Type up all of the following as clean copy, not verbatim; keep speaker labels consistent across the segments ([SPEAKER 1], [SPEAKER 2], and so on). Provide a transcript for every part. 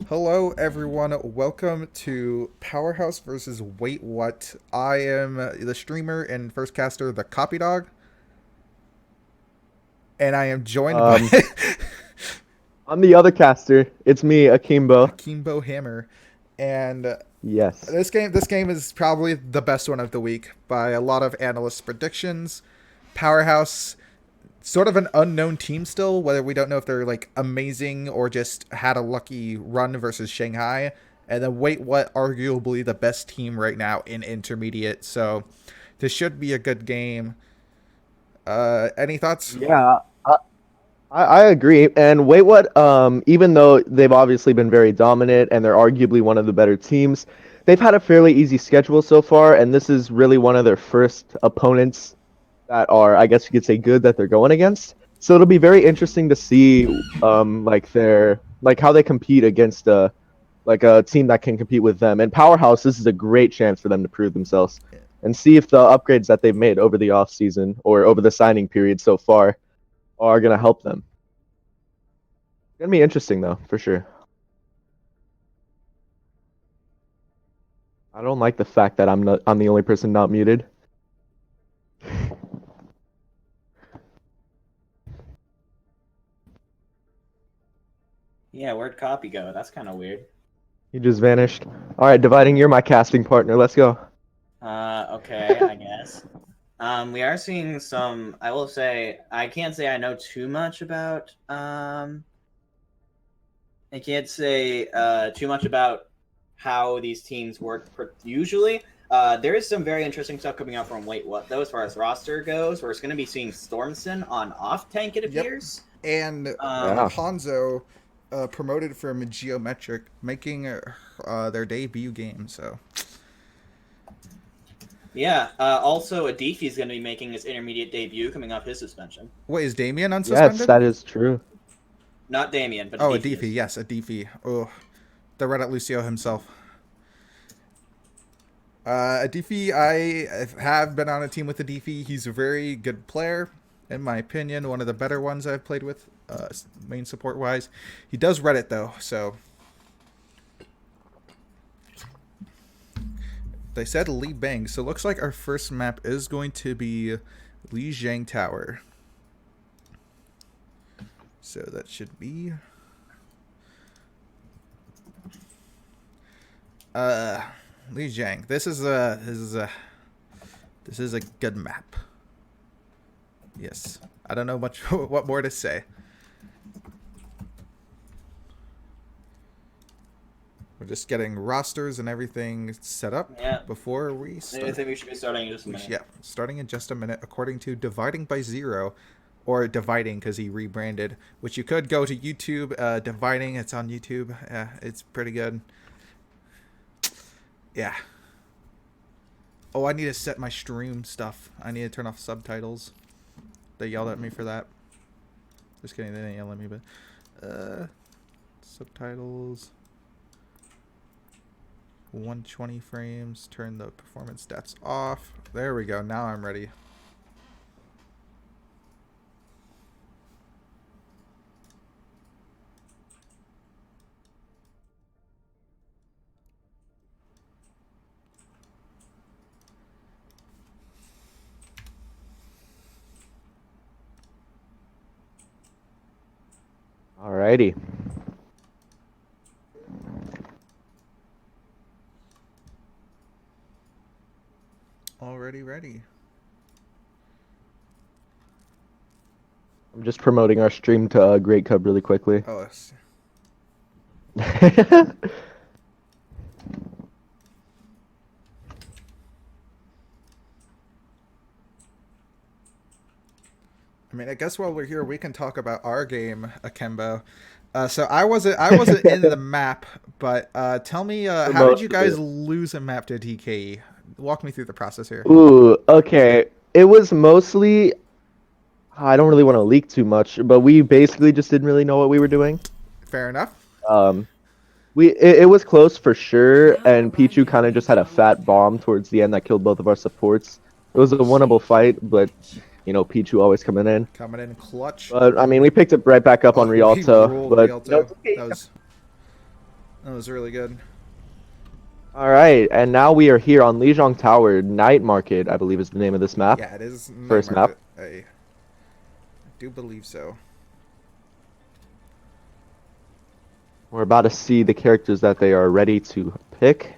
[SPEAKER 1] Hello, everyone. Welcome to Powerhouse versus Wait What. I am the streamer and first caster, the Copy Dog, and I am joined by
[SPEAKER 2] Um, I'm the other caster. It's me, Akimbo.
[SPEAKER 1] Akimbo Hammer. And
[SPEAKER 2] Yes.
[SPEAKER 1] this game is probably the best one of the week by a lot of analysts' predictions. Powerhouse, sort of an unknown team still, whether we don't know if they're like amazing or just had a lucky run versus Shanghai. And then Wait What, arguably the best team right now in intermediate. So this should be a good game. Any thoughts?
[SPEAKER 2] Yeah, I agree. And wait, what? Even though they've obviously been very dominant and they're arguably one of the better teams, they've had a fairly easy schedule so far, and this is really one of their first opponents that are, I guess you could say, good that they're going against. So it'll be very interesting to see, like their like how they compete against like a team that can compete with them. And Powerhouse, this is a great chance for them to prove themselves and see if the upgrades that they've made over the off season or over the signing period so far are going to help them. It's going to be interesting though, for sure. I don't like the fact that I'm the only person not muted.
[SPEAKER 3] Yeah, where'd Copy go? That's kind of weird.
[SPEAKER 2] He just vanished. All right, dividing, you're my casting partner. Let's go.
[SPEAKER 3] Okay, I guess. We are seeing some. I will say, I can't say I know too much about. I can't say too much about how these teams work usually. There is some very interesting stuff coming out from Wait What though, as far as roster goes. We're going to be seeing Stormson on off tank. It
[SPEAKER 1] Yep.
[SPEAKER 3] appears.
[SPEAKER 1] And
[SPEAKER 2] Yeah.
[SPEAKER 1] Hanzo promoted from Geometric, making their debut game. So
[SPEAKER 3] Yeah. Also, Adifi is going to be making his intermediate debut, coming off his suspension.
[SPEAKER 1] wait, is Damien
[SPEAKER 2] Yes,
[SPEAKER 1] unsuspended?
[SPEAKER 2] that is true.
[SPEAKER 3] Not Damien, but
[SPEAKER 1] Oh,
[SPEAKER 3] Adifi
[SPEAKER 1] Adifi.
[SPEAKER 3] is.
[SPEAKER 1] Yes, Adifi. Oh, the Reddit Lucio himself. Adifi, I have been on a team with Adifi. He's a very good player, in my opinion. One of the better ones I've played with, main support wise. He does Reddit though, so they said Li Bang. So it looks like our first map is going to be Li Zhang Tower. So that should be uh Li Zhang. This is a good map. Yes. I don't know much what more to say. We're just getting rosters and everything set up
[SPEAKER 3] Yeah.
[SPEAKER 1] before we
[SPEAKER 3] I
[SPEAKER 1] start.
[SPEAKER 3] think we should be starting in just a minute.
[SPEAKER 1] Yeah, starting in just a minute, according to Dividing by Zero, or Dividing because he rebranded, which you could go to YouTube. Dividing, it's on YouTube. It's pretty good. Yeah. Oh, I need to set my stream stuff. I need to turn off subtitles. They yelled at me for that. Just kidding, they didn't yell at me, but subtitles. 120 frames. Turn the performance stats off. There we go. Now I'm ready.
[SPEAKER 2] Alrighty.
[SPEAKER 1] Already ready.
[SPEAKER 2] I'm just promoting our stream to Great Cub really quickly.
[SPEAKER 1] Oh, yes. I mean, I guess while we're here, we can talk about our game, Akembo. So I wasn't in the map, but tell me,
[SPEAKER 2] For
[SPEAKER 1] how did
[SPEAKER 2] most
[SPEAKER 1] you
[SPEAKER 2] of
[SPEAKER 1] guys
[SPEAKER 2] it.
[SPEAKER 1] lose a map to DKE? Walk me through the process here.
[SPEAKER 2] Ooh, okay. It was mostly I don't really want to leak too much, but we basically just didn't really know what we were doing.
[SPEAKER 1] Fair enough.
[SPEAKER 2] Um, it was close for sure, and Pichu kind of just had a fat bomb towards the end that killed both of our supports. It was a winnable fight, but Pichu always coming in.
[SPEAKER 1] Coming in clutch.
[SPEAKER 2] But I mean, we picked it right back up on
[SPEAKER 1] Oh, we
[SPEAKER 2] Rialto.
[SPEAKER 1] rolled
[SPEAKER 2] But
[SPEAKER 1] Rialto.
[SPEAKER 2] it's okay.
[SPEAKER 1] That was That was really good.
[SPEAKER 2] All right, and now we are here on Lijiang Tower. Night Market, I believe, is the name of this map.
[SPEAKER 1] Yeah, it is.
[SPEAKER 2] First map.
[SPEAKER 1] I do believe so.
[SPEAKER 2] We're about to see the characters that they are ready to pick.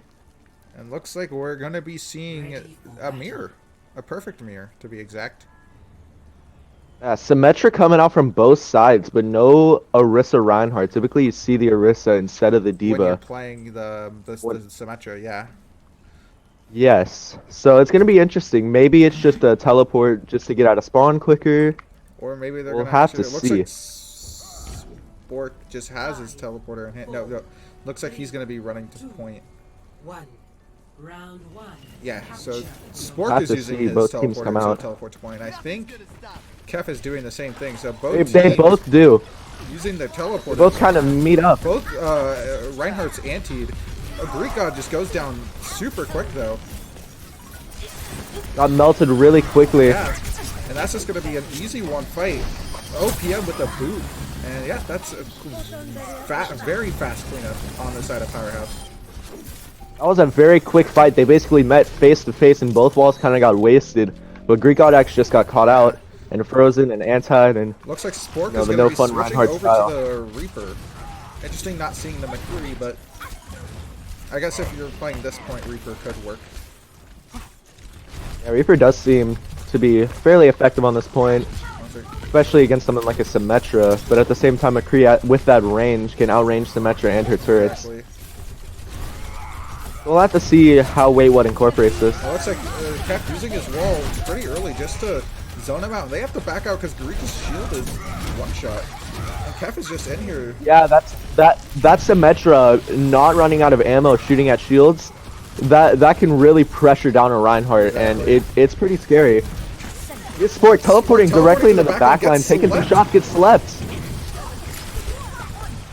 [SPEAKER 1] And looks like we're going to be seeing a mirror. A perfect mirror, to be exact.
[SPEAKER 2] Symmetra coming out from both sides, but no Orisa Reinhardt. Typically, you see the Orisa instead of the
[SPEAKER 1] When you're
[SPEAKER 2] Diva.
[SPEAKER 1] playing the Symmetra, yeah.
[SPEAKER 2] Yes, so it's going to be interesting. Maybe it's just a teleport just to get out of spawn quicker.
[SPEAKER 1] Or maybe they're
[SPEAKER 2] We'll
[SPEAKER 1] going
[SPEAKER 2] have
[SPEAKER 1] to
[SPEAKER 2] to
[SPEAKER 1] It
[SPEAKER 2] see.
[SPEAKER 1] looks like Spork just has his teleporter in hand. No. Looks like he's going to be running to point.
[SPEAKER 4] Round 1.
[SPEAKER 1] Yeah, so
[SPEAKER 2] Have
[SPEAKER 1] Spork is
[SPEAKER 2] to
[SPEAKER 1] using
[SPEAKER 2] see
[SPEAKER 1] his
[SPEAKER 2] both teams
[SPEAKER 1] teleporter
[SPEAKER 2] come
[SPEAKER 1] to
[SPEAKER 2] out.
[SPEAKER 1] teleport to point. I think Kef is doing the same thing. So
[SPEAKER 2] They,
[SPEAKER 1] both
[SPEAKER 2] they
[SPEAKER 1] teams
[SPEAKER 2] both do.
[SPEAKER 1] using their teleporter.
[SPEAKER 2] They both kind of meet up.
[SPEAKER 1] Both Reinhardt's antied. Greek God just goes down super quick though.
[SPEAKER 2] Got melted really quickly.
[SPEAKER 1] Yeah, and that's just going to be an easy one fight. OPM with a boot. And yeah, that's a very fast cleanup on the side of Powerhouse.
[SPEAKER 2] That was a very quick fight. They basically met face to face, and both walls kind of got wasted. But Greek God actually just got caught out and frozen and antied, and
[SPEAKER 1] Looks like Spork
[SPEAKER 2] No,
[SPEAKER 1] is
[SPEAKER 2] the
[SPEAKER 1] going to
[SPEAKER 2] no
[SPEAKER 1] be
[SPEAKER 2] fun
[SPEAKER 1] switching
[SPEAKER 2] Reinhardt
[SPEAKER 1] over
[SPEAKER 2] style.
[SPEAKER 1] to the Reaper. Interesting not seeing the McCreary, but I guess if you're playing this point, Reaper could work.
[SPEAKER 2] yeah, Reaper does seem to be fairly effective on this point, especially against someone like a Symmetra. But at the same time, McCree with that range can outrange Symmetra and her turrets.
[SPEAKER 1] Exactly.
[SPEAKER 2] We'll have to see how Wait What incorporates this.
[SPEAKER 1] Well, looks like Kef using his wall pretty early just to zone him out. They have to back out because Greek's shield is one shot. And Kef is just in here.
[SPEAKER 2] Yeah, that's Symmetra not running out of ammo, shooting at shields. That can really pressure down a Reinhardt,
[SPEAKER 1] Exactly.
[SPEAKER 2] and it's pretty scary. This Sport teleporting directly into the backline, taking some shots, gets slept.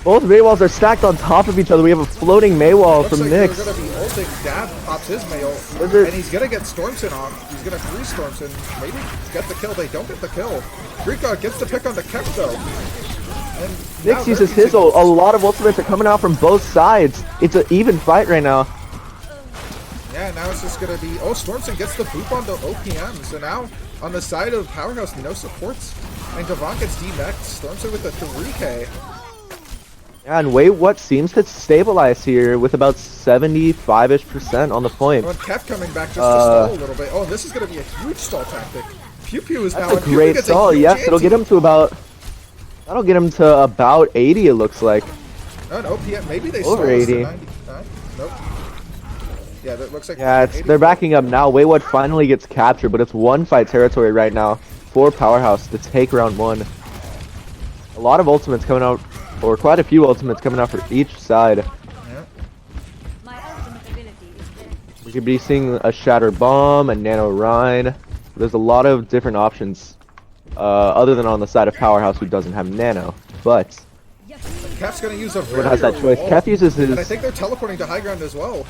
[SPEAKER 2] Both Maywalls are stacked on top of each other. We have a floating Maywall
[SPEAKER 1] Looks
[SPEAKER 2] from
[SPEAKER 1] like
[SPEAKER 2] Nyx.
[SPEAKER 1] they're going to be ulting. Dab pops his mail,
[SPEAKER 2] Is it-
[SPEAKER 1] and he's going to get Stormson off. He's going to freeze Stormson. Maybe get the kill. They don't get the kill. Greek God gets the pick on the Kef, though. And now
[SPEAKER 2] Nyx
[SPEAKER 1] they're
[SPEAKER 2] uses his
[SPEAKER 1] using-
[SPEAKER 2] ult. A lot of ultimates are coming out from both sides. It's an even fight right now.
[SPEAKER 1] Yeah, now it's just going to be... Oh, Stormson gets the boop on the OPM. So now, on the side of Powerhouse, no supports. And Gavant gets demexed. Stormson with the 3K.
[SPEAKER 2] Yeah, and Wait What seems to stabilize here with about 75-ish% on the point.
[SPEAKER 1] Oh, and Kef coming back just to stall a little bit. Oh, this is going to be a huge stall tactic. Pew Pew is now...
[SPEAKER 2] That's a
[SPEAKER 1] and Pew Pew
[SPEAKER 2] great
[SPEAKER 1] gets
[SPEAKER 2] stall.
[SPEAKER 1] huge
[SPEAKER 2] Yes, it'll get
[SPEAKER 1] anti.
[SPEAKER 2] him to about... That'll get him to about 80, it looks like.
[SPEAKER 1] Oh, an OPM. Maybe they
[SPEAKER 2] Over
[SPEAKER 1] stall us to
[SPEAKER 2] 80.
[SPEAKER 1] 99. Nope. Yeah, that looks like...
[SPEAKER 2] Yeah, they're backing up now. Wait What finally gets captured, but it's one fight territory right now for Powerhouse to take round one. A lot of ultimates coming out, or quite a few ultimates coming out for each side.
[SPEAKER 1] Yeah.
[SPEAKER 4] My ultimate ability is there.
[SPEAKER 2] We could be seeing a Shatter Bomb, a Nano Rhine. There's a lot of different options, other than on the side of Powerhouse who doesn't have Nano. But
[SPEAKER 1] Kef's going to use a very
[SPEAKER 2] what has that choice?
[SPEAKER 1] wall.
[SPEAKER 2] Kef uses
[SPEAKER 1] And I
[SPEAKER 2] his...
[SPEAKER 1] think they're teleporting to high ground as well.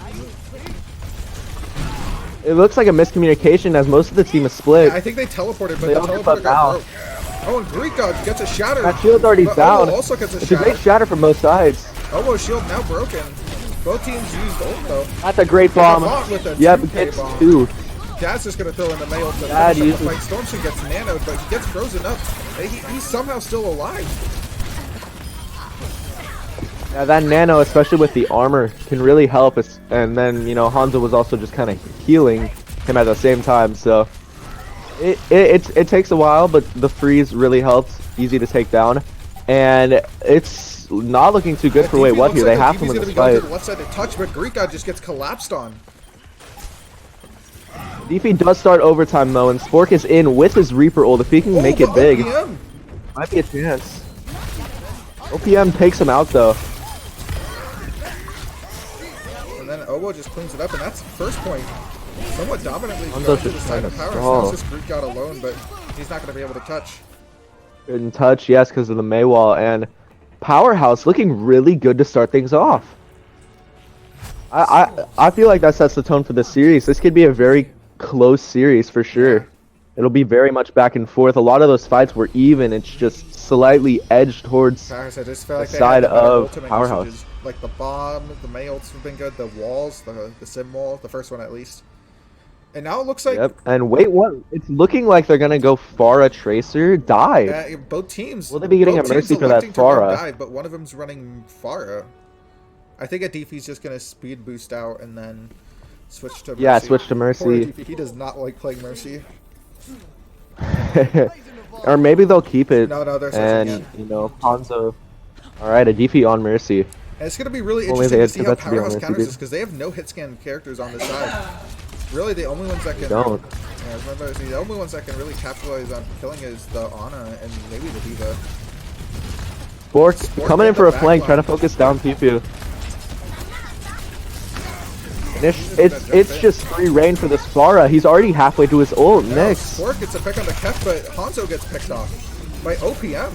[SPEAKER 2] It looks like a miscommunication as most of the team is split.
[SPEAKER 1] I think they teleported, but
[SPEAKER 2] They
[SPEAKER 1] the
[SPEAKER 2] all get
[SPEAKER 1] teleporter got
[SPEAKER 2] buffed
[SPEAKER 1] broke. Oh, and Greek God gets a shatter.
[SPEAKER 2] That shield's already
[SPEAKER 1] but
[SPEAKER 2] down.
[SPEAKER 1] Obo also gets a
[SPEAKER 2] It's a
[SPEAKER 1] shatter.
[SPEAKER 2] great shatter from both sides.
[SPEAKER 1] Obo's shield now broken. Both teams used ult though.
[SPEAKER 2] That's a great bomb.
[SPEAKER 1] Gavant with a
[SPEAKER 2] Yep,
[SPEAKER 1] 2K
[SPEAKER 2] gets
[SPEAKER 1] bomb.
[SPEAKER 2] two.
[SPEAKER 1] Dad's just gonna throw in the mail to
[SPEAKER 2] Dad
[SPEAKER 1] finish up the
[SPEAKER 2] uses-
[SPEAKER 1] fight. Stormson gets nanoed, but he gets frozen up. He's somehow still alive.
[SPEAKER 2] Yeah, that Nano, especially with the armor, can really help us. And then, you know, Hanzo was also just kind of healing him at the same time. So it takes a while, but the freeze really helps. Easy to take down. And it's not looking too good for Wait What here. They have to win this fight.
[SPEAKER 1] The left side to touch, but Greek God just gets collapsed on.
[SPEAKER 2] DP does start overtime though, and Spork is in with his Reaper ult. If he can make it
[SPEAKER 1] but
[SPEAKER 2] big,
[SPEAKER 1] OPM.
[SPEAKER 2] might be a chance. OPM takes him out though.
[SPEAKER 1] And then Obo just cleans it up, and that's first point. Somewhat dominantly
[SPEAKER 2] Hanzo's
[SPEAKER 1] going to the
[SPEAKER 2] just
[SPEAKER 1] side
[SPEAKER 2] trying
[SPEAKER 1] of
[SPEAKER 2] to
[SPEAKER 1] Power.
[SPEAKER 2] stall.
[SPEAKER 1] Now it's just Greek God alone, but he's not going to be able to touch.
[SPEAKER 2] Good in touch, yes, because of the Maywall, and Powerhouse looking really good to start things off. I feel like that sets the tone for the series. This could be a very close series for sure.
[SPEAKER 1] Yeah.
[SPEAKER 2] It'll be very much back and forth. A lot of those fights were even. It's just slightly edge towards
[SPEAKER 1] Powerhouse, I just feel like
[SPEAKER 2] the
[SPEAKER 1] they
[SPEAKER 2] side
[SPEAKER 1] had the better
[SPEAKER 2] of
[SPEAKER 1] ultimate
[SPEAKER 2] Powerhouse.
[SPEAKER 1] usages. Like the bomb, the May ults have been good, the walls, the sim wall, the first one at least. And now it looks like
[SPEAKER 2] Yep. And wait, what? It's looking like they're gonna go Pharah Tracer dive.
[SPEAKER 1] both teams.
[SPEAKER 2] Will they be getting
[SPEAKER 1] both
[SPEAKER 2] a mercy
[SPEAKER 1] teams
[SPEAKER 2] for that
[SPEAKER 1] electing to run
[SPEAKER 2] Pharah?
[SPEAKER 1] dive, but one of them's running Pharah. I think Adifi's just gonna speed boost out and then switch to Mercy.
[SPEAKER 2] Yeah, switch to
[SPEAKER 1] Poor
[SPEAKER 2] Mercy.
[SPEAKER 1] Adifi, he does not like playing Mercy.
[SPEAKER 2] Or maybe they'll keep it.
[SPEAKER 1] No, they're switching
[SPEAKER 2] And
[SPEAKER 1] it.
[SPEAKER 2] you know, Hanzo. All right, Adifi on Mercy.
[SPEAKER 1] And it's gonna be really
[SPEAKER 2] Only
[SPEAKER 1] interesting
[SPEAKER 2] they
[SPEAKER 1] to
[SPEAKER 2] had
[SPEAKER 1] see how
[SPEAKER 2] Tibet to be on
[SPEAKER 1] Powerhouse
[SPEAKER 2] Mercy,
[SPEAKER 1] counters
[SPEAKER 2] dude.
[SPEAKER 1] this because they have no hit scan characters on this side. Really, the only ones that can
[SPEAKER 2] Don't.
[SPEAKER 1] Yeah, remember, the only ones that can really capitalize on killing is the Ana and maybe the Diva.
[SPEAKER 2] Spork
[SPEAKER 1] Spork
[SPEAKER 2] coming in
[SPEAKER 1] in
[SPEAKER 2] for
[SPEAKER 1] the
[SPEAKER 2] a flank,
[SPEAKER 1] back
[SPEAKER 2] trying to
[SPEAKER 1] line.
[SPEAKER 2] focus down Pew. And it's just free reign for this Pharah. He's already halfway to his ult.
[SPEAKER 1] No,
[SPEAKER 2] Next.
[SPEAKER 1] Spork gets a pick on the Kef, but Hanzo gets picked off by OPM.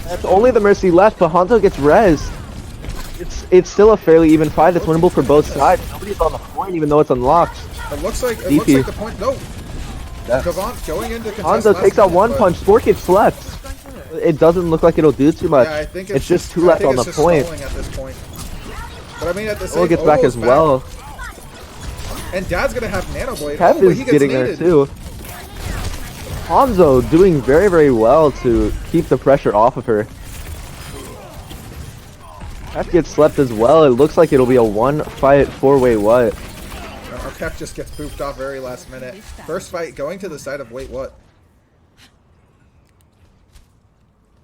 [SPEAKER 2] That's only the Mercy left, but Hanzo gets rezzed. It's still a fairly even fight. It's winnable for both sides. Nobody's on the point, even though it's unlocked.
[SPEAKER 1] It looks like
[SPEAKER 2] DP.
[SPEAKER 1] the point. No,
[SPEAKER 2] Yeah.
[SPEAKER 1] Gavant going into contest
[SPEAKER 2] Hanzo
[SPEAKER 1] last
[SPEAKER 2] takes out
[SPEAKER 1] minute,
[SPEAKER 2] one
[SPEAKER 1] but-
[SPEAKER 2] punch. Spork gets left. It doesn't look like it'll do too much.
[SPEAKER 1] Yeah, I think
[SPEAKER 2] it's just two
[SPEAKER 1] I
[SPEAKER 2] left
[SPEAKER 1] think
[SPEAKER 2] on the
[SPEAKER 1] it's just
[SPEAKER 2] point.
[SPEAKER 1] stalling at this point. But I mean, at the same
[SPEAKER 2] Ol gets back
[SPEAKER 1] Obo's
[SPEAKER 2] as well.
[SPEAKER 1] And Dad's gonna have Nano Blade.
[SPEAKER 2] Kef
[SPEAKER 1] but
[SPEAKER 2] is
[SPEAKER 1] he gets
[SPEAKER 2] getting
[SPEAKER 1] needed.
[SPEAKER 2] there too. Hanzo doing very, very well to keep the pressure off of her. Kef gets slept as well. It looks like it'll be a one-fight, four-way what.
[SPEAKER 1] Our Kef just gets booped off very last minute. First fight going to the side of wait what?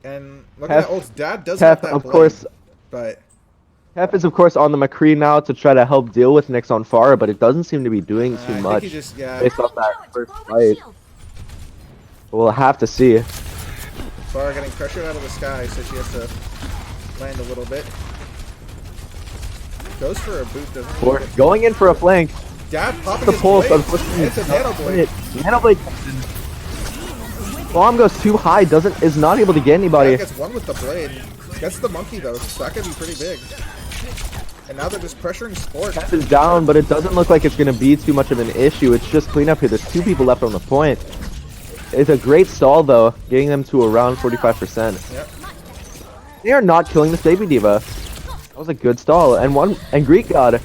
[SPEAKER 1] And look at
[SPEAKER 2] Kef-
[SPEAKER 1] that old Dad does
[SPEAKER 2] Kef,
[SPEAKER 1] have that
[SPEAKER 2] of
[SPEAKER 1] blade,
[SPEAKER 2] course,
[SPEAKER 1] but
[SPEAKER 2] Kef is of course on the McCree now to try to help deal with Nyx on Pharah, but it doesn't seem to be doing
[SPEAKER 1] I
[SPEAKER 2] too
[SPEAKER 1] think
[SPEAKER 2] much
[SPEAKER 1] he just
[SPEAKER 2] based off that first fight. We'll have to see.
[SPEAKER 1] Farah getting pressured out of the sky, so she has to land a little bit. Goes for a boot, doesn't
[SPEAKER 2] Or
[SPEAKER 1] get-
[SPEAKER 2] going in for a flank.
[SPEAKER 1] Dad popping
[SPEAKER 2] The
[SPEAKER 1] his
[SPEAKER 2] pulse,
[SPEAKER 1] blade.
[SPEAKER 2] unfortunately,
[SPEAKER 1] It's a Nano Blade.
[SPEAKER 2] Nano Blade. Bomb goes too high, is not able to get anybody.
[SPEAKER 1] Dad gets one with the blade. Gets the monkey though, so that could be pretty big. And now they're just pressuring Sport.
[SPEAKER 2] Kef is down, but it doesn't look like it's going to be too much of an issue. It's just cleanup here. There's two people left on the point. It's a great stall though, getting them to around 45%.
[SPEAKER 1] Yep.
[SPEAKER 2] They are not killing this baby diva. That was a good stall, and Greek God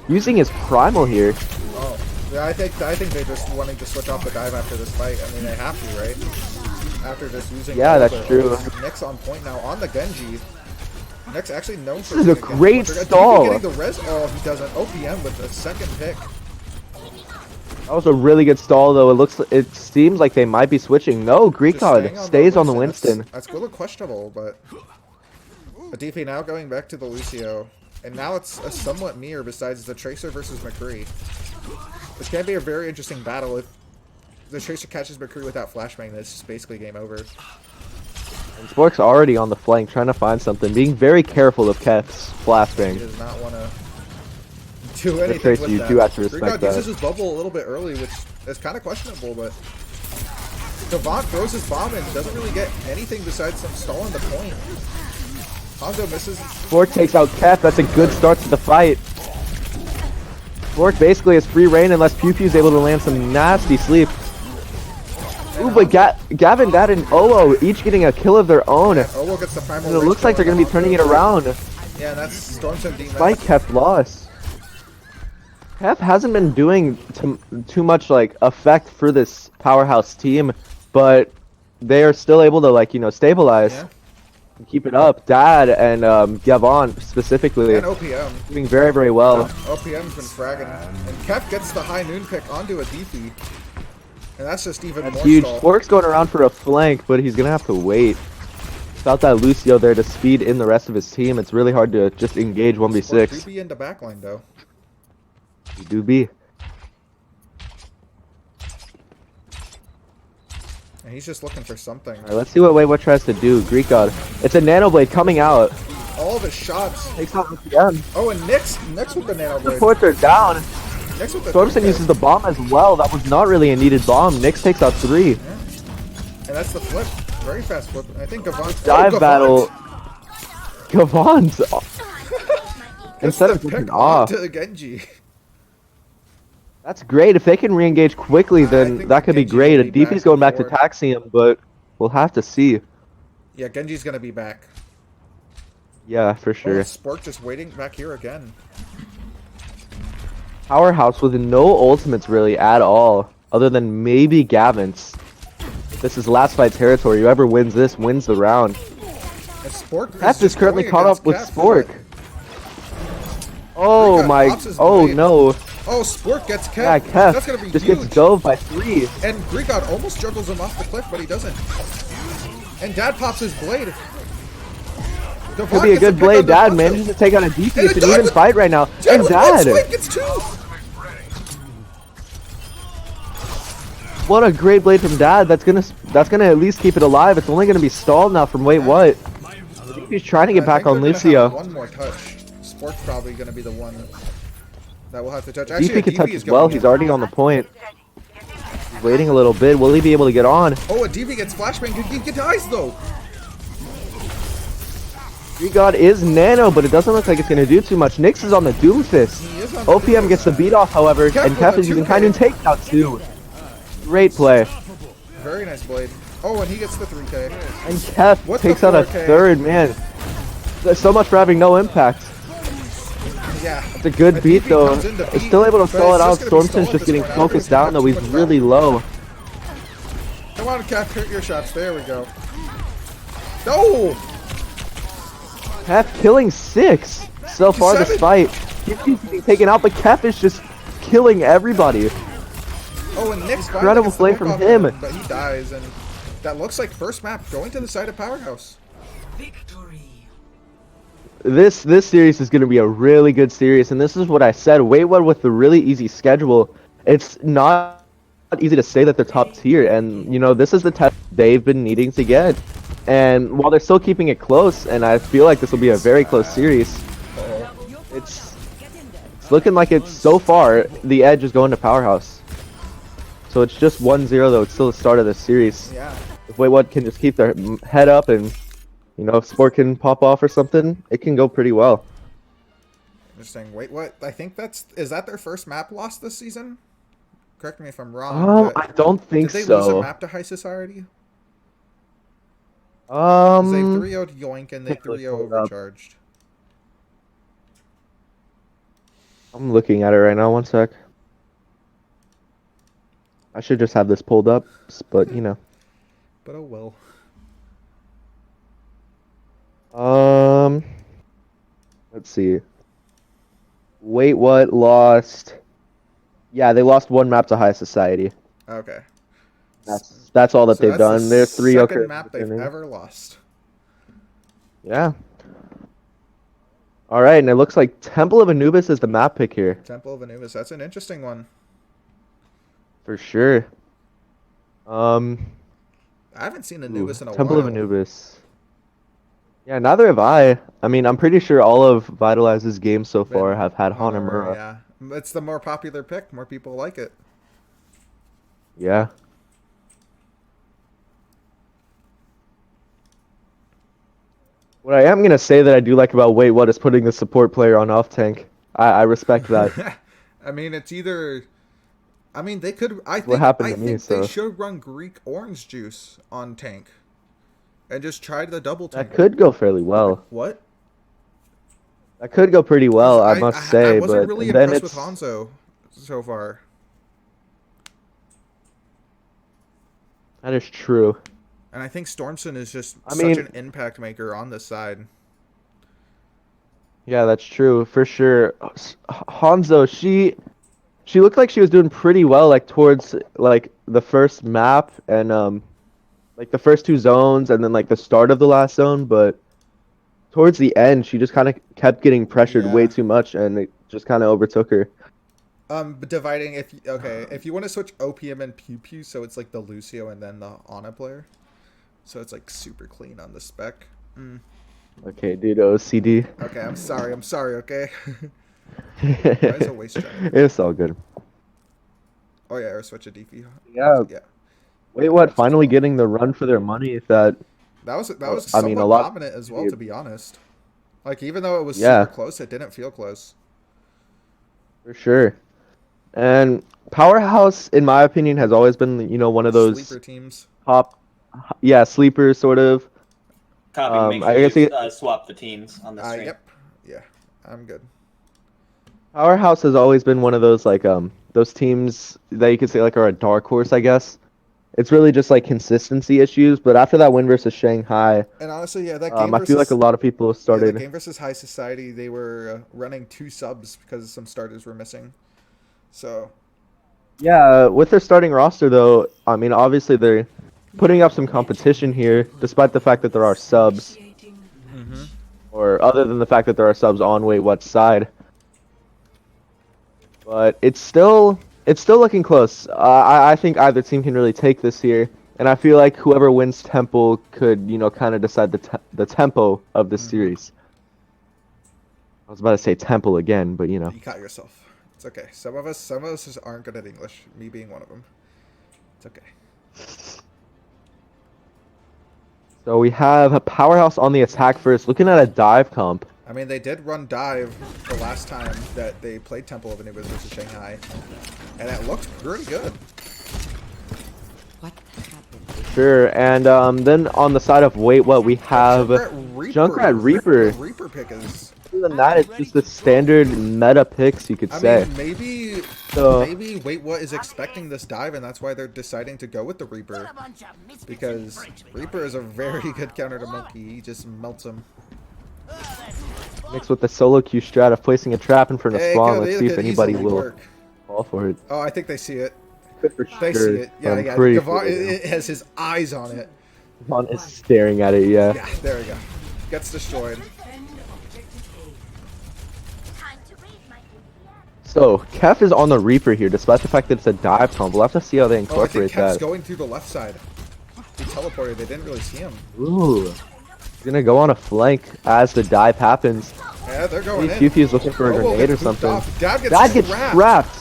[SPEAKER 2] using his primal here.
[SPEAKER 1] Oh, yeah. I think they're just wanting to switch off the dive after this fight. I mean, they have to, right? After just using.
[SPEAKER 2] Yeah,
[SPEAKER 1] all
[SPEAKER 2] that's
[SPEAKER 1] their
[SPEAKER 2] true.
[SPEAKER 1] ults. Nyx on point now on the Genji. Nyx actually known for.
[SPEAKER 2] This is a
[SPEAKER 1] being Genji
[SPEAKER 2] great
[SPEAKER 1] ultra.
[SPEAKER 2] stall.
[SPEAKER 1] Getting the res. Oh, he does an OPM with a second pick.
[SPEAKER 2] That was a really good stall though. It seems like they might be switching. No, Greek
[SPEAKER 1] Just
[SPEAKER 2] God
[SPEAKER 1] staying
[SPEAKER 2] stays on the Winston.
[SPEAKER 1] That's a little questionable, but Adifi now going back to the Lucio, and now it's a somewhat mirror besides the Tracer versus McCree. This can be a very interesting battle if the Tracer catches McCree without flashbang. It's just basically game over.
[SPEAKER 2] And Spork's already on the flank trying to find something, being very careful of Kef's
[SPEAKER 1] He
[SPEAKER 2] flashbang.
[SPEAKER 1] does not want to do anything
[SPEAKER 2] Tracer,
[SPEAKER 1] with
[SPEAKER 2] you
[SPEAKER 1] that.
[SPEAKER 2] do have to
[SPEAKER 1] Greek
[SPEAKER 2] respect
[SPEAKER 1] God uses
[SPEAKER 2] that.
[SPEAKER 1] his bubble a little bit early, which is kind of questionable, but Gavant throws his bomb and doesn't really get anything besides some stall on the point. Hanzo misses.
[SPEAKER 2] Spork takes out Kef. That's a good start to the fight. Spork basically has free reign unless Pew Pew's able to land some nasty sleep. Ooh, but Gavin, Dad, and Oo each getting a kill of their own. And
[SPEAKER 1] Owo gets the primal.
[SPEAKER 2] it looks like they're going to be turning it around.
[SPEAKER 1] Yeah, that's Stormson Demon.
[SPEAKER 2] Despite Kef loss. Kef hasn't been doing too much like effect for this Powerhouse team, but they are still able to like, you know, stabilize.
[SPEAKER 1] Yeah.
[SPEAKER 2] And keep it up. Dad and Gavon specifically
[SPEAKER 1] And OPM.
[SPEAKER 2] doing very, very well.
[SPEAKER 1] OPM's been fragging. And Kef gets the high noon pick onto a DP. And that's just even
[SPEAKER 2] That's
[SPEAKER 1] more
[SPEAKER 2] huge.
[SPEAKER 1] stall.
[SPEAKER 2] Spork's going around for a flank, but he's going to have to wait. Without that Lucio there to speed in the rest of his team, it's really hard to just engage
[SPEAKER 1] Sport
[SPEAKER 2] 1v6.
[SPEAKER 1] do be in the backline though.
[SPEAKER 2] You do be.
[SPEAKER 1] And he's just looking for something.
[SPEAKER 2] Alright, let's see what Wait What tries to do. Greek God. It's a Nano Blade coming out.
[SPEAKER 1] All of his shots.
[SPEAKER 2] Takes out again.
[SPEAKER 1] Oh, and Nyx with the Nano Blade.
[SPEAKER 2] Supports are down.
[SPEAKER 1] Nyx with the
[SPEAKER 2] Stormson uses the bomb as well. That was not really a needed bomb. Nyx takes out 3.
[SPEAKER 1] And that's the flip. Very fast flip. I think Gavant.
[SPEAKER 2] Dive battle. Gavon's instead of
[SPEAKER 1] pick
[SPEAKER 2] taking off.
[SPEAKER 1] onto the Genji.
[SPEAKER 2] That's great. If they can re-engage quickly,
[SPEAKER 1] I
[SPEAKER 2] then
[SPEAKER 1] think
[SPEAKER 2] that could be
[SPEAKER 1] Genji
[SPEAKER 2] great.
[SPEAKER 1] will be
[SPEAKER 2] DP's
[SPEAKER 1] back
[SPEAKER 2] going back to
[SPEAKER 1] forward.
[SPEAKER 2] taxing him, but we'll have to see.
[SPEAKER 1] Yeah, Genji's gonna be back.
[SPEAKER 2] Yeah, for
[SPEAKER 1] Oh,
[SPEAKER 2] sure.
[SPEAKER 1] Spork just waiting back here again.
[SPEAKER 2] Powerhouse with no ultimates really at all, other than maybe Gavin's. This is last fight territory. Whoever wins this wins the round.
[SPEAKER 1] And Spork
[SPEAKER 2] Kef is
[SPEAKER 1] just
[SPEAKER 2] currently
[SPEAKER 1] going
[SPEAKER 2] caught up
[SPEAKER 1] against
[SPEAKER 2] with
[SPEAKER 1] Kef,
[SPEAKER 2] Spork.
[SPEAKER 1] but-
[SPEAKER 2] Oh
[SPEAKER 1] Rika
[SPEAKER 2] my!
[SPEAKER 1] pops his
[SPEAKER 2] Oh
[SPEAKER 1] blade.
[SPEAKER 2] no!
[SPEAKER 1] Oh, Spork gets Kef.
[SPEAKER 2] Yeah,
[SPEAKER 1] That's gonna be
[SPEAKER 2] Kef just
[SPEAKER 1] huge.
[SPEAKER 2] gets dove by 3.
[SPEAKER 1] And Greekgod almost juggles him off the cliff, but he doesn't. And Dad pops his blade.
[SPEAKER 2] Could be a good blade. Dad manages to take on a DP. It's an even fight right now. And Dad!
[SPEAKER 1] Gets 2!
[SPEAKER 2] What a great blade from Dad. That's gonna at least keep it alive. It's only gonna be stalled now from Wait What. He's trying to get back on Lucio.
[SPEAKER 1] One more touch. Spork's probably gonna be the one that will have to touch.
[SPEAKER 2] DP can touch
[SPEAKER 1] is
[SPEAKER 2] as well.
[SPEAKER 1] going
[SPEAKER 2] He's
[SPEAKER 1] in.
[SPEAKER 2] already on the point. He's waiting a little bit. Will he be able to get on?
[SPEAKER 1] Oh, a DP gets flashbang. He dies though.
[SPEAKER 2] God is nano, but it doesn't look like it's gonna do too much. Nyx is on the Doomfist.
[SPEAKER 1] He is on the
[SPEAKER 2] OPM gets the beat off, however,
[SPEAKER 1] Kef
[SPEAKER 2] and
[SPEAKER 1] with
[SPEAKER 2] Kef
[SPEAKER 1] a
[SPEAKER 2] is using
[SPEAKER 1] 2K.
[SPEAKER 2] kind of takeout too. Great play.
[SPEAKER 1] Very nice blade. Oh, and he gets the 3K.
[SPEAKER 2] And Kef
[SPEAKER 1] What's the
[SPEAKER 2] takes out a
[SPEAKER 1] 4K?
[SPEAKER 2] third, man. There's so much for having no impact.
[SPEAKER 1] Yeah.
[SPEAKER 2] It's a good
[SPEAKER 1] A
[SPEAKER 2] beat
[SPEAKER 1] DP
[SPEAKER 2] though.
[SPEAKER 1] comes in to
[SPEAKER 2] It's
[SPEAKER 1] beat,
[SPEAKER 2] still able to
[SPEAKER 1] but
[SPEAKER 2] stall it
[SPEAKER 1] it's
[SPEAKER 2] out.
[SPEAKER 1] just gonna be
[SPEAKER 2] Stormson's
[SPEAKER 1] stalled
[SPEAKER 2] just
[SPEAKER 1] at
[SPEAKER 2] getting
[SPEAKER 1] this point.
[SPEAKER 2] focused
[SPEAKER 1] After
[SPEAKER 2] down though.
[SPEAKER 1] too
[SPEAKER 2] He's
[SPEAKER 1] much
[SPEAKER 2] really
[SPEAKER 1] value.
[SPEAKER 2] low.
[SPEAKER 1] Come on, Kef, hit your shots. There we go. No!
[SPEAKER 2] Kef killing 6 so far this
[SPEAKER 1] 7.
[SPEAKER 2] fight. He's being taken out, but Kef is just killing everybody.
[SPEAKER 1] Oh, and Nick's
[SPEAKER 2] Incredible play from him.
[SPEAKER 1] But he dies, and that looks like first map going to the side of Powerhouse.
[SPEAKER 4] Victory.
[SPEAKER 2] This series is going to be a really good series, and this is what I said. Wait What with the really easy schedule. It's not easy to say that they're top tier, and you know this is the test they've been needing to get. And while they're still keeping it close, and I feel like this will be a very close series, it's looking like it's so far the edge is going to Powerhouse. So it's just 1-0 though. It's still the start of the series.
[SPEAKER 1] Yeah.
[SPEAKER 2] If Wait What can just keep their head up and you know if Sport can pop off or something, it can go pretty well.
[SPEAKER 1] Interesting. Wait, what? I think is that their first map loss this season? Correct me if I'm wrong.
[SPEAKER 2] I don't think
[SPEAKER 1] did they lose a
[SPEAKER 2] so.
[SPEAKER 1] map to High Society? 'Cause they 3-0'd Yoink and they
[SPEAKER 2] take a look
[SPEAKER 1] 3-0
[SPEAKER 2] it up.
[SPEAKER 1] overcharged.
[SPEAKER 2] I'm looking at it right now. One sec. I should just have this pulled up, but you know.
[SPEAKER 1] But oh well.
[SPEAKER 2] Let's see. Wait What lost? Yeah, they lost 1 map to High Society.
[SPEAKER 1] Okay.
[SPEAKER 2] That's all that
[SPEAKER 1] So
[SPEAKER 2] they've
[SPEAKER 1] that's
[SPEAKER 2] done.
[SPEAKER 1] the
[SPEAKER 2] They're 3
[SPEAKER 1] second map they've ever lost.
[SPEAKER 2] Yeah. All right, and it looks like Temple of Anubis is the map pick here
[SPEAKER 1] Temple of Anubis. That's an interesting one.
[SPEAKER 2] for sure.
[SPEAKER 1] I haven't seen Anubis in a
[SPEAKER 2] Temple
[SPEAKER 1] while.
[SPEAKER 2] of Anubis. Yeah, neither have I. I mean, I'm pretty sure all of Vitalize's games so far
[SPEAKER 1] Been
[SPEAKER 2] have had
[SPEAKER 1] Hanamura,
[SPEAKER 2] Hanamura.
[SPEAKER 1] Yeah. It's the more popular pick. More people like it.
[SPEAKER 2] Yeah. What I am going to say that I do like about Wait What is putting the support player on off tank. I respect that.
[SPEAKER 1] I mean, it's either. I mean, they could. I think.
[SPEAKER 2] What happened
[SPEAKER 1] I
[SPEAKER 2] to me,
[SPEAKER 1] think
[SPEAKER 2] so-
[SPEAKER 1] they should run Greek orange juice on tank, and just try the double tank.
[SPEAKER 2] That could go fairly well.
[SPEAKER 1] What?
[SPEAKER 2] That could go pretty well, I must say.
[SPEAKER 1] I wasn't
[SPEAKER 2] but
[SPEAKER 1] really
[SPEAKER 2] then
[SPEAKER 1] impressed
[SPEAKER 2] it's
[SPEAKER 1] with Hanzo so far.
[SPEAKER 2] that is true.
[SPEAKER 1] And I think Stormson is just
[SPEAKER 2] I
[SPEAKER 1] such
[SPEAKER 2] mean-
[SPEAKER 1] an impact maker on this side.
[SPEAKER 2] Yeah, that's true for sure. Hanzo, she looked like she was doing pretty well, like towards like the first map and like the first 2 zones, and then like the start of the last zone. But towards the end, she just kind of kept getting pressured way
[SPEAKER 1] Yeah.
[SPEAKER 2] too much, and it just kind of overtook her.
[SPEAKER 1] But dividing if you want to switch OPM and Pew Pew, so it's like the Lucio and then the Ana player, so it's like super clean on the spec.
[SPEAKER 2] Okay, dude, OCD.
[SPEAKER 1] Okay, I'm sorry. Okay. Why is a waste check?
[SPEAKER 2] It's all good.
[SPEAKER 1] Oh yeah, or switch a DP.
[SPEAKER 2] Yeah.
[SPEAKER 1] Yeah.
[SPEAKER 2] Wait, what? Finally getting the run for their money. That
[SPEAKER 1] That was
[SPEAKER 2] I
[SPEAKER 1] somewhat
[SPEAKER 2] mean, a lot-
[SPEAKER 1] dominant as well, to be honest. Like even though it was
[SPEAKER 2] Yeah.
[SPEAKER 1] super close, it didn't feel close.
[SPEAKER 2] for sure. And Powerhouse, in my opinion, has always been, you know, one of those
[SPEAKER 1] Sleeper teams.
[SPEAKER 2] top, yeah, sleepers sort of.
[SPEAKER 3] Copy. Make
[SPEAKER 2] I
[SPEAKER 3] sure
[SPEAKER 2] guess
[SPEAKER 3] you swap the teams on the stream.
[SPEAKER 1] Yep. Yeah, I'm good.
[SPEAKER 2] Powerhouse has always been one of those like those teams that you could say like are a dark horse, I guess. It's really just like consistency issues, but after that win versus Shanghai,
[SPEAKER 1] And honestly, yeah, that game
[SPEAKER 2] I feel like
[SPEAKER 1] versus
[SPEAKER 2] a lot of people
[SPEAKER 1] yeah,
[SPEAKER 2] started.
[SPEAKER 1] that game versus High Society, they were running 2 subs because some starters were missing. So
[SPEAKER 2] Yeah, with their starting roster though, I mean obviously they're putting up some competition here, despite the fact that there are subs, or other than the fact that there are subs on Wait What's side. But it's still looking close. I think either team can really take this here, and I feel like whoever wins Temple could, you know, kind of decide the tempo of this series. I was about to say Temple again, but you know.
[SPEAKER 1] you caught yourself. It's okay. Some of us just aren't good at English. Me being one of them. It's okay.
[SPEAKER 2] So we have a Powerhouse on the attack first, looking at a dive comp.
[SPEAKER 1] I mean, they did run dive the last time that they played Temple of Anubis versus Shanghai, and it looked pretty good.
[SPEAKER 4] What happened?
[SPEAKER 2] Sure, and then on the side of Wait What, we have Junkrat Reaper.
[SPEAKER 1] The Reaper pick is.
[SPEAKER 2] Other than that, it's just the standard meta picks, you could
[SPEAKER 1] I
[SPEAKER 2] say.
[SPEAKER 1] mean, maybe
[SPEAKER 2] So-
[SPEAKER 1] Wait What is expecting this dive, and that's why they're deciding to go with the Reaper, because Reaper is a very good counter to Monkey. He just melts him.
[SPEAKER 2] Mixed with the solo Q strat of placing a trap in front of
[SPEAKER 1] Yeah, it
[SPEAKER 2] Spawn.
[SPEAKER 1] could-
[SPEAKER 2] Let's
[SPEAKER 1] it
[SPEAKER 2] see if
[SPEAKER 1] could
[SPEAKER 2] anybody
[SPEAKER 1] easily
[SPEAKER 2] will
[SPEAKER 1] work.
[SPEAKER 2] fall for it.
[SPEAKER 1] Oh, I think they see it.
[SPEAKER 2] For
[SPEAKER 1] They
[SPEAKER 2] sure,
[SPEAKER 1] see it. Yeah,
[SPEAKER 2] I'm
[SPEAKER 1] yeah.
[SPEAKER 2] pretty
[SPEAKER 1] Gavon,
[SPEAKER 2] sure they do.
[SPEAKER 1] it has his eyes on it.
[SPEAKER 2] Spawn is staring at it, yeah.
[SPEAKER 1] Yeah, there we go. Gets destroyed.
[SPEAKER 4] Defend objective A.
[SPEAKER 2] So, Kef is on the Reaper here, despite the fact that it's a dive comp. We'll have to see how they
[SPEAKER 1] Oh, I think
[SPEAKER 2] incorporate
[SPEAKER 1] Kev's
[SPEAKER 2] that.
[SPEAKER 1] going through the left side. He teleported. They didn't really see him.
[SPEAKER 2] Ooh. He's gonna go on a flank as the dive happens.
[SPEAKER 1] Yeah, they're going
[SPEAKER 2] Maybe
[SPEAKER 1] in.
[SPEAKER 2] Fufi is looking for a
[SPEAKER 1] Oh,
[SPEAKER 2] grenade or
[SPEAKER 1] gets pooped
[SPEAKER 2] something.
[SPEAKER 1] off. Dad gets
[SPEAKER 2] That gets
[SPEAKER 1] trapped.
[SPEAKER 2] trapped!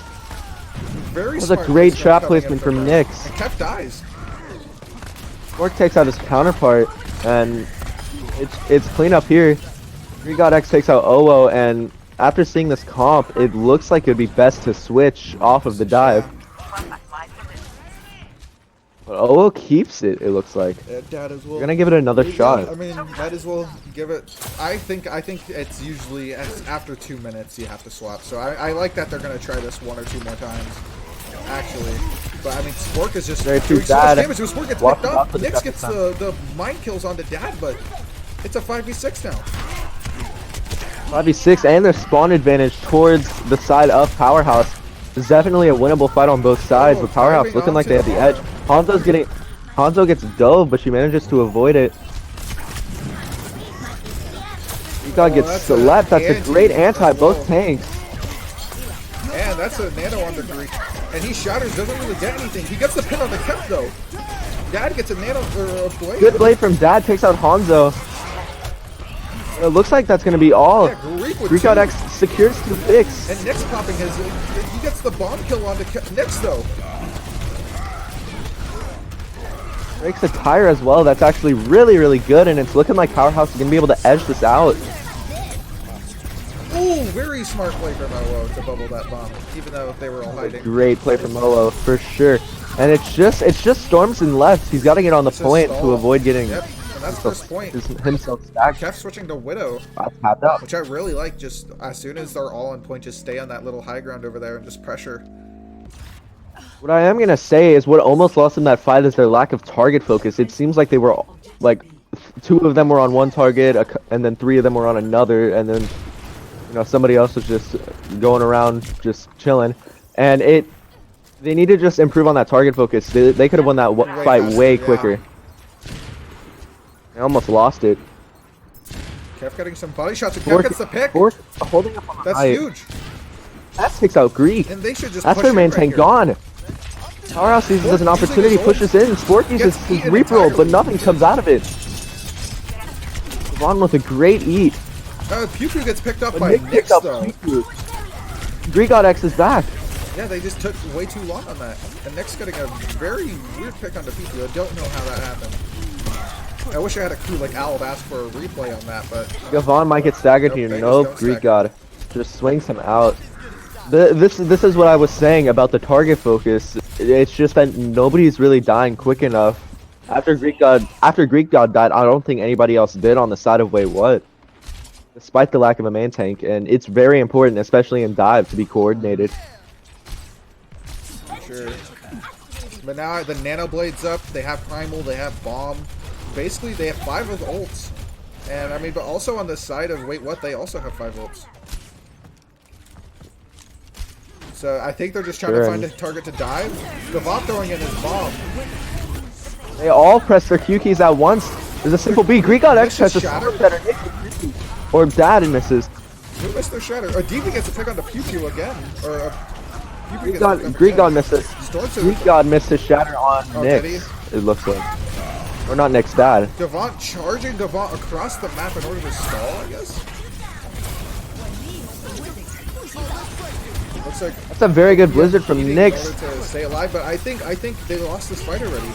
[SPEAKER 1] Very
[SPEAKER 2] That was a
[SPEAKER 1] smart
[SPEAKER 2] great
[SPEAKER 1] placement
[SPEAKER 2] trap
[SPEAKER 1] coming in
[SPEAKER 2] placement from
[SPEAKER 1] her.
[SPEAKER 2] Nyx.
[SPEAKER 1] And Kev dies.
[SPEAKER 2] Mork takes out his counterpart, and it's clean up here. 3GodX takes out OO, and after seeing this comp, it looks like it would be best to switch off of the dive. But OO keeps it, it looks like.
[SPEAKER 1] Yeah, Dad as well.
[SPEAKER 2] We're gonna give it another
[SPEAKER 1] Yeah,
[SPEAKER 2] shot.
[SPEAKER 1] I mean, might as well give it. I think it's usually after 2 minutes you have to swap. So I like that they're gonna try this 1 or 2 more times. Actually, but I mean, Spork is just
[SPEAKER 2] Very true,
[SPEAKER 1] doing so much
[SPEAKER 2] Dad.
[SPEAKER 1] damage. So Spork gets
[SPEAKER 2] Watch
[SPEAKER 1] picked
[SPEAKER 2] out
[SPEAKER 1] up.
[SPEAKER 2] for the
[SPEAKER 1] Nyx gets
[SPEAKER 2] second
[SPEAKER 1] the mind kills onto Dad, but it's a 5v6 now.
[SPEAKER 2] 5v6, and their spawn advantage towards the side of Powerhouse. It's definitely a winnable fight on both sides,
[SPEAKER 1] Oh,
[SPEAKER 2] but Powerhouse
[SPEAKER 1] diving
[SPEAKER 2] looking like they have
[SPEAKER 1] onto
[SPEAKER 2] the edge. Hanzo gets dove, but she manages to avoid it. Econ gets
[SPEAKER 1] that's a
[SPEAKER 2] slept. That's a great
[SPEAKER 1] anti
[SPEAKER 2] anti,
[SPEAKER 1] as well.
[SPEAKER 2] both tanks.
[SPEAKER 1] And that's a nano on the Greek. And he shatters, doesn't really get anything. He gets the pin on the Kemp though. Dad gets a nano or a blade.
[SPEAKER 2] Good blade from Dad, takes out Hanzo. It looks like that's going to be all.
[SPEAKER 1] Yeah, Greek with
[SPEAKER 2] Greek
[SPEAKER 1] two.
[SPEAKER 2] X secures 2 picks.
[SPEAKER 1] And Nyx popping his. He gets the bomb kill onto Nyx though.
[SPEAKER 2] Breaks a tire as well. That's actually really, really good, and it's looking like Powerhouse is going to be able to edge this out.
[SPEAKER 1] Ooh, very smart play from OO to bubble that bomb, even though they were all hiding.
[SPEAKER 2] Great play from Molo for sure. And it's just Stormson left. He's got to get on the
[SPEAKER 1] It's a
[SPEAKER 2] point to
[SPEAKER 1] stall.
[SPEAKER 2] avoid getting
[SPEAKER 1] Yep, and that's first point.
[SPEAKER 2] himself stacked.
[SPEAKER 1] Kev switching to Widow,
[SPEAKER 2] Tapped out.
[SPEAKER 1] which I really like. Just as soon as they're all on point, just stay on that little high ground over there and just pressure.
[SPEAKER 2] What I am gonna say is what almost lost them that fight is their lack of target focus. It seems like they were like 2 of them were on one target, and then 3 of them were on another, and then somebody else was just going around just chilling. And they need to just improve on that target focus. They could have won that fight
[SPEAKER 1] faster,
[SPEAKER 2] way
[SPEAKER 1] yeah.
[SPEAKER 2] quicker. They almost lost it.
[SPEAKER 1] Kev getting some body shots, and Kev gets the pick.
[SPEAKER 2] Holding up on the
[SPEAKER 1] That's
[SPEAKER 2] height.
[SPEAKER 1] huge.
[SPEAKER 2] That takes out Greek.
[SPEAKER 1] And they should just
[SPEAKER 2] That's
[SPEAKER 1] push
[SPEAKER 2] their
[SPEAKER 1] in
[SPEAKER 2] main
[SPEAKER 1] right
[SPEAKER 2] tank
[SPEAKER 1] here.
[SPEAKER 2] gone. Powerhouse sees it as an
[SPEAKER 1] Spork using
[SPEAKER 2] opportunity,
[SPEAKER 1] his ult.
[SPEAKER 2] pushes in. Spork uses
[SPEAKER 1] Gets
[SPEAKER 2] his
[SPEAKER 1] eaten
[SPEAKER 2] reroll, but
[SPEAKER 1] entirely.
[SPEAKER 2] nothing comes out of it. Ron with a great eat.
[SPEAKER 1] Pew Pew gets picked up
[SPEAKER 2] But
[SPEAKER 1] by
[SPEAKER 2] Nick
[SPEAKER 1] Nyx
[SPEAKER 2] picked up
[SPEAKER 1] though.
[SPEAKER 2] Piku. Greek is back.
[SPEAKER 1] Yeah, they just took way too long on that. And Nyx getting a very weird pick on the Pew. I don't know how that happened. I wish I had a crew like Al to ask for a replay on that, but
[SPEAKER 2] Gavon might get staggered
[SPEAKER 1] Nope,
[SPEAKER 2] here.
[SPEAKER 1] they just
[SPEAKER 2] Nope,
[SPEAKER 1] don't
[SPEAKER 2] Greek
[SPEAKER 1] stagger.
[SPEAKER 2] God just swings him out. This is what I was saying about the target focus. It's just that nobody's really dying quick enough After Greek God died, I don't think anybody else did on the side of Wait What. Despite the lack of a main tank, and it's very important, especially in dive, to be coordinated.
[SPEAKER 1] Sure. But now the Nano Blade's up, they have Primal, they have Bomb. Basically, they have 5 of ults. And, I mean, but also on the side of Wait What, they also have 5 ults. So, I think they're just trying to find a target to dive. Gavant throwing in his Bomb.
[SPEAKER 2] They all press their Q keys at once. There's a simple B. Greek God X tries to
[SPEAKER 1] Shatter?
[SPEAKER 2] better. Or Dad and misses.
[SPEAKER 1] Who missed their Shatter? Or Diva gets a pick on the Pew Pew again. Or
[SPEAKER 2] Greek God misses.
[SPEAKER 1] Stormson.
[SPEAKER 2] Greek God missed his Shatter on
[SPEAKER 1] did
[SPEAKER 2] Nyx, it looks like. Or not Nyx, Dad.
[SPEAKER 1] Gavant charging Gavant across the map in order to stall, I guess? Looks like
[SPEAKER 2] That's a very good blizzard from
[SPEAKER 1] eating
[SPEAKER 2] Nyx.
[SPEAKER 1] in order to stay alive, but I think they lost this fight already.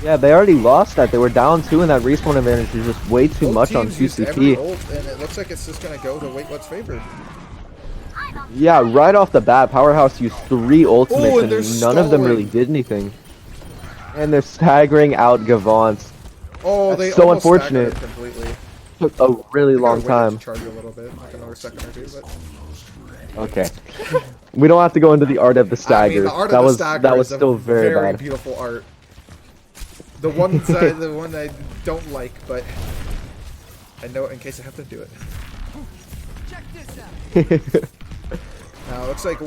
[SPEAKER 2] Yeah, they already lost that. They were down 2, and that respawn advantage is just way too
[SPEAKER 1] Both
[SPEAKER 2] much on
[SPEAKER 1] teams used every
[SPEAKER 2] 2CP.
[SPEAKER 1] ult, and it looks like it's just gonna go to Wait What's favor.
[SPEAKER 2] Yeah, right off the bat, Powerhouse used 3 ultimates,
[SPEAKER 1] and they're
[SPEAKER 2] and none of them
[SPEAKER 1] stalling.
[SPEAKER 2] really did anything. And they're staggering out Gavant.
[SPEAKER 1] Oh,
[SPEAKER 2] That's
[SPEAKER 1] they
[SPEAKER 2] so
[SPEAKER 1] almost
[SPEAKER 2] unfortunate.
[SPEAKER 1] staggered it completely.
[SPEAKER 2] Took a really
[SPEAKER 1] I gotta
[SPEAKER 2] long
[SPEAKER 1] wait
[SPEAKER 2] time.
[SPEAKER 1] to charge you a little bit, like another second or two, but
[SPEAKER 2] Okay. We don't have to go into the art of the
[SPEAKER 1] I
[SPEAKER 2] stagger.
[SPEAKER 1] mean, the art
[SPEAKER 2] that
[SPEAKER 1] of
[SPEAKER 2] was
[SPEAKER 1] the stagger
[SPEAKER 2] that was
[SPEAKER 1] is a
[SPEAKER 2] still very bad.
[SPEAKER 1] beautiful art. The one side, the one I don't like, but I know it in case I have to do it. Now, it looks like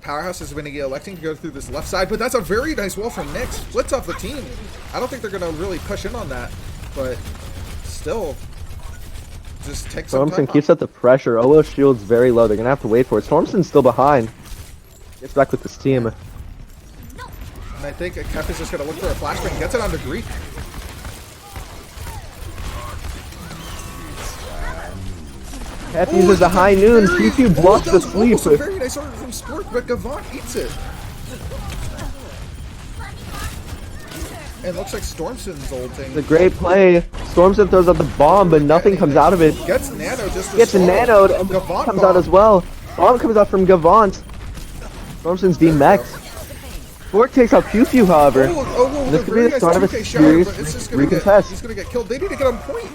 [SPEAKER 1] Powerhouse is winning, electing to go through this left side, but that's a very nice wall from Nyx. Splits off the team. I don't think they're going to really push in on that, but still, just take some time
[SPEAKER 2] Stormson keeps up the pressure. Olo's shield's very low. They're gonna have to wait for it. Stormson's still behind. Gets back with this team.
[SPEAKER 1] And I think Kef is just going to look for a flashbang. Gets it onto Greek.
[SPEAKER 2] Kef uses the high noon. Q2 blocks the sleep.
[SPEAKER 1] Almost a very nice order from Sport, but Gavant eats it. And looks like Stormson's ulting.
[SPEAKER 2] It's a great play. Stormson throws out the bomb, but nothing comes out of it.
[SPEAKER 1] Gets nano just to
[SPEAKER 2] Gets
[SPEAKER 1] stall.
[SPEAKER 2] nanoed, and
[SPEAKER 1] Gavant
[SPEAKER 2] comes out as well. Bomb comes out from Gavant. Stormson's D-Max. Sport takes out Q2, however. This could be the start of a serious recontest.
[SPEAKER 1] He's gonna get killed. They need to get on point.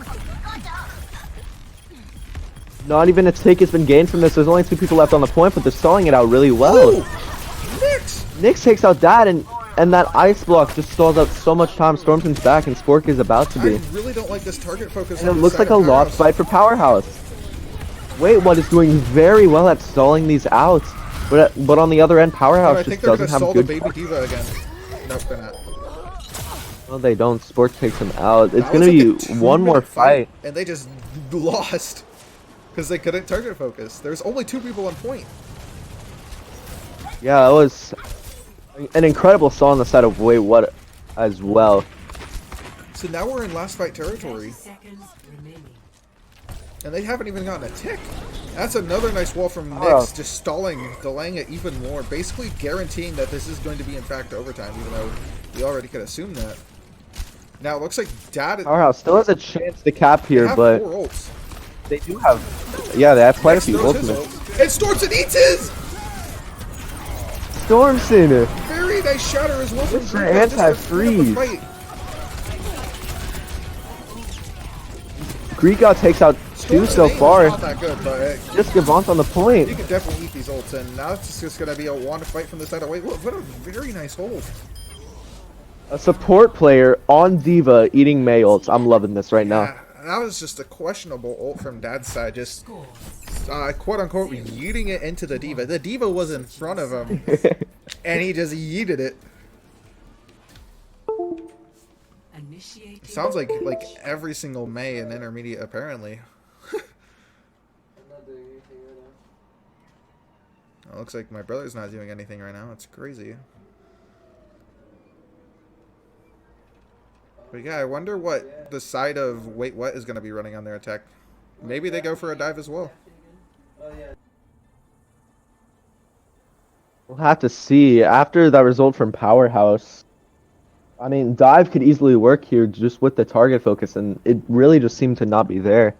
[SPEAKER 2] Not even a tick has been gained from this. There's only 2 people left on the point, but they're stalling it out really well.
[SPEAKER 1] Oh, Nyx!
[SPEAKER 2] Nyx takes out that, and that ice block just stalls out so much time. Stormson's back, and Spork is about to be.
[SPEAKER 1] I really don't like this target focus.
[SPEAKER 2] And it
[SPEAKER 1] on the
[SPEAKER 2] looks
[SPEAKER 1] side
[SPEAKER 2] like a
[SPEAKER 1] of
[SPEAKER 2] lost
[SPEAKER 1] Powerhouse.
[SPEAKER 2] fight for Powerhouse. Wait, what is doing very well at stalling these out. But on the other end,
[SPEAKER 1] No,
[SPEAKER 2] Powerhouse
[SPEAKER 1] I think
[SPEAKER 2] just
[SPEAKER 1] they're
[SPEAKER 2] doesn't
[SPEAKER 1] gonna
[SPEAKER 2] have
[SPEAKER 1] stall the
[SPEAKER 2] good.
[SPEAKER 1] baby diva again. Nope, they're not.
[SPEAKER 2] No, they don't. Spork takes him out. It's
[SPEAKER 1] That
[SPEAKER 2] gonna
[SPEAKER 1] was
[SPEAKER 2] be
[SPEAKER 1] like a
[SPEAKER 2] one more
[SPEAKER 1] 2-minute
[SPEAKER 2] fight.
[SPEAKER 1] and they just lost because they couldn't target focus. There's only 2 people on point.
[SPEAKER 2] Yeah, it was an incredible stall on the side of Wait What as well.
[SPEAKER 1] So now we're in last fight territory,
[SPEAKER 4] Seconds remaining.
[SPEAKER 1] and they haven't even gotten a tick. That's another nice wall from
[SPEAKER 2] Oh.
[SPEAKER 1] Nyx, just stalling, delaying it even more, basically guaranteeing that this is going to be in fact overtime, even though we already could assume that. Now it looks like Dad
[SPEAKER 2] Powerhouse still has a chance to cap
[SPEAKER 1] they
[SPEAKER 2] here,
[SPEAKER 1] have
[SPEAKER 2] but
[SPEAKER 1] 4 ults.
[SPEAKER 2] they do have. Yeah, they have quite a
[SPEAKER 1] Nyx
[SPEAKER 2] few
[SPEAKER 1] throws his
[SPEAKER 2] ultimates.
[SPEAKER 1] ult, and Stormson eats his!
[SPEAKER 2] Stormson!
[SPEAKER 1] Very nice shatter as well from
[SPEAKER 2] It's
[SPEAKER 1] Greek
[SPEAKER 2] an
[SPEAKER 1] God, just to
[SPEAKER 2] anti-freeze.
[SPEAKER 1] finish the fight.
[SPEAKER 2] Greek God takes out 2
[SPEAKER 1] Storm's
[SPEAKER 2] so
[SPEAKER 1] aim is
[SPEAKER 2] far.
[SPEAKER 1] not that good, but
[SPEAKER 2] Just Gavant on the
[SPEAKER 1] you
[SPEAKER 2] point.
[SPEAKER 1] can definitely eat these ults, and now it's just going to be a one fight from the side. Wait, what a very nice hold.
[SPEAKER 2] A support player on Diva eating May ults. I'm loving this right now.
[SPEAKER 1] Yeah, that was just a questionable ult from Dad's side, just quote unquote yeeting it into the Diva. The Diva was in front of him, and he just yeeted it.
[SPEAKER 4] Initiating.
[SPEAKER 1] Sounds like every single May in intermediate apparently. It looks like my brother's not doing anything right now. It's crazy. But yeah, I wonder what the side of Wait What is going to be running on their attack. Maybe they go for a dive as well.
[SPEAKER 2] We'll have to see. After that result from Powerhouse, I mean, dive could easily work here just with the target focus, and it really just seemed to not be there.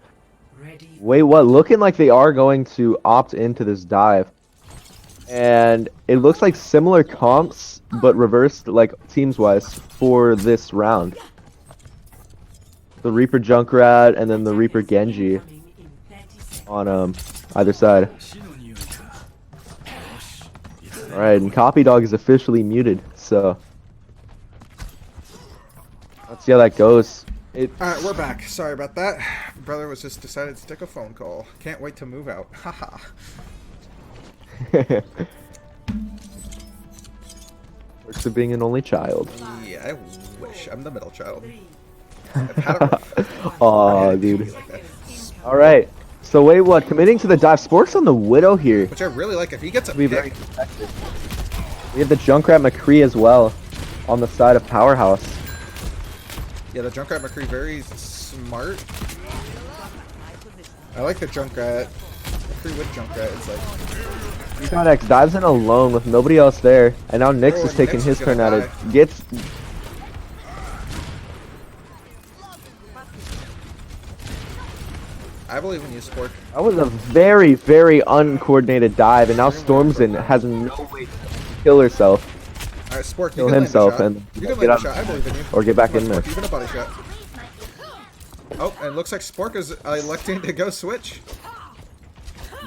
[SPEAKER 4] Ready.
[SPEAKER 2] Wait, what? Looking like they are going to opt into this dive. And it looks like similar comps, but reversed, like teams-wise, for this round. The Reaper Junkrat and then the Reaper Genji on either side. Alright, and Copy Dog is officially muted, so let's see how that goes.
[SPEAKER 1] Alright, we're back. Sorry about that. Brother was just decided to take a phone call. Can't wait to move out. Haha.
[SPEAKER 2] Perks of being an only child.
[SPEAKER 1] Yeah, I wish. I'm the middle child. I've had it rough.
[SPEAKER 2] Aw, dude. Alright, so wait, what? Committing to the dive. Sports on the Widow here.
[SPEAKER 1] Which I really like. If he gets a
[SPEAKER 2] Be very
[SPEAKER 1] pick,
[SPEAKER 2] protected. We have the Junkrat McCree as well on the side of Powerhouse.
[SPEAKER 1] yeah, the Junkrat McCree very smart. I like the Junkrat. McCree with Junkrat. It's like,
[SPEAKER 2] Recon X dives in alone with nobody else there, and now Nyx
[SPEAKER 1] Oh,
[SPEAKER 2] is taking
[SPEAKER 1] Nyx
[SPEAKER 2] his
[SPEAKER 1] is gonna
[SPEAKER 2] turn at
[SPEAKER 1] die.
[SPEAKER 2] it. Gets.
[SPEAKER 1] I believe in you, Spork.
[SPEAKER 2] That was a very, very uncoordinated dive, and now Stormson has no way to kill herself
[SPEAKER 1] Alright, Spork, you
[SPEAKER 2] Kill
[SPEAKER 1] can
[SPEAKER 2] himself
[SPEAKER 1] land a
[SPEAKER 2] and
[SPEAKER 1] shot. You can
[SPEAKER 2] get
[SPEAKER 1] land a
[SPEAKER 2] out-
[SPEAKER 1] shot. I believe in you.
[SPEAKER 2] or get back
[SPEAKER 1] Come
[SPEAKER 2] in
[SPEAKER 1] on,
[SPEAKER 2] there.
[SPEAKER 1] Spork, even a body shot. Oh, and it looks like Spork is electing to go switch.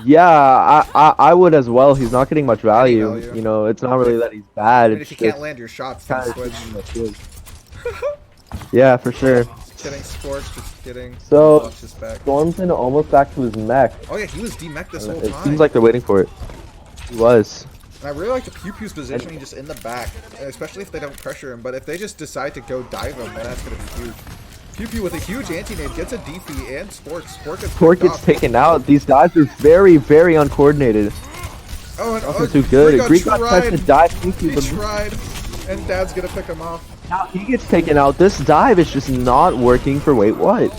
[SPEAKER 2] Yeah, I would as well. He's not getting much value.
[SPEAKER 1] value.
[SPEAKER 2] You know, it's not really that he's bad.
[SPEAKER 1] I mean,
[SPEAKER 2] It's
[SPEAKER 1] if you can't
[SPEAKER 2] just
[SPEAKER 1] land your shots, then
[SPEAKER 2] kind
[SPEAKER 1] switch.
[SPEAKER 2] of yeah, for sure.
[SPEAKER 1] Just kidding, Spork. Just kidding.
[SPEAKER 2] So-
[SPEAKER 1] Launch this back.
[SPEAKER 2] Stormson almost back to his mech.
[SPEAKER 1] Oh yeah, he was demech this whole
[SPEAKER 2] It
[SPEAKER 1] time.
[SPEAKER 2] seems like they're waiting for it. He was.
[SPEAKER 1] And I really like the Pew Pew's positioning just in the back, especially if they don't pressure him. But if they just decide to go dive him, then that's gonna be huge. Pew Pew with a huge anti-nade gets a DP and Spork. Spork gets
[SPEAKER 2] Torque
[SPEAKER 1] picked
[SPEAKER 2] gets
[SPEAKER 1] off.
[SPEAKER 2] taken out. These dives are very, very uncoordinated.
[SPEAKER 1] Oh, and
[SPEAKER 2] Nothing too good. Greek got tries to
[SPEAKER 1] tried.
[SPEAKER 2] dive
[SPEAKER 1] He
[SPEAKER 2] Kiki, but
[SPEAKER 1] tried, and Dad's gonna pick him off.
[SPEAKER 2] now he gets taken out. This dive is just not working for wait what.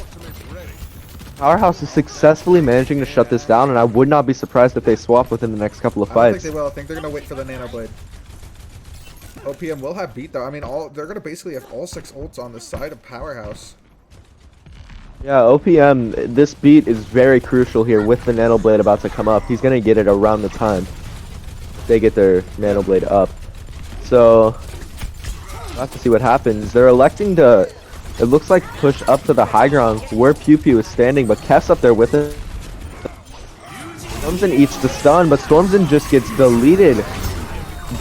[SPEAKER 2] Powerhouse is successfully managing to shut this down, and I would not be surprised if they swap within the next couple of
[SPEAKER 1] I don't think
[SPEAKER 2] fights.
[SPEAKER 1] they will. I think they're gonna wait for the Nano Blade. OPM will have beat though. I mean, they're gonna basically have all 6 ults on the side of Powerhouse.
[SPEAKER 2] Yeah, OPM, this beat is very crucial here with the Nano Blade about to come up. He's going to get it around the time they get their Nano Blade up. So, we'll have to see what happens. They're electing to, it looks like, push up to the high ground where Pew Pew is standing, but Kef's up there with it. Stormson eats the stun, but Stormson just gets deleted.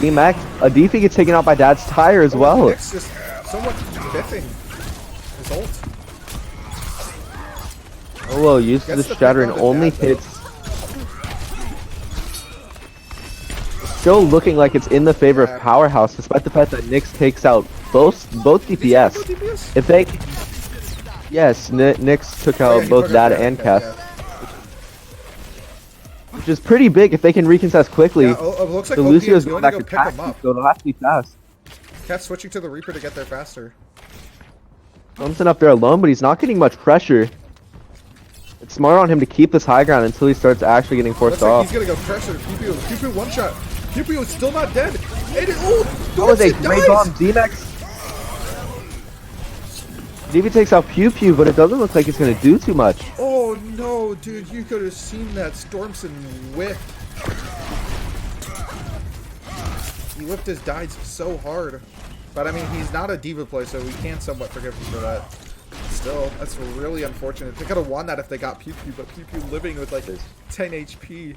[SPEAKER 2] D-Mac, a DP gets taken out by Dad's tire as well.
[SPEAKER 1] Nick's just somewhat biffing his ult.
[SPEAKER 2] Oh well, uses
[SPEAKER 1] Gets
[SPEAKER 2] the
[SPEAKER 1] the
[SPEAKER 2] shatter
[SPEAKER 1] pick
[SPEAKER 2] and
[SPEAKER 1] on the
[SPEAKER 2] only
[SPEAKER 1] dad, though.
[SPEAKER 2] hits. Still looking like it's in the favor
[SPEAKER 1] Yeah.
[SPEAKER 2] of Powerhouse, despite the fact that Nyx takes out both DPS.
[SPEAKER 1] Did he go DPS?
[SPEAKER 2] If they, yes, Nyx took
[SPEAKER 1] Oh,
[SPEAKER 2] out
[SPEAKER 1] yeah, he
[SPEAKER 2] both
[SPEAKER 1] took
[SPEAKER 2] Dad
[SPEAKER 1] out
[SPEAKER 2] and
[SPEAKER 1] Cat,
[SPEAKER 2] Kef, which is pretty big if they can recontest quickly.
[SPEAKER 1] Yeah, it looks like
[SPEAKER 2] So
[SPEAKER 1] OPM
[SPEAKER 2] Lucio's
[SPEAKER 1] is
[SPEAKER 2] going
[SPEAKER 1] going
[SPEAKER 2] back
[SPEAKER 1] to
[SPEAKER 2] to
[SPEAKER 1] go pick
[SPEAKER 2] taxi,
[SPEAKER 1] him up.
[SPEAKER 2] so it'll have to be fast.
[SPEAKER 1] Cat's switching to the Reaper to get there faster.
[SPEAKER 2] Thompson up there alone, but he's not getting much pressure. It's smart on him to keep this high ground until he starts actually getting forced
[SPEAKER 1] Looks like
[SPEAKER 2] off.
[SPEAKER 1] he's gonna go pressure. Pew Pew one shot. Pew Pew is still not dead. And
[SPEAKER 2] That was a great bomb, D-Max. DB takes out Pew Pew, but it doesn't look like it's gonna do too much.
[SPEAKER 1] Oh no, dude! You could have seen that Stormson whiff. He whipped his dives so hard. But I mean, he's not a diva player, so we can somewhat forgive him for that. Still, that's really unfortunate. They could have won that if they got Pew Pew, but Pew Pew living with like 10 HP.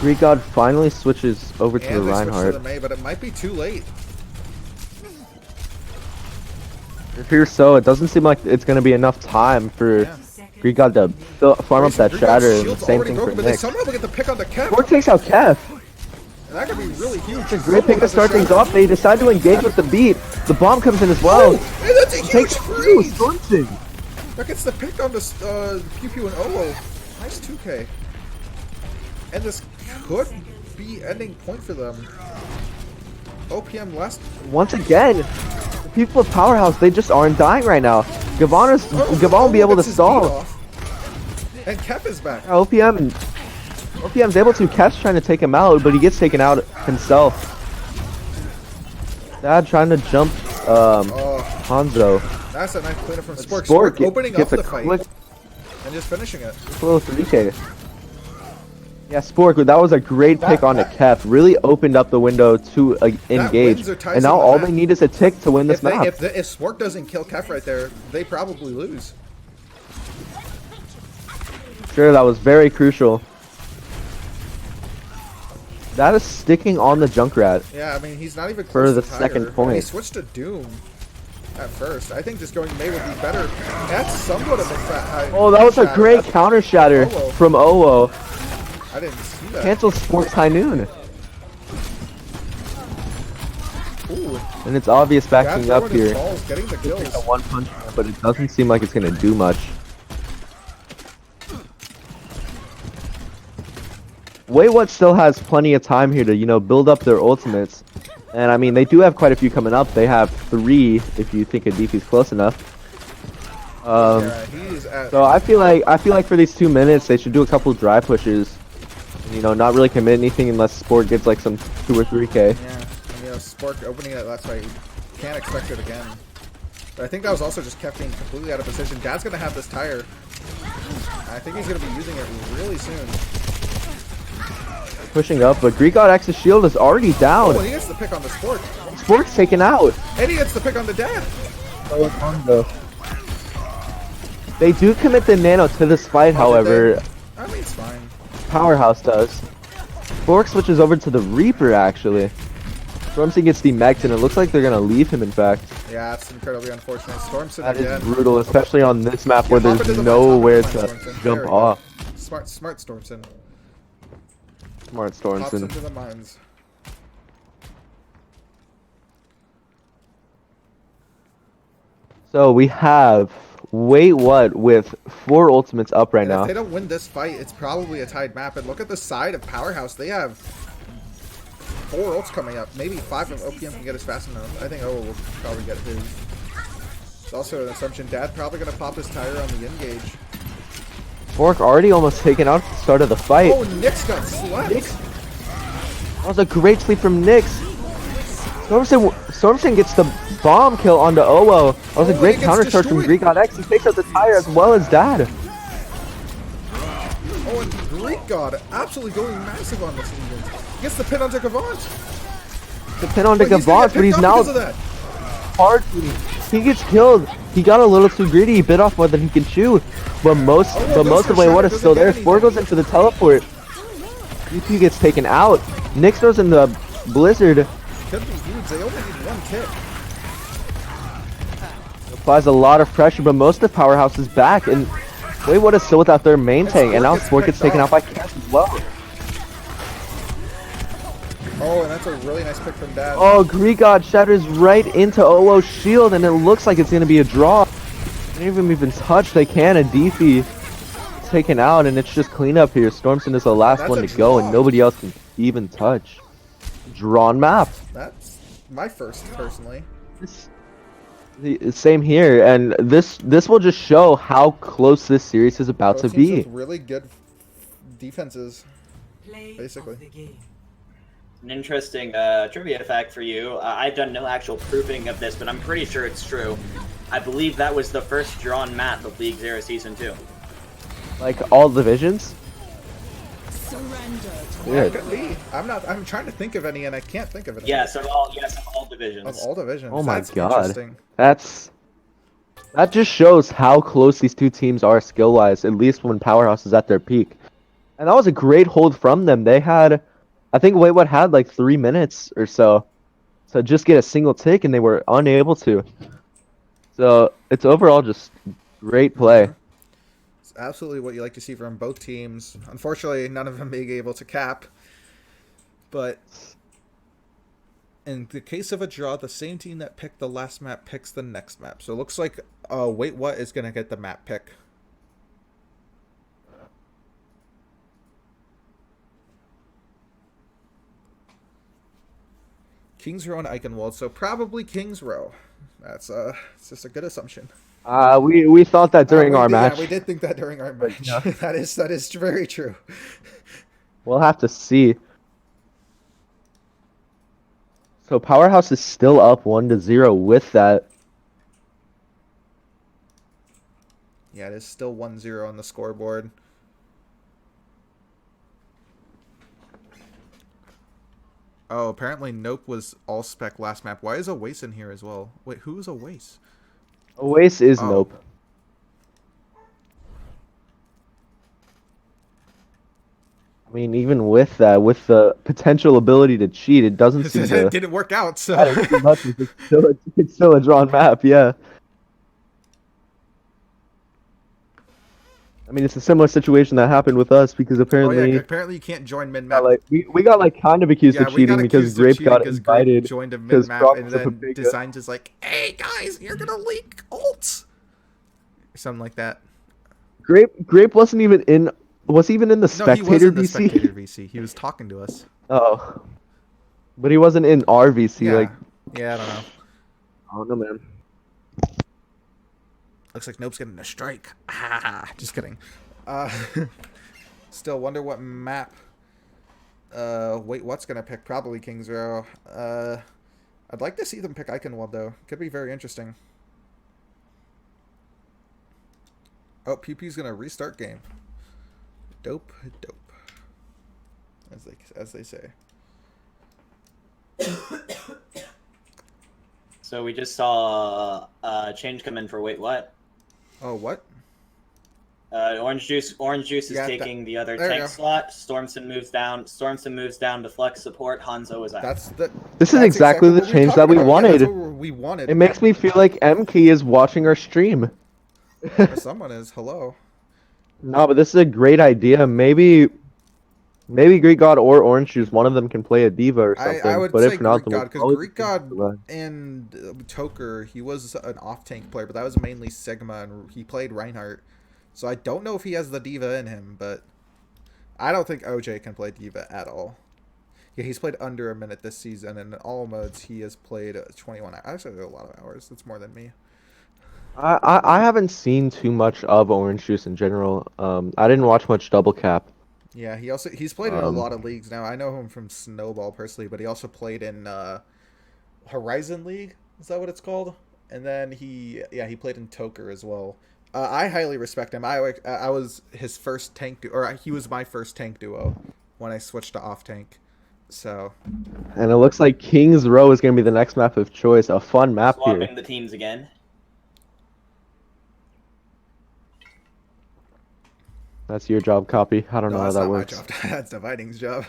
[SPEAKER 2] Greek God finally switches over to the
[SPEAKER 1] And they switched to
[SPEAKER 2] Reinhardt.
[SPEAKER 1] the Mei, but it might be too late.
[SPEAKER 2] It appears so. It doesn't seem like it's gonna be enough time for
[SPEAKER 1] Yeah.
[SPEAKER 2] Greek God to farm up that
[SPEAKER 1] Greek God's
[SPEAKER 2] shatter. And
[SPEAKER 1] shield's
[SPEAKER 2] same
[SPEAKER 1] already
[SPEAKER 2] thing for
[SPEAKER 1] broken, but they
[SPEAKER 2] Nick.
[SPEAKER 1] somehow get the pick on the Kev.
[SPEAKER 2] Or takes out Kef.
[SPEAKER 1] And that could be really huge.
[SPEAKER 2] It's a great pick to start things off. They decide to engage with the beat. The bomb comes in as well.
[SPEAKER 1] And that's a huge
[SPEAKER 2] Takes
[SPEAKER 1] freeze!
[SPEAKER 2] Stormson.
[SPEAKER 1] That gets the pick on this Pew Pew and Olo. Nice 2K. And this could be ending point for them. OPM last.
[SPEAKER 2] Once again, the people of Powerhouse, they just aren't dying right now. Gavon will be able to
[SPEAKER 1] gets his beat
[SPEAKER 2] stall.
[SPEAKER 1] off. And Kef is back.
[SPEAKER 2] OPM's able to. Kef's trying to take him out, but he gets taken out himself. Dad trying to jump
[SPEAKER 1] Oh,
[SPEAKER 2] Hanzo.
[SPEAKER 1] that's a nice cleanup from Spork.
[SPEAKER 2] Spork
[SPEAKER 1] Spork opening up
[SPEAKER 2] gets
[SPEAKER 1] the
[SPEAKER 2] a
[SPEAKER 1] fight
[SPEAKER 2] quick
[SPEAKER 1] and just finishing it.
[SPEAKER 2] little 3K. Yeah, Spork, that was a great pick on a Kef. Really opened up the window to engage.
[SPEAKER 1] wins or ties
[SPEAKER 2] And now
[SPEAKER 1] on the
[SPEAKER 2] all
[SPEAKER 1] map.
[SPEAKER 2] they need is a tick to win this map.
[SPEAKER 1] If Spork doesn't kill Kef right there, they probably lose.
[SPEAKER 2] Sure, that was very crucial. That is sticking on the Junkrat.
[SPEAKER 1] Yeah, I mean, he's not even
[SPEAKER 2] For
[SPEAKER 1] close
[SPEAKER 2] the
[SPEAKER 1] to
[SPEAKER 2] second
[SPEAKER 1] Tiger.
[SPEAKER 2] point.
[SPEAKER 1] He switched to Doom at first. I think just going May would be better. That's somewhat of a high.
[SPEAKER 2] Oh, that was a
[SPEAKER 1] shatter.
[SPEAKER 2] great
[SPEAKER 1] That's-
[SPEAKER 2] counter shatter
[SPEAKER 1] Owo.
[SPEAKER 2] from Owo.
[SPEAKER 1] I didn't see that.
[SPEAKER 2] Cancel Sports High Noon.
[SPEAKER 1] Ooh,
[SPEAKER 2] And it's obvious backing
[SPEAKER 1] Dad's
[SPEAKER 2] up
[SPEAKER 1] throwing his
[SPEAKER 2] here.
[SPEAKER 1] balls, getting the kills.
[SPEAKER 2] A one punch, but it doesn't seem like it's gonna do much. What still has plenty of time here to, build up their ultimates. And I mean, they do have quite a few coming up. They have 3 if you think a DP's close enough.
[SPEAKER 1] Yeah, he's at.
[SPEAKER 2] So I feel like for these 2 minutes they should do a couple dry pushes. Not really commit anything unless Sport gets like some 2 or 3K.
[SPEAKER 1] Yeah, and, Spork opening that last fight. Can't expect it again. But I think that was also just kept being completely out of position. Dad's gonna have this tire. I think he's gonna be using it really soon.
[SPEAKER 2] Pushing up, but Greek God X's shield is already down.
[SPEAKER 1] Oh, he gets the pick on the Spork.
[SPEAKER 2] Sport's taken out.
[SPEAKER 1] And he gets the pick on the Dad.
[SPEAKER 2] They do commit the nano to this fight, however.
[SPEAKER 1] I mean, it's fine.
[SPEAKER 2] Powerhouse does. Spork switches over to the Reaper, actually. Stormson gets demech'd, and it looks like they're gonna leave him, in fact.
[SPEAKER 1] Yeah, it's incredibly unfortunate. Stormson
[SPEAKER 2] That
[SPEAKER 1] again.
[SPEAKER 2] is brutal, especially on this map where
[SPEAKER 1] Yeah, hop
[SPEAKER 2] there's
[SPEAKER 1] into the
[SPEAKER 2] nowhere
[SPEAKER 1] mines, hop
[SPEAKER 2] to
[SPEAKER 1] into the mines, Stormson.
[SPEAKER 2] jump
[SPEAKER 1] There we go.
[SPEAKER 2] off.
[SPEAKER 1] Smart Stormson.
[SPEAKER 2] Smart
[SPEAKER 1] Hops
[SPEAKER 2] Stormson.
[SPEAKER 1] into the mines.
[SPEAKER 2] So we have wait what with 4 ultimates up right
[SPEAKER 1] And
[SPEAKER 2] now.
[SPEAKER 1] if they don't win this fight, it's probably a tied map. And look at the side of Powerhouse. They have 4 ults coming up. Maybe 5 if OPM can get us fast enough. I think Owo will probably get his. It's also an assumption. Dad probably going to pop his tire on the engage.
[SPEAKER 2] Spork already almost taken out at the start of the fight.
[SPEAKER 1] Oh, Nyx got slept.
[SPEAKER 2] That was a great sleep from Nyx. Stormson gets the bomb kill onto Owo. That was a
[SPEAKER 1] Oh,
[SPEAKER 2] great
[SPEAKER 1] he gets
[SPEAKER 2] counter charge from
[SPEAKER 1] destroyed.
[SPEAKER 2] Greek God X. He takes out the tire as well as Dad.
[SPEAKER 1] Oh, and Greek God absolutely going massive on this engage. He gets the pin onto Gavant.
[SPEAKER 2] The pin onto
[SPEAKER 1] Wait, he's gonna
[SPEAKER 2] Gavant,
[SPEAKER 1] get
[SPEAKER 2] but he's
[SPEAKER 1] picked
[SPEAKER 2] now
[SPEAKER 1] off because of that.
[SPEAKER 2] hard. He gets killed. He got a little too greedy. He bit off more than he can chew. But most
[SPEAKER 1] goes
[SPEAKER 2] of
[SPEAKER 1] for
[SPEAKER 2] the way
[SPEAKER 1] Shatter,
[SPEAKER 2] what is
[SPEAKER 1] doesn't
[SPEAKER 2] still
[SPEAKER 1] get
[SPEAKER 2] there.
[SPEAKER 1] anything.
[SPEAKER 2] Spore goes into the teleport. UP gets taken out. Nyx throws in the blizzard.
[SPEAKER 1] Could be huge. They only need 1 kick.
[SPEAKER 2] Applies a lot of pressure, but most of Powerhouse is back. And wait, what is still without their main tank. And now Sport gets taken out by Cass as well.
[SPEAKER 1] Oh, and that's a really nice pick from Dad.
[SPEAKER 2] Oh, Greek God shatters right into Owo's shield, and it looks like it's going to be a draw. They didn't even touch. They can. A Deefy taken out, and it's just cleanup here. Stormson is the last
[SPEAKER 1] That's
[SPEAKER 2] one
[SPEAKER 1] a
[SPEAKER 2] to go, and
[SPEAKER 1] draw.
[SPEAKER 2] nobody else can even touch. Drawn map.
[SPEAKER 1] That's my first, personally.
[SPEAKER 2] Same here, and this will just show how close this series is about
[SPEAKER 1] Both
[SPEAKER 2] to
[SPEAKER 1] teams
[SPEAKER 2] be.
[SPEAKER 1] with really good defenses.
[SPEAKER 4] Play
[SPEAKER 1] Basically.
[SPEAKER 4] of the game.
[SPEAKER 3] An interesting trivia fact for you. I've done no actual proofing of this, but I'm pretty sure it's true. I believe that was the first drawn map of League Zero Season 2.
[SPEAKER 2] Like all divisions.
[SPEAKER 1] Yeah, it
[SPEAKER 2] Good.
[SPEAKER 1] could be. I'm trying to think of any, and I can't think of any.
[SPEAKER 3] Yes, of all divisions.
[SPEAKER 1] Of all divisions.
[SPEAKER 2] Oh my
[SPEAKER 1] That's
[SPEAKER 2] God.
[SPEAKER 1] interesting.
[SPEAKER 2] That just shows how close these 2 teams are skill-wise, at least when Powerhouse is at their peak. And that was a great hold from them. They had, I think Wayward had like 3 minutes or so to just get a single tick, and they were unable to. So it's overall just great play.
[SPEAKER 1] It's absolutely what you like to see from both teams. Unfortunately, none of them being able to cap. But in the case of a draw, the same team that picked the last map picks the next map. So it looks like Wait What is going to get the map pick. Kings Row and Eichenwald, so probably Kings Row. That's it's just a good assumption.
[SPEAKER 2] We thought that during our match.
[SPEAKER 1] Yeah, we did think that during our match.
[SPEAKER 2] yeah.
[SPEAKER 1] that is very true.
[SPEAKER 2] We'll have to see. So Powerhouse is still up 1-0 with that.
[SPEAKER 1] Yeah, it is still 1-0 on the scoreboard. Oh, apparently Nope was all spec last map. Why is Oasis in here as well? Wait, who is Oasis?
[SPEAKER 2] Oasis is
[SPEAKER 1] Oh.
[SPEAKER 2] Nope. I mean, even with that, with the potential ability to cheat, it doesn't seem
[SPEAKER 1] It
[SPEAKER 2] to
[SPEAKER 1] didn't work out, so.
[SPEAKER 2] matter too much. It's still a drawn map, yeah. I mean, it's a similar situation that happened with us because
[SPEAKER 1] Oh yeah,
[SPEAKER 2] apparently
[SPEAKER 1] apparently you can't join mid
[SPEAKER 2] got
[SPEAKER 1] map.
[SPEAKER 2] like we got like kind of accused
[SPEAKER 1] Yeah,
[SPEAKER 2] of
[SPEAKER 1] we got
[SPEAKER 2] cheating because
[SPEAKER 1] accused of
[SPEAKER 2] Grape
[SPEAKER 1] cheating
[SPEAKER 2] got
[SPEAKER 1] because Grape
[SPEAKER 2] invited
[SPEAKER 1] joined a mid
[SPEAKER 2] because
[SPEAKER 1] map,
[SPEAKER 2] Frog
[SPEAKER 1] and
[SPEAKER 2] was up a
[SPEAKER 1] then
[SPEAKER 2] big.
[SPEAKER 1] Design's just like, "Hey guys, you're gonna leak ults," or something like that.
[SPEAKER 2] Grape wasn't even in. Was he even in the
[SPEAKER 1] No, he was
[SPEAKER 2] spectator
[SPEAKER 1] in the spectator
[SPEAKER 2] VC?
[SPEAKER 1] VC. He was talking to us.
[SPEAKER 2] Oh, but he wasn't in our VC. Like,
[SPEAKER 1] Yeah, yeah, I don't know.
[SPEAKER 2] I don't know, man.
[SPEAKER 1] Looks like Nope's getting a strike. Ah, just kidding. Uh, still wonder what map. Wait, what's gonna pick? Probably King's Row. I'd like to see them pick Iconwald though. Could be very interesting. Oh, PP's gonna restart game. Dope, dope. As they say.
[SPEAKER 3] So we just saw a change come in for wait what?
[SPEAKER 1] Oh, what?
[SPEAKER 3] Orange juice is
[SPEAKER 1] Yeah,
[SPEAKER 3] taking the other
[SPEAKER 1] there you
[SPEAKER 3] tank
[SPEAKER 1] go.
[SPEAKER 3] slot. Stormson moves down. Stormson moves down to flex support. Hanzo is out.
[SPEAKER 2] This is
[SPEAKER 1] That's
[SPEAKER 2] exactly the
[SPEAKER 1] what we
[SPEAKER 2] change
[SPEAKER 1] talked
[SPEAKER 2] that we
[SPEAKER 1] about. Yeah, that's
[SPEAKER 2] wanted.
[SPEAKER 1] what we wanted.
[SPEAKER 2] It makes me feel like MK is watching our stream.
[SPEAKER 1] Or someone is. Hello.
[SPEAKER 2] No, but this is a great idea. Maybe Greek God or Orange Juice, one of them can play a diva or something.
[SPEAKER 1] I would
[SPEAKER 2] but
[SPEAKER 1] say
[SPEAKER 2] if not,
[SPEAKER 1] Greek
[SPEAKER 2] then
[SPEAKER 1] God
[SPEAKER 2] we'll
[SPEAKER 1] because
[SPEAKER 2] probably
[SPEAKER 1] Greek
[SPEAKER 2] just
[SPEAKER 1] God
[SPEAKER 2] survive.
[SPEAKER 1] and Toker, he was an off tank player, but that was mainly Sigma, and he played Reinhardt. So I don't know if he has the diva in him, but I don't think OJ can play diva at all. Yeah, he's played under a minute this season, and in all modes he has played 21 hours. Actually, a lot of hours. That's more than me.
[SPEAKER 2] I haven't seen too much of Orange Juice in general. I didn't watch much Double Cap.
[SPEAKER 1] Yeah, he's played in a lot of leagues now. I know him from Snowball personally, but he also played in Horizon League. Is that what it's called? And then he played in Toker as well. I highly respect him. I was his first tank or he was my first tank duo when I switched to off tank. So
[SPEAKER 2] And it looks like King's Row is going to be the next map of choice. A fun map
[SPEAKER 3] Swapping
[SPEAKER 2] here.
[SPEAKER 3] the teams again.
[SPEAKER 2] That's your job, Copy. I don't
[SPEAKER 1] no,
[SPEAKER 2] know how
[SPEAKER 1] that's
[SPEAKER 2] that
[SPEAKER 1] not
[SPEAKER 2] works.
[SPEAKER 1] my job. That's Dividing's job.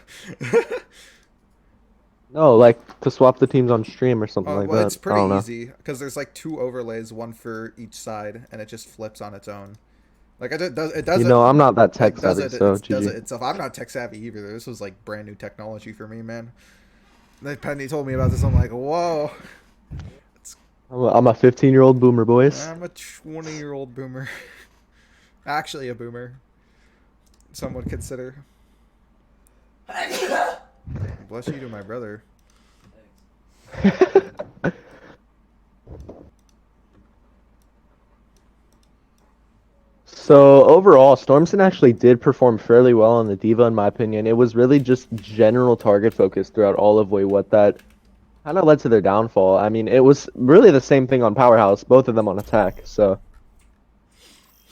[SPEAKER 2] No, like to swap the teams on stream or something like
[SPEAKER 1] Well,
[SPEAKER 2] that.
[SPEAKER 1] it's
[SPEAKER 2] I
[SPEAKER 1] pretty
[SPEAKER 2] don't know.
[SPEAKER 1] easy because there's like 2 overlays, one for each side, and it just flips on its own. Like it does
[SPEAKER 2] You know, I'm not that tech
[SPEAKER 1] it does
[SPEAKER 2] savvy,
[SPEAKER 1] it
[SPEAKER 2] so
[SPEAKER 1] it does
[SPEAKER 2] GG.
[SPEAKER 1] it itself. I'm not tech savvy either. This was like brand new technology for me, man. Then Penny told me about this. I'm like, whoa.
[SPEAKER 2] I'm a 15-year-old boomer, boys.
[SPEAKER 1] I'm a 20-year-old boomer. Actually, a boomer. Some would consider. Bless you to my brother.
[SPEAKER 2] So overall, Stormson actually did perform fairly well on the Diva, in my opinion. It was really just general target focus throughout all of Way What that kind of led to their downfall. I mean, it was really the same thing on Powerhouse, both of them on attack. So,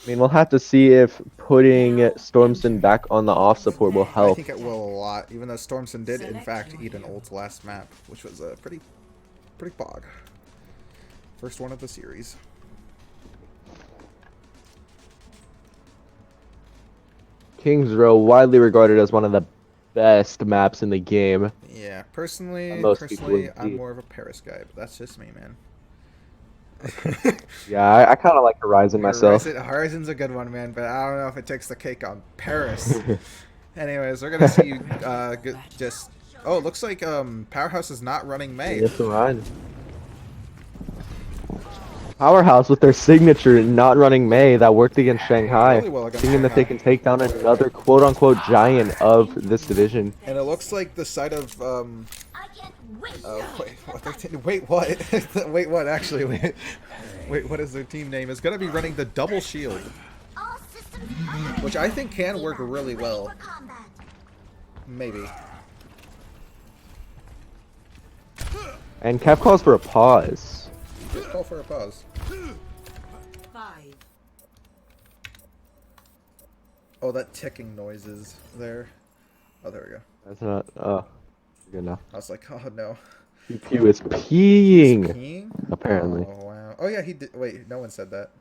[SPEAKER 2] I mean, we'll have to see if putting Stormson back on the off support will
[SPEAKER 1] I
[SPEAKER 2] help.
[SPEAKER 1] think it will a lot, even though Stormson did in fact eat an ult last map, which was a pretty bog. First one of the series.
[SPEAKER 2] King's Row, widely regarded as one of the best maps in the game.
[SPEAKER 1] Yeah, personally,
[SPEAKER 2] Most people would
[SPEAKER 1] I'm
[SPEAKER 2] be.
[SPEAKER 1] more of a Paris guy, but that's just me, man.
[SPEAKER 2] Yeah, I kind of like Horizon myself.
[SPEAKER 1] Horizon's a good one, man, but I don't know if it takes the cake on Paris. Anyways, we're gonna see you just. Oh, it looks like Powerhouse is not running May.
[SPEAKER 2] Yes, Ryan. Powerhouse with their signature not running May that worked against Shanghai,
[SPEAKER 1] Really well against
[SPEAKER 2] thinking that they
[SPEAKER 1] Shanghai.
[SPEAKER 2] can take down another quote-unquote giant of this division.
[SPEAKER 1] And it looks like the side of wait, what? Wait, what? Actually, wait, what is their team name? Is gonna be running the double shield, which I think can work really well. Maybe.
[SPEAKER 2] And Kev calls for a pause.
[SPEAKER 1] Just call for a pause.
[SPEAKER 4] 5.
[SPEAKER 1] Oh, that ticking noises there. Oh, there we go.
[SPEAKER 2] That's not. Good enough.
[SPEAKER 1] I was like, oh no.
[SPEAKER 2] Pew Pew is
[SPEAKER 1] He's
[SPEAKER 2] peeing,
[SPEAKER 1] peeing?
[SPEAKER 2] apparently.
[SPEAKER 1] Oh wow. Oh yeah, he did. Wait, no one said that.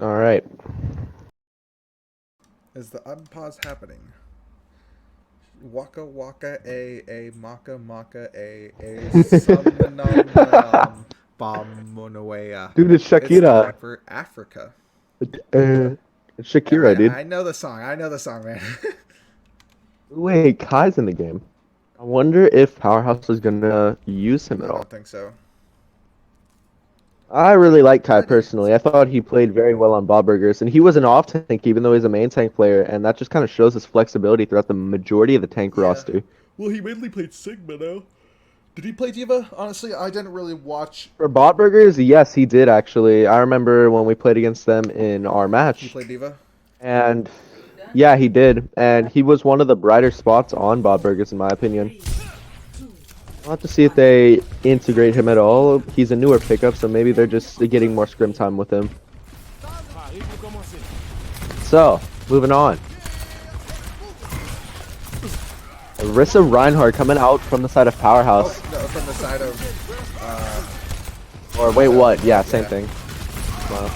[SPEAKER 2] All right.
[SPEAKER 1] Is the unpause happening? Waka waka a maka maka a sumnum bomonowea.
[SPEAKER 2] Dude, it's
[SPEAKER 1] It's time
[SPEAKER 2] Shakira.
[SPEAKER 1] for Africa.
[SPEAKER 2] It's Shakira, dude.
[SPEAKER 1] I know the song. I know the song, man.
[SPEAKER 2] Wait, Kai's in the game. I wonder if Powerhouse is gonna use him
[SPEAKER 1] I
[SPEAKER 2] at all.
[SPEAKER 1] don't think so.
[SPEAKER 2] I really like Kai personally. I thought he played very well on Bob Burgers, and he was an off tank even though he's a main tank player, and that just kind of shows his flexibility throughout the majority of the tank roster.
[SPEAKER 1] Well, he mainly played Sigma, though. Did he play Diva? Honestly, I didn't really watch.
[SPEAKER 2] For Bob Burgers, yes, he did actually. I remember when we played against them in our
[SPEAKER 1] He
[SPEAKER 2] match,
[SPEAKER 1] played Diva.
[SPEAKER 2] and yeah, he did, and he was one of the brighter spots on Bob Burgers in my opinion. I'll have to see if they integrate him at all. He's a newer pickup, so maybe they're just getting more scrim time with him. So, moving on. Arissa Reinhardt coming out from the side of Powerhouse.
[SPEAKER 1] Oh, no, from the side of.
[SPEAKER 2] Or wait, what? Yeah, same
[SPEAKER 1] Yeah.
[SPEAKER 2] thing. Wow.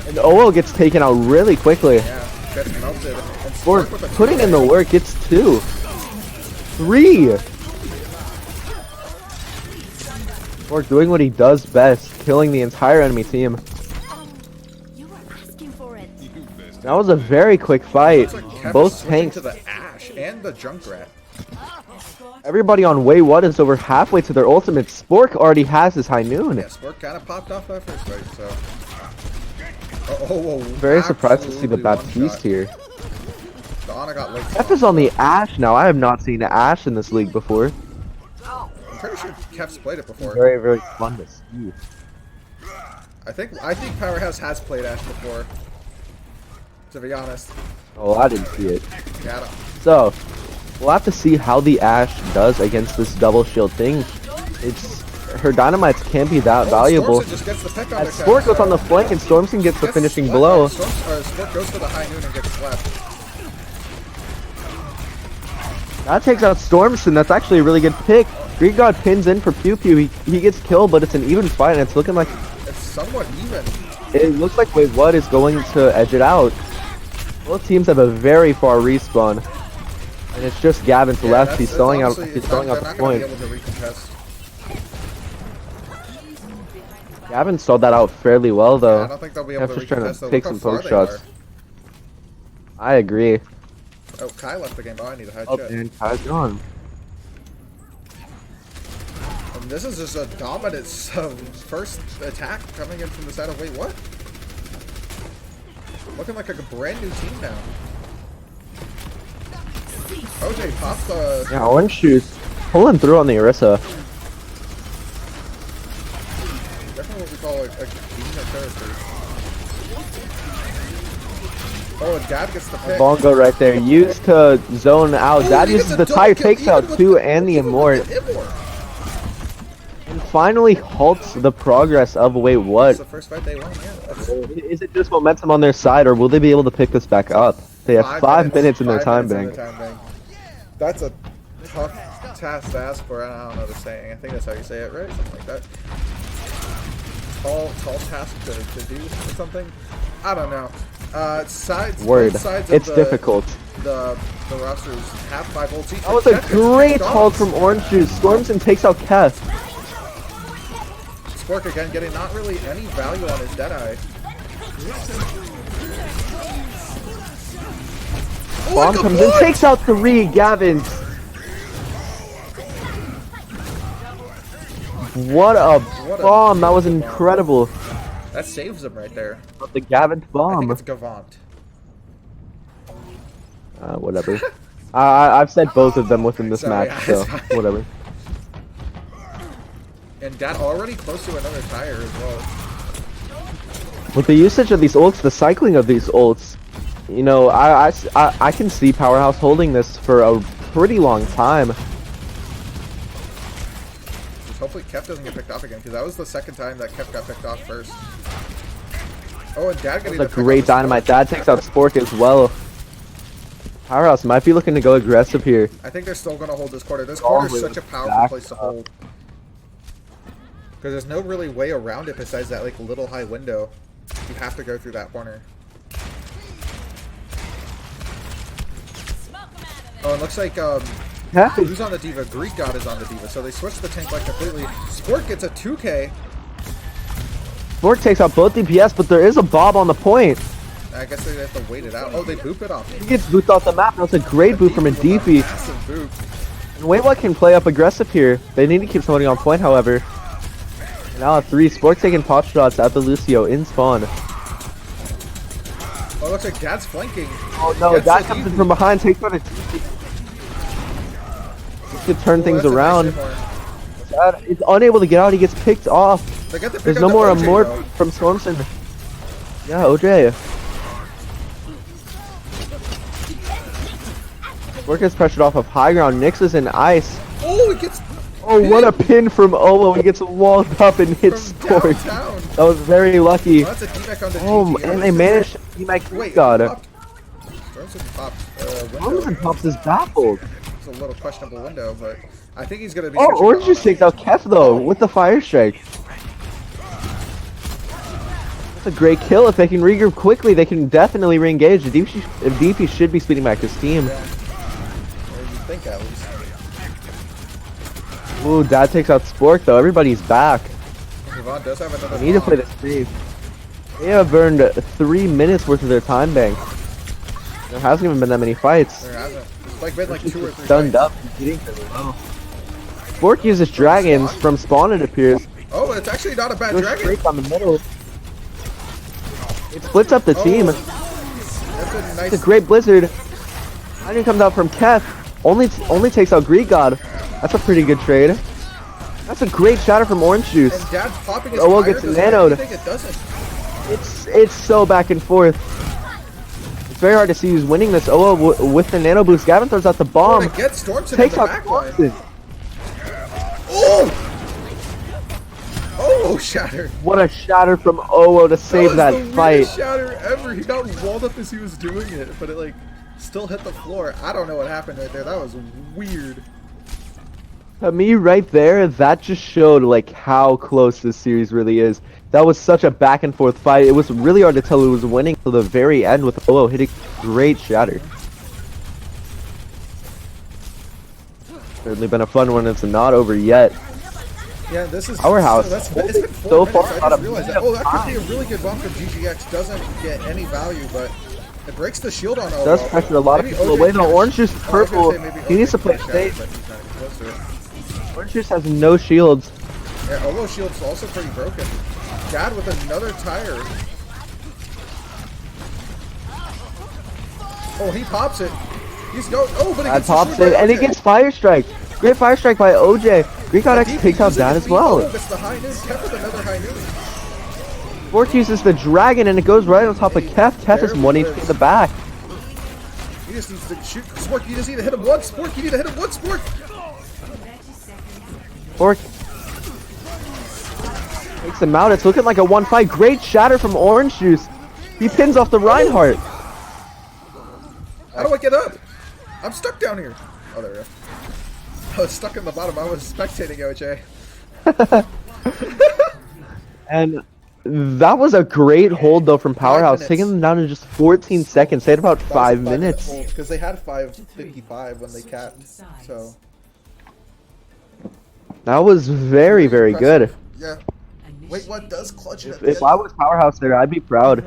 [SPEAKER 2] And OO gets taken out really quickly.
[SPEAKER 1] Yeah, gets melted. And
[SPEAKER 2] Or
[SPEAKER 1] Spark with a
[SPEAKER 2] putting in the
[SPEAKER 1] two-hit.
[SPEAKER 2] work, gets 2. 3! Or doing what he does best, killing the entire enemy team.
[SPEAKER 4] You were asking for it.
[SPEAKER 2] That was a very quick fight.
[SPEAKER 1] Looks like Kev is
[SPEAKER 2] Both
[SPEAKER 1] switching
[SPEAKER 2] tanks,
[SPEAKER 1] to the Ash and the Junkrat.
[SPEAKER 2] everybody on Way 1 is over halfway to their ultimate. Spork already has his high noon.
[SPEAKER 1] Yeah, Spark kind of popped off that first fight, so.
[SPEAKER 2] Very surprised to see the
[SPEAKER 1] absolutely
[SPEAKER 2] Baptiste
[SPEAKER 1] one-shot.
[SPEAKER 2] here.
[SPEAKER 1] The Ana got late.
[SPEAKER 2] Kef is on the Ashe now. I have not seen Ashe in this league before.
[SPEAKER 1] I'm pretty sure Kev's played it before.
[SPEAKER 2] Very, very fun to see.
[SPEAKER 1] I think Powerhouse has played Ash before. To be honest.
[SPEAKER 2] Oh, I didn't see it.
[SPEAKER 1] Got him.
[SPEAKER 2] So, we'll have to see how the Ashe does against this double shield thing. Her dynamites can't be that valuable.
[SPEAKER 1] Stormson just gets the pick on
[SPEAKER 2] As
[SPEAKER 1] the
[SPEAKER 2] Spork goes on the flank and Stormson gets the finishing blow.
[SPEAKER 1] Sport goes for the high noon and gets slapped.
[SPEAKER 2] That takes out Stormson. That's actually a really good pick. Greek God pins in for Pew Pew. He gets killed, but it's an even fight, and it's looking like
[SPEAKER 1] It's somewhat even.
[SPEAKER 2] it looks like Wait What is going to edge it out. Both teams have a very far respawn, and it's just Gavin to left. He's throwing out. He's throwing out the point. Gavin stalled that out fairly well,
[SPEAKER 1] I
[SPEAKER 2] though.
[SPEAKER 1] don't think they'll be able
[SPEAKER 2] Kef's
[SPEAKER 1] to
[SPEAKER 2] just trying
[SPEAKER 1] recontest.
[SPEAKER 2] to
[SPEAKER 1] though.
[SPEAKER 2] take
[SPEAKER 1] Look how
[SPEAKER 2] some
[SPEAKER 1] far
[SPEAKER 2] poke
[SPEAKER 1] they
[SPEAKER 2] shots.
[SPEAKER 1] are.
[SPEAKER 2] I agree.
[SPEAKER 1] Oh, Kai left the game. Oh, I need to hide
[SPEAKER 2] Oh,
[SPEAKER 1] shit.
[SPEAKER 2] and Kai's gone.
[SPEAKER 1] And this is just a dominant first attack coming in from the side of Wait What? Looking like a brand new team now. OJ popped the.
[SPEAKER 2] Yeah, Orange Shoes pulling through on the Orisa.
[SPEAKER 1] Definitely what we call a king of characters. Oh, and Dad gets the pick.
[SPEAKER 2] Bongo right there, used to zone out.
[SPEAKER 1] Ooh,
[SPEAKER 2] Dad
[SPEAKER 1] he
[SPEAKER 2] uses
[SPEAKER 1] gets a
[SPEAKER 2] the
[SPEAKER 1] double
[SPEAKER 2] tire,
[SPEAKER 1] kill
[SPEAKER 2] takes
[SPEAKER 1] even
[SPEAKER 2] out
[SPEAKER 1] with
[SPEAKER 2] 2 and the
[SPEAKER 1] even
[SPEAKER 2] Immort,
[SPEAKER 1] with the Immort.
[SPEAKER 2] and finally halts the progress of Wait What.
[SPEAKER 1] That's the first fight they won, yeah. That's
[SPEAKER 2] Is it just momentum on their side, or will they be able to pick this back up? They have 5 minutes in their time bank.
[SPEAKER 1] That's a tough task to ask for. I don't know the saying. I think that's how you say it, right? Something like that. Tall task to do or something. I don't know. Sides.
[SPEAKER 2] Word.
[SPEAKER 1] Both sides of
[SPEAKER 2] It's
[SPEAKER 1] the,
[SPEAKER 2] difficult.
[SPEAKER 1] The rosters have 5 ults each.
[SPEAKER 2] That was a
[SPEAKER 1] Kef gets
[SPEAKER 2] great
[SPEAKER 1] picked
[SPEAKER 2] hold
[SPEAKER 1] off.
[SPEAKER 2] from Orange Juice. Stormson takes out Keth.
[SPEAKER 1] Spork again getting not really any value on his Deadeye.
[SPEAKER 2] Bomb comes in, takes out 3. Gavin. What a bomb! That was incredible.
[SPEAKER 1] That saves him right there.
[SPEAKER 2] The Gavin
[SPEAKER 1] I think
[SPEAKER 2] bomb.
[SPEAKER 1] it's Gavant.
[SPEAKER 2] Whatever. I've said both of them within this
[SPEAKER 1] Sorry,
[SPEAKER 2] match, so
[SPEAKER 1] sorry.
[SPEAKER 2] whatever.
[SPEAKER 1] And Dad already close to another tire as well.
[SPEAKER 2] With the usage of these ults, the cycling of these ults, you know, I can see Powerhouse holding this for a pretty long time.
[SPEAKER 1] Just hopefully Kef doesn't get picked off again, because that was the second time that Kef got picked off first. Oh, and Dad getting
[SPEAKER 2] That's a great dynamite. Dad takes out Spork as well. Powerhouse might be looking to go aggressive here.
[SPEAKER 1] I think they're still going to hold this quarter. This quarter is such a powerful place to hold. Because there's no really way around it besides that like little high window. You have to go through that corner. Oh, it looks like who's on the Diva? Greek God is on the Diva, so they switched the tank like completely. Sport gets a 2K.
[SPEAKER 2] Spork takes out both DPS, but there is a Bob on the point.
[SPEAKER 1] I guess they have to wait it out. Oh, they boop it off.
[SPEAKER 2] He gets booped off the map. That's a great boop from a DP.
[SPEAKER 1] Massive boop.
[SPEAKER 2] And Wait What can play up aggressive here. They need to keep somebody on point, however. Now at 3, Spork taking pop shots at the Lucio in spawn.
[SPEAKER 1] Oh, it looks like Dad's flanking.
[SPEAKER 2] Oh no,
[SPEAKER 1] Gets
[SPEAKER 2] Dad
[SPEAKER 1] the
[SPEAKER 2] comes in
[SPEAKER 1] DP.
[SPEAKER 2] from behind, takes out a DP. This could turn things
[SPEAKER 1] that's a nice
[SPEAKER 2] around.
[SPEAKER 1] hit more.
[SPEAKER 2] Dad is unable to get out, he gets picked off.
[SPEAKER 1] They get to pick
[SPEAKER 2] There's
[SPEAKER 1] up
[SPEAKER 2] no
[SPEAKER 1] the
[SPEAKER 2] more
[SPEAKER 1] OJ,
[SPEAKER 2] Amort
[SPEAKER 1] though.
[SPEAKER 2] from Stormson. Yeah, OJ. Spork gets pressured off of high ground. Nyx is in ice.
[SPEAKER 1] Oh, it gets
[SPEAKER 2] Oh, what a pin from Olo. He gets walled up and hits
[SPEAKER 1] from
[SPEAKER 2] Spork.
[SPEAKER 1] downtown.
[SPEAKER 2] That was very lucky.
[SPEAKER 1] Oh, that's a D-back on the
[SPEAKER 2] Oh,
[SPEAKER 1] GG.
[SPEAKER 2] and they managed to be my
[SPEAKER 1] Wait,
[SPEAKER 2] God.
[SPEAKER 1] popped. Stormson popped window.
[SPEAKER 2] Stormson pops is baffled.
[SPEAKER 1] It's a little questionable window, but I think he's going to be
[SPEAKER 2] Oh,
[SPEAKER 1] switching
[SPEAKER 2] Orange
[SPEAKER 1] on.
[SPEAKER 2] just takes out Kef though with the fire strike. That's a great kill. If they can regroup quickly, they can definitely re-engage. DP should be speeding back his team.
[SPEAKER 1] Yeah. Or you think at least.
[SPEAKER 2] Ooh, Dad takes out Spork though. Everybody's back.
[SPEAKER 1] Yvonne does have another
[SPEAKER 2] They need to
[SPEAKER 1] bomb.
[SPEAKER 2] play this safe. They have burned 3 minutes worth of their time bank. There hasn't even been that many fights.
[SPEAKER 1] There hasn't. It's like been like 2 or 3
[SPEAKER 2] Stunned
[SPEAKER 1] fights.
[SPEAKER 2] up. He's getting really low. Spork uses dragons from spawn, it appears.
[SPEAKER 1] Oh, it's actually not a bad
[SPEAKER 2] Goes
[SPEAKER 1] dragon.
[SPEAKER 2] straight down the middle. It splits up the team.
[SPEAKER 1] That's a nice.
[SPEAKER 2] It's a great blizzard. Lightning comes out from Keth. Only takes out Greek God. That's a pretty good trade. That's a great shatter from Orange Juice.
[SPEAKER 1] And Dad's popping his
[SPEAKER 2] Oh, well,
[SPEAKER 1] fire.
[SPEAKER 2] gets
[SPEAKER 1] Does
[SPEAKER 2] nanoed.
[SPEAKER 1] anything? It doesn't.
[SPEAKER 2] It's so back and forth. It's very hard to see who's winning this. Oh, with the nano boost, Gavin throws out the bomb.
[SPEAKER 1] Oh, to get Stormson in
[SPEAKER 2] Takes
[SPEAKER 1] the
[SPEAKER 2] out
[SPEAKER 1] back line.
[SPEAKER 2] Stormson.
[SPEAKER 1] Oh! Oh, shatter.
[SPEAKER 2] What a shatter from Owo to save that
[SPEAKER 1] was the
[SPEAKER 2] fight.
[SPEAKER 1] weirdest shatter ever. He got walled up as he was doing it, but it like still hit the floor. I don't know what happened right there. That was weird.
[SPEAKER 2] To me, right there, that just showed like how close this series really is. That was such a back and forth fight. It was really hard to tell who was winning till the very end with Owo hitting great shatter. Certainly been a fun one. It's not over yet.
[SPEAKER 1] Yeah, this is
[SPEAKER 2] Powerhouse.
[SPEAKER 1] So it's been 4
[SPEAKER 2] So
[SPEAKER 1] minutes.
[SPEAKER 2] far,
[SPEAKER 1] I
[SPEAKER 2] about a
[SPEAKER 1] just realized that.
[SPEAKER 2] minute
[SPEAKER 1] Oh, that could be a
[SPEAKER 2] time.
[SPEAKER 1] really good bomb from GGX. Doesn't get any value, but it breaks the shield on Olo.
[SPEAKER 2] Does pressure a lot of
[SPEAKER 1] Maybe
[SPEAKER 2] people
[SPEAKER 1] OJ
[SPEAKER 2] away. The
[SPEAKER 1] can't-
[SPEAKER 2] Orange Juice
[SPEAKER 1] Oh, I was
[SPEAKER 2] purple.
[SPEAKER 1] gonna say maybe
[SPEAKER 2] He needs to
[SPEAKER 1] OJ
[SPEAKER 2] play
[SPEAKER 1] can't
[SPEAKER 2] safe.
[SPEAKER 1] shatter, but he's not even close to it.
[SPEAKER 2] Orange Juice has no shields.
[SPEAKER 1] Yeah, Olo shield's also pretty broken. Dad with another tire. Oh, he pops it. He's go. Oh, but he
[SPEAKER 2] Dad
[SPEAKER 1] gets
[SPEAKER 2] pops
[SPEAKER 1] destroyed
[SPEAKER 2] it,
[SPEAKER 1] by
[SPEAKER 2] and he
[SPEAKER 1] OJ.
[SPEAKER 2] gets fire strike. Great fire strike by OJ. Greek God X
[SPEAKER 1] DP
[SPEAKER 2] takes out
[SPEAKER 1] using
[SPEAKER 2] Dad
[SPEAKER 1] his
[SPEAKER 2] as well.
[SPEAKER 1] Oh, gets the high noon. Kef with another high noon.
[SPEAKER 2] Spork uses the dragon, and it goes right on top of Kef. Kef is
[SPEAKER 1] Barely
[SPEAKER 2] 1 HP
[SPEAKER 1] lives.
[SPEAKER 2] in the back.
[SPEAKER 1] He just needs to shoot. Spork, you just need to hit him once. Spork, you need to hit him once. Spork.
[SPEAKER 2] Spork takes him out. It's looking like a 1-5. Great shatter from Orange Juice. He pins off the Reinhardt.
[SPEAKER 1] How do I get up? I'm stuck down here. Oh, there we go. I was stuck in the bottom. I was spectating OJ.
[SPEAKER 2] And That was a great hold though from Powerhouse,
[SPEAKER 1] minutes.
[SPEAKER 2] taking them down in just 14 seconds. They had about 5 minutes.
[SPEAKER 1] Because they had 5:55 when they capped. So
[SPEAKER 2] That was very, very good.
[SPEAKER 1] impressive. Yeah. Wait, what does clutch it?
[SPEAKER 2] If I was Powerhouse there, I'd be proud.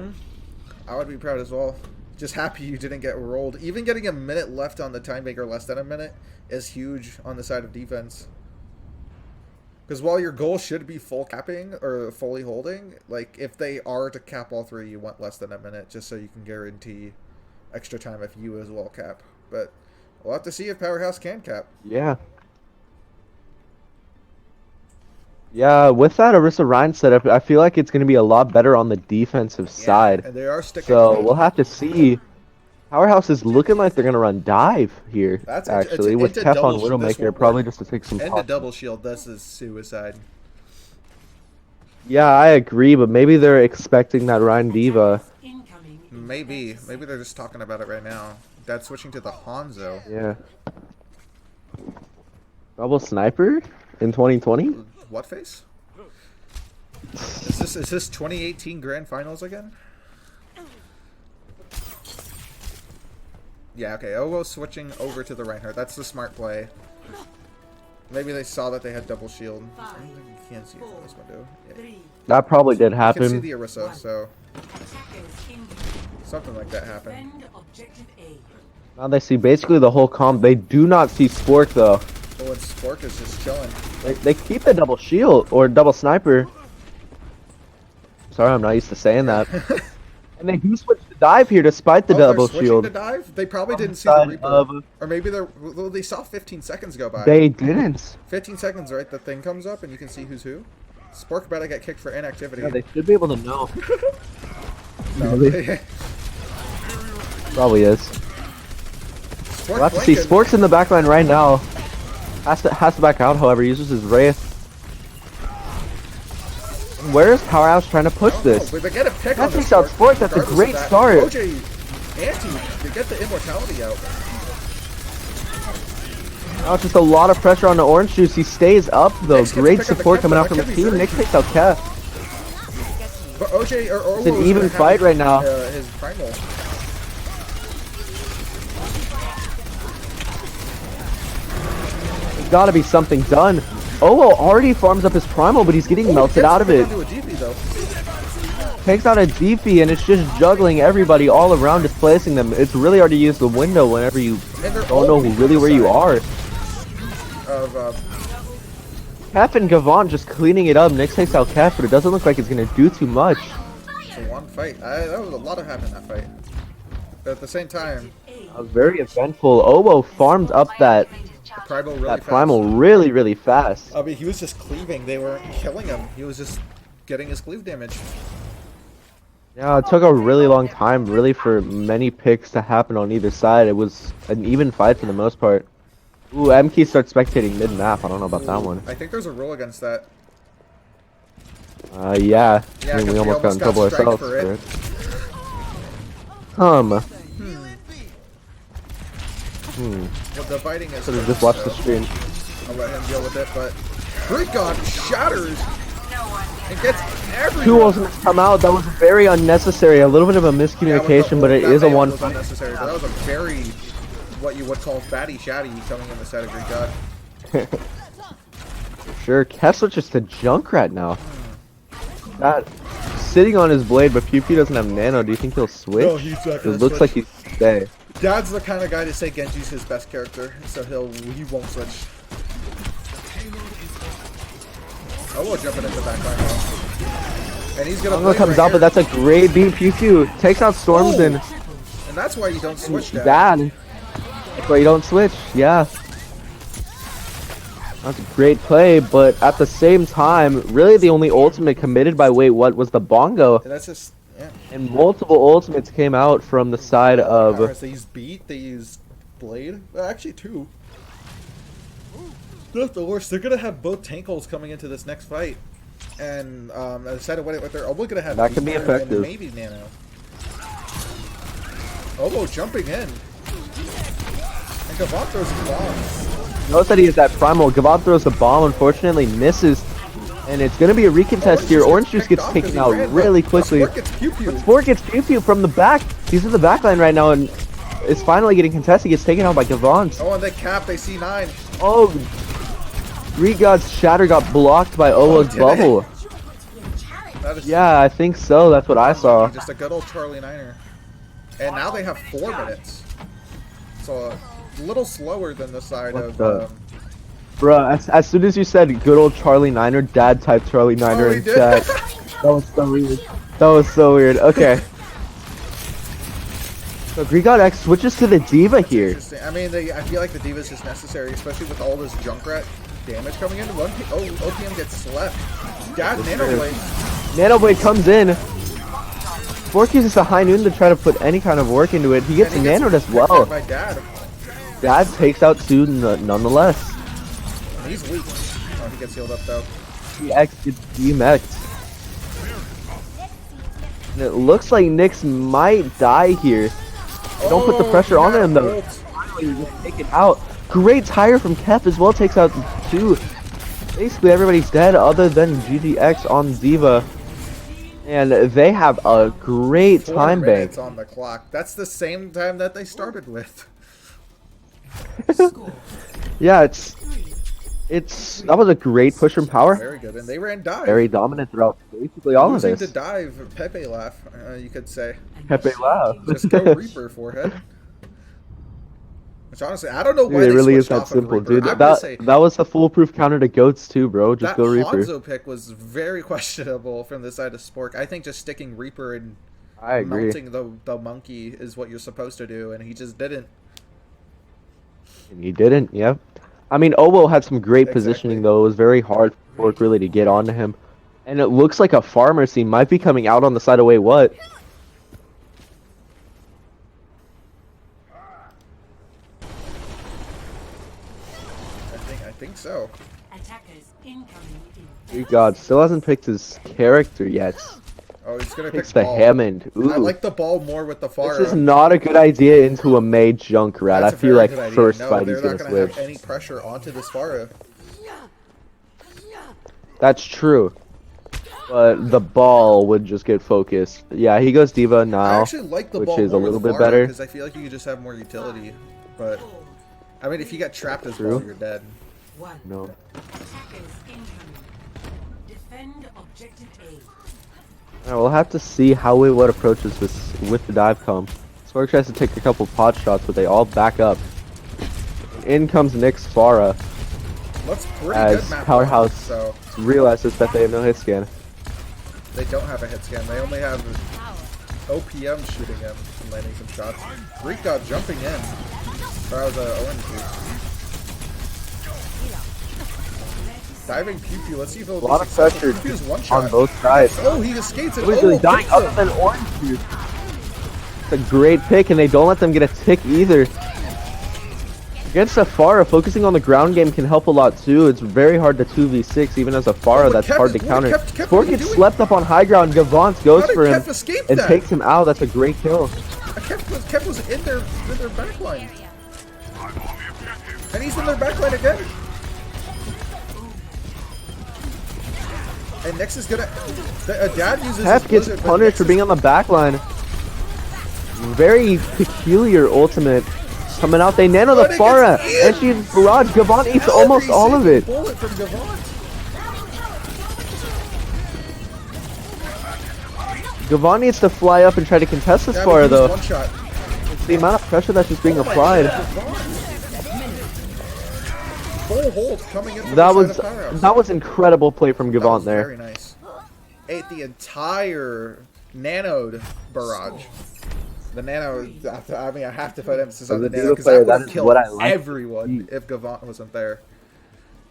[SPEAKER 1] I would be proud as well. Just happy you didn't get rolled. Even getting a minute left on the time maker, less than a minute, is huge on the side of defense. Because while your goal should be full capping or fully holding, like if they are to cap all three, you want less than a minute just so you can guarantee extra time if you as well cap. But we'll have to see if Powerhouse can cap.
[SPEAKER 2] Yeah. Yeah, with that Orisa Ryan setup, I feel like it's going to be a lot better on the defensive side.
[SPEAKER 1] And they are sticking.
[SPEAKER 2] So we'll have to see. Powerhouse is looking like they're going to run dive here,
[SPEAKER 1] That's
[SPEAKER 2] actually, with
[SPEAKER 1] into
[SPEAKER 2] Kef
[SPEAKER 1] double-
[SPEAKER 2] on
[SPEAKER 1] this
[SPEAKER 2] Widowmaker,
[SPEAKER 1] won't
[SPEAKER 2] probably
[SPEAKER 1] work.
[SPEAKER 2] just to take some
[SPEAKER 1] And
[SPEAKER 2] cost.
[SPEAKER 1] the double shield, this is suicide.
[SPEAKER 2] Yeah, I agree, but maybe they're expecting that Ryan Diva.
[SPEAKER 1] Maybe they're just talking about it right now. Dad's switching to the Hanzo.
[SPEAKER 2] Yeah. Double sniper in 2020?
[SPEAKER 1] What face? Is this 2018 Grand Finals again? Yeah, okay. Owo switching over to the Reinhardt. That's the smart play. Maybe they saw that they had double shield. I don't think you can't see it from this window. Yeah.
[SPEAKER 2] That probably did
[SPEAKER 1] You can see
[SPEAKER 2] happen.
[SPEAKER 1] the Orisa, so something like that happened.
[SPEAKER 2] Now they see basically the whole comp. They do not see Spork, though.
[SPEAKER 1] Oh, and Spork is just chilling.
[SPEAKER 2] They keep the double shield, or double sniper. Sorry, I'm not used to saying that. And they do switch to dive here despite the
[SPEAKER 1] They're
[SPEAKER 2] double
[SPEAKER 1] switching
[SPEAKER 2] shield.
[SPEAKER 1] to dive? They probably didn't see
[SPEAKER 2] Side
[SPEAKER 1] the Reaper.
[SPEAKER 2] of-
[SPEAKER 1] Or maybe they saw 15 seconds go by.
[SPEAKER 2] They didn't.
[SPEAKER 1] 15 seconds, right? The thing comes up and you can see who's who. Spork better get kicked for inactivity.
[SPEAKER 2] Yeah, they should be able to know.
[SPEAKER 1] No,
[SPEAKER 2] Really? Probably is.
[SPEAKER 1] Spork
[SPEAKER 2] We'll have to see.
[SPEAKER 1] flanking.
[SPEAKER 2] Spork's in the back line right now. Has to back out, however, uses his Wraith. Where is Powerhouse trying to push this?
[SPEAKER 1] But they get a pick
[SPEAKER 2] That
[SPEAKER 1] on the
[SPEAKER 2] takes out
[SPEAKER 1] Spork,
[SPEAKER 2] Spork, that's a
[SPEAKER 1] regardless of
[SPEAKER 2] great
[SPEAKER 1] that.
[SPEAKER 2] start.
[SPEAKER 1] OJ anti, they get the immortality out.
[SPEAKER 2] Now it's just a lot of pressure on the orange juice. He stays up though.
[SPEAKER 1] Nick's gonna
[SPEAKER 2] Great
[SPEAKER 1] pick up the
[SPEAKER 2] support
[SPEAKER 1] Kef,
[SPEAKER 2] coming
[SPEAKER 1] though.
[SPEAKER 2] out from
[SPEAKER 1] That
[SPEAKER 2] the
[SPEAKER 1] could be
[SPEAKER 2] team.
[SPEAKER 1] very
[SPEAKER 2] Nick takes out Kef.
[SPEAKER 1] But OJ or Orwo
[SPEAKER 2] It's an
[SPEAKER 1] is
[SPEAKER 2] even
[SPEAKER 1] gonna have
[SPEAKER 2] fight right now.
[SPEAKER 1] His primal.
[SPEAKER 2] There's gotta be something done. Owo already farms up his primal, but he's getting melted
[SPEAKER 1] Gets
[SPEAKER 2] out of it.
[SPEAKER 1] into a DP, though.
[SPEAKER 2] Takes out a DP and it's just juggling everybody all around, displacing them. It's really hard to use the window whenever you
[SPEAKER 1] And they're
[SPEAKER 2] don't know
[SPEAKER 1] all
[SPEAKER 2] really where you are.
[SPEAKER 1] Of
[SPEAKER 2] Kef and Gavant just cleaning it up. Nick takes out Kef, but it doesn't look like it's gonna do too much.
[SPEAKER 1] one fight. That was a lot of happened in that fight. But at the same time,
[SPEAKER 2] Very eventful. Owo farmed up that
[SPEAKER 1] Primal really
[SPEAKER 2] that
[SPEAKER 1] fast.
[SPEAKER 2] primal really, really fast.
[SPEAKER 1] I mean, he was just cleaving. They weren't killing him. He was just getting his cleave damage.
[SPEAKER 2] Yeah, it took a really long time, really, for many picks to happen on either side. It was an even fight for the most part. Ooh, MK starts spectating mid-map. I don't know about that one.
[SPEAKER 1] I think there's a rule against that.
[SPEAKER 2] Yeah.
[SPEAKER 1] Yeah,
[SPEAKER 2] I mean, we
[SPEAKER 1] 'cause
[SPEAKER 2] almost got in trouble
[SPEAKER 1] striked
[SPEAKER 2] ourselves
[SPEAKER 1] for
[SPEAKER 2] for
[SPEAKER 1] it.
[SPEAKER 2] it.
[SPEAKER 1] Well, the fighting is.
[SPEAKER 2] Should've just watched the stream.
[SPEAKER 1] I'll let him deal with it, but Greek God shatters and gets
[SPEAKER 2] Two
[SPEAKER 1] everyone.
[SPEAKER 2] ultimates come out. That was very unnecessary. A little bit of a miscommunication, but it is a one.
[SPEAKER 1] Was unnecessary, but that was a very, what you would call fatty shatty coming in the set of Greek God.
[SPEAKER 2] Sure, Kef switches to Junkrat now. That sitting on his blade, but Pew Pew doesn't have nano. Do you think he'll switch?
[SPEAKER 1] No, he's not
[SPEAKER 2] It
[SPEAKER 1] gonna
[SPEAKER 2] looks
[SPEAKER 1] switch.
[SPEAKER 2] like he's stay.
[SPEAKER 1] Dad's the kind of guy to say Genji's his best character, so he won't switch. Oh, we'll jump into the back line now. And he's gonna
[SPEAKER 2] Bongo
[SPEAKER 1] play
[SPEAKER 2] comes
[SPEAKER 1] right
[SPEAKER 2] out, but
[SPEAKER 1] here.
[SPEAKER 2] that's a great beam. Pew Pew takes out Stormsden.
[SPEAKER 1] And that's why you don't switch, Dad.
[SPEAKER 2] Bad. That's why you don't switch. Yeah. That's a great play, but at the same time, really the only ultimate committed by Wait What was the Bongo,
[SPEAKER 1] And that's just, yeah.
[SPEAKER 2] and multiple ultimates came out from the side of.
[SPEAKER 1] They use Beat, they use Blade. Well, actually, two. That's the worst. They're gonna have both tank holes coming into this next fight. And instead of what they're only gonna have
[SPEAKER 2] That could be
[SPEAKER 1] Beat
[SPEAKER 2] effective.
[SPEAKER 1] and maybe Nano. Obo jumping in. And Gavant throws a bomb.
[SPEAKER 2] Notice that he has that primal. Gavant throws the bomb, unfortunately misses. And it's going to be a recontest here. Orange Juice gets taken out really quickly. Sport gets Pew Pew from the back. He's in the back line right now and is finally getting contested. He gets taken out by Gavant.
[SPEAKER 1] Oh, and they cap, they C9.
[SPEAKER 2] Oh, Greek God's Shatter got blocked by Owo's
[SPEAKER 1] did
[SPEAKER 2] bubble.
[SPEAKER 1] That is
[SPEAKER 2] Yeah, I think so. That's what I saw.
[SPEAKER 1] just a good old Charlie Niner. And now they have 4 minutes. So a little slower than the side
[SPEAKER 2] What
[SPEAKER 1] of...
[SPEAKER 2] the- Bruh, as soon as you said good old Charlie Niner, Dad typed Charlie Niner
[SPEAKER 1] he
[SPEAKER 2] in
[SPEAKER 1] did?
[SPEAKER 2] chat. That was so weird. That was so weird. Okay. So Greek God X switches to the Diva here.
[SPEAKER 1] Interesting. I mean, I feel like the Diva's just necessary, especially with all this Junkrat damage coming in. OPM gets slept. Dad Nanoblade.
[SPEAKER 2] Nano Blade comes in. Fork uses the high noon to try to put any kind of work into it. He gets
[SPEAKER 1] And he gets
[SPEAKER 2] nanoed as
[SPEAKER 1] picked
[SPEAKER 2] well.
[SPEAKER 1] up by Dad.
[SPEAKER 2] Dad takes out Sue nonetheless.
[SPEAKER 1] He's weak. Oh, he gets healed up though.
[SPEAKER 2] The X gets DMX'd. And it looks like Nyx might die here. Don't put the pressure on him though. Take it out. Great tire from Kef as well, takes out 2. Basically everybody's dead other than GGX on Diva. And they have a great
[SPEAKER 1] 4
[SPEAKER 2] time
[SPEAKER 1] minutes
[SPEAKER 2] bank.
[SPEAKER 1] on the clock. That's the same time that they started with.
[SPEAKER 2] Yeah, that was a great push from Power.
[SPEAKER 1] Very good. And they ran dive.
[SPEAKER 2] Very dominant throughout basically all of
[SPEAKER 1] Losing
[SPEAKER 2] this.
[SPEAKER 1] to dive, Pepe laugh, you could say.
[SPEAKER 2] Pepe laugh.
[SPEAKER 1] Just go Reaper forehead. Which honestly, I don't know why
[SPEAKER 2] Dude, it
[SPEAKER 1] they
[SPEAKER 2] really is
[SPEAKER 1] switched
[SPEAKER 2] that
[SPEAKER 1] off
[SPEAKER 2] simple,
[SPEAKER 1] of Reaper.
[SPEAKER 2] dude.
[SPEAKER 1] I'm gonna say,
[SPEAKER 2] That was the foolproof counter to goats too, bro. Just
[SPEAKER 1] that
[SPEAKER 2] go Reaper.
[SPEAKER 1] Hanzo pick was very questionable from the side of Spork. I think just sticking Reaper and
[SPEAKER 2] I agree.
[SPEAKER 1] melting the monkey is what you're supposed to do, and he just didn't.
[SPEAKER 2] And he didn't, yep. I mean, Owo had some great positioning, though. It was very hard for Fork really to get onto him. And it looks like a farmer scene might be coming out on the side of Wait What.
[SPEAKER 1] I think so.
[SPEAKER 5] Attackers incoming in.
[SPEAKER 2] Dear God, still hasn't picked his character yet.
[SPEAKER 1] Oh, he's gonna pick
[SPEAKER 2] Picks the
[SPEAKER 1] ball.
[SPEAKER 2] Hammond. Ooh.
[SPEAKER 1] I like the ball more with the Pharah.
[SPEAKER 2] This is not a good idea into a Mage Junkrat.
[SPEAKER 1] That's
[SPEAKER 2] I
[SPEAKER 1] a
[SPEAKER 2] feel
[SPEAKER 1] very
[SPEAKER 2] like
[SPEAKER 1] good idea.
[SPEAKER 2] first
[SPEAKER 1] No,
[SPEAKER 2] fight
[SPEAKER 1] they're
[SPEAKER 2] he's
[SPEAKER 1] not
[SPEAKER 2] gonna
[SPEAKER 1] gonna have
[SPEAKER 2] switch.
[SPEAKER 1] any pressure onto this Pharah.
[SPEAKER 2] That's true. But the ball would just get focused. Yeah, he goes Diva
[SPEAKER 1] I
[SPEAKER 2] now,
[SPEAKER 1] actually like the
[SPEAKER 2] which
[SPEAKER 1] ball
[SPEAKER 2] is a
[SPEAKER 1] more
[SPEAKER 2] little
[SPEAKER 1] with
[SPEAKER 2] bit
[SPEAKER 1] Pharah
[SPEAKER 2] better.
[SPEAKER 1] because I feel like you could just have more utility. But I mean, if you get trapped as
[SPEAKER 2] True.
[SPEAKER 1] ball, you're dead.
[SPEAKER 5] One.
[SPEAKER 2] No.
[SPEAKER 5] Attackers incoming. Defend objective A.
[SPEAKER 2] Alright, we'll have to see how Wait What approaches with the dive comp. Spark tries to take a couple pot shots, but they all back up. In comes Nyx Pharah.
[SPEAKER 1] Looks pretty
[SPEAKER 2] As
[SPEAKER 1] good map
[SPEAKER 2] Powerhouse
[SPEAKER 1] so
[SPEAKER 2] realizes that they have no hit scan.
[SPEAKER 1] they don't have a hit scan. They only have OPM shooting him and landing some shots. Greek God jumping in. That was orange juice. Diving Pew Pew. Let's see if he'll
[SPEAKER 2] A lot
[SPEAKER 1] be
[SPEAKER 2] of
[SPEAKER 1] successful.
[SPEAKER 2] pressure
[SPEAKER 1] Pew Pew's one shot.
[SPEAKER 2] on both sides.
[SPEAKER 1] Oh, he escapes it.
[SPEAKER 2] Nobody's really dying
[SPEAKER 1] picks
[SPEAKER 2] other
[SPEAKER 1] it.
[SPEAKER 2] than Orange Juice. It's a great pick, and they don't let them get a tick either. Against a Pharah, focusing on the ground game can help a lot too. It's very hard to 2v6, even as a Pharah,
[SPEAKER 1] what
[SPEAKER 2] that's
[SPEAKER 1] Kef
[SPEAKER 2] hard to
[SPEAKER 1] is- what
[SPEAKER 2] counter.
[SPEAKER 1] Kef-
[SPEAKER 2] Fork
[SPEAKER 1] what are you
[SPEAKER 2] gets
[SPEAKER 1] doing?
[SPEAKER 2] slept up on high ground. Gavant goes
[SPEAKER 1] How did
[SPEAKER 2] for him
[SPEAKER 1] Kef escape
[SPEAKER 2] and
[SPEAKER 1] that?
[SPEAKER 2] takes him out. That's a great kill.
[SPEAKER 1] Kef was in their backline. And he's in their backline again. And Nyx is gonna. Dad uses.
[SPEAKER 2] Hef
[SPEAKER 1] his
[SPEAKER 2] gets
[SPEAKER 1] blizzard, but
[SPEAKER 2] punished
[SPEAKER 1] Nyx
[SPEAKER 2] for
[SPEAKER 1] is-
[SPEAKER 2] being on the backline. Very peculiar ultimate coming out. They nano the
[SPEAKER 1] But it gets
[SPEAKER 2] Pharah,
[SPEAKER 1] in.
[SPEAKER 2] and she's barrage. Gavant eats almost
[SPEAKER 1] Every
[SPEAKER 2] all of
[SPEAKER 1] single
[SPEAKER 2] it.
[SPEAKER 1] Bullet from Gavant.
[SPEAKER 2] Gavant needs to fly up and try to contest this
[SPEAKER 1] Yeah,
[SPEAKER 2] Pharah
[SPEAKER 1] but
[SPEAKER 2] though.
[SPEAKER 1] One shot.
[SPEAKER 2] It's the amount of pressure that's just being
[SPEAKER 1] Oh my
[SPEAKER 2] applied.
[SPEAKER 1] God, Gavant. Full hold coming in from
[SPEAKER 2] That
[SPEAKER 1] the
[SPEAKER 2] was
[SPEAKER 1] side of Powerhouse.
[SPEAKER 2] that was incredible play from
[SPEAKER 1] That
[SPEAKER 2] Gavant
[SPEAKER 1] was
[SPEAKER 2] there.
[SPEAKER 1] very nice. Ate the entire nanoed barrage. The nano, I mean, I have to put emphasis on
[SPEAKER 2] As
[SPEAKER 1] the
[SPEAKER 2] a
[SPEAKER 1] nano
[SPEAKER 2] Diva
[SPEAKER 1] because
[SPEAKER 2] player,
[SPEAKER 1] that would
[SPEAKER 2] that
[SPEAKER 1] have
[SPEAKER 2] is
[SPEAKER 1] killed
[SPEAKER 2] what I like to
[SPEAKER 1] everyone
[SPEAKER 2] see.
[SPEAKER 1] if Gavant wasn't there.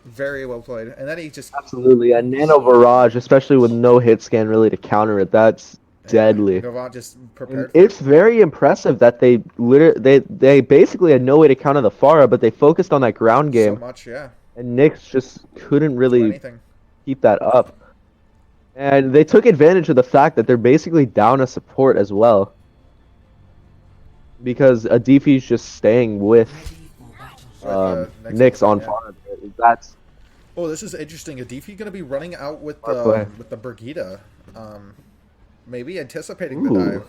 [SPEAKER 1] Very well played. And then he just
[SPEAKER 2] Absolutely, a nano barrage, especially with no hit scan really to counter it. That's deadly.
[SPEAKER 1] Gavant just
[SPEAKER 2] And
[SPEAKER 1] prepared. For
[SPEAKER 2] it's very impressive that they basically had no way to counter the Pharah, but they focused on that ground
[SPEAKER 1] so
[SPEAKER 2] game,
[SPEAKER 1] much, yeah.
[SPEAKER 2] and Nyx just couldn't
[SPEAKER 1] Do
[SPEAKER 2] really
[SPEAKER 1] anything.
[SPEAKER 2] keep that up. And they took advantage of the fact that they're basically down a support as well. Because Adifi's just staying with
[SPEAKER 5] Ready for battle.
[SPEAKER 1] With,
[SPEAKER 2] Nyx on
[SPEAKER 1] yeah.
[SPEAKER 2] Pharah. That's
[SPEAKER 1] Oh, this is interesting. Adifi going to be running out
[SPEAKER 2] Smart play.
[SPEAKER 1] with the Brigida, maybe anticipating the
[SPEAKER 2] Ooh.
[SPEAKER 1] dive.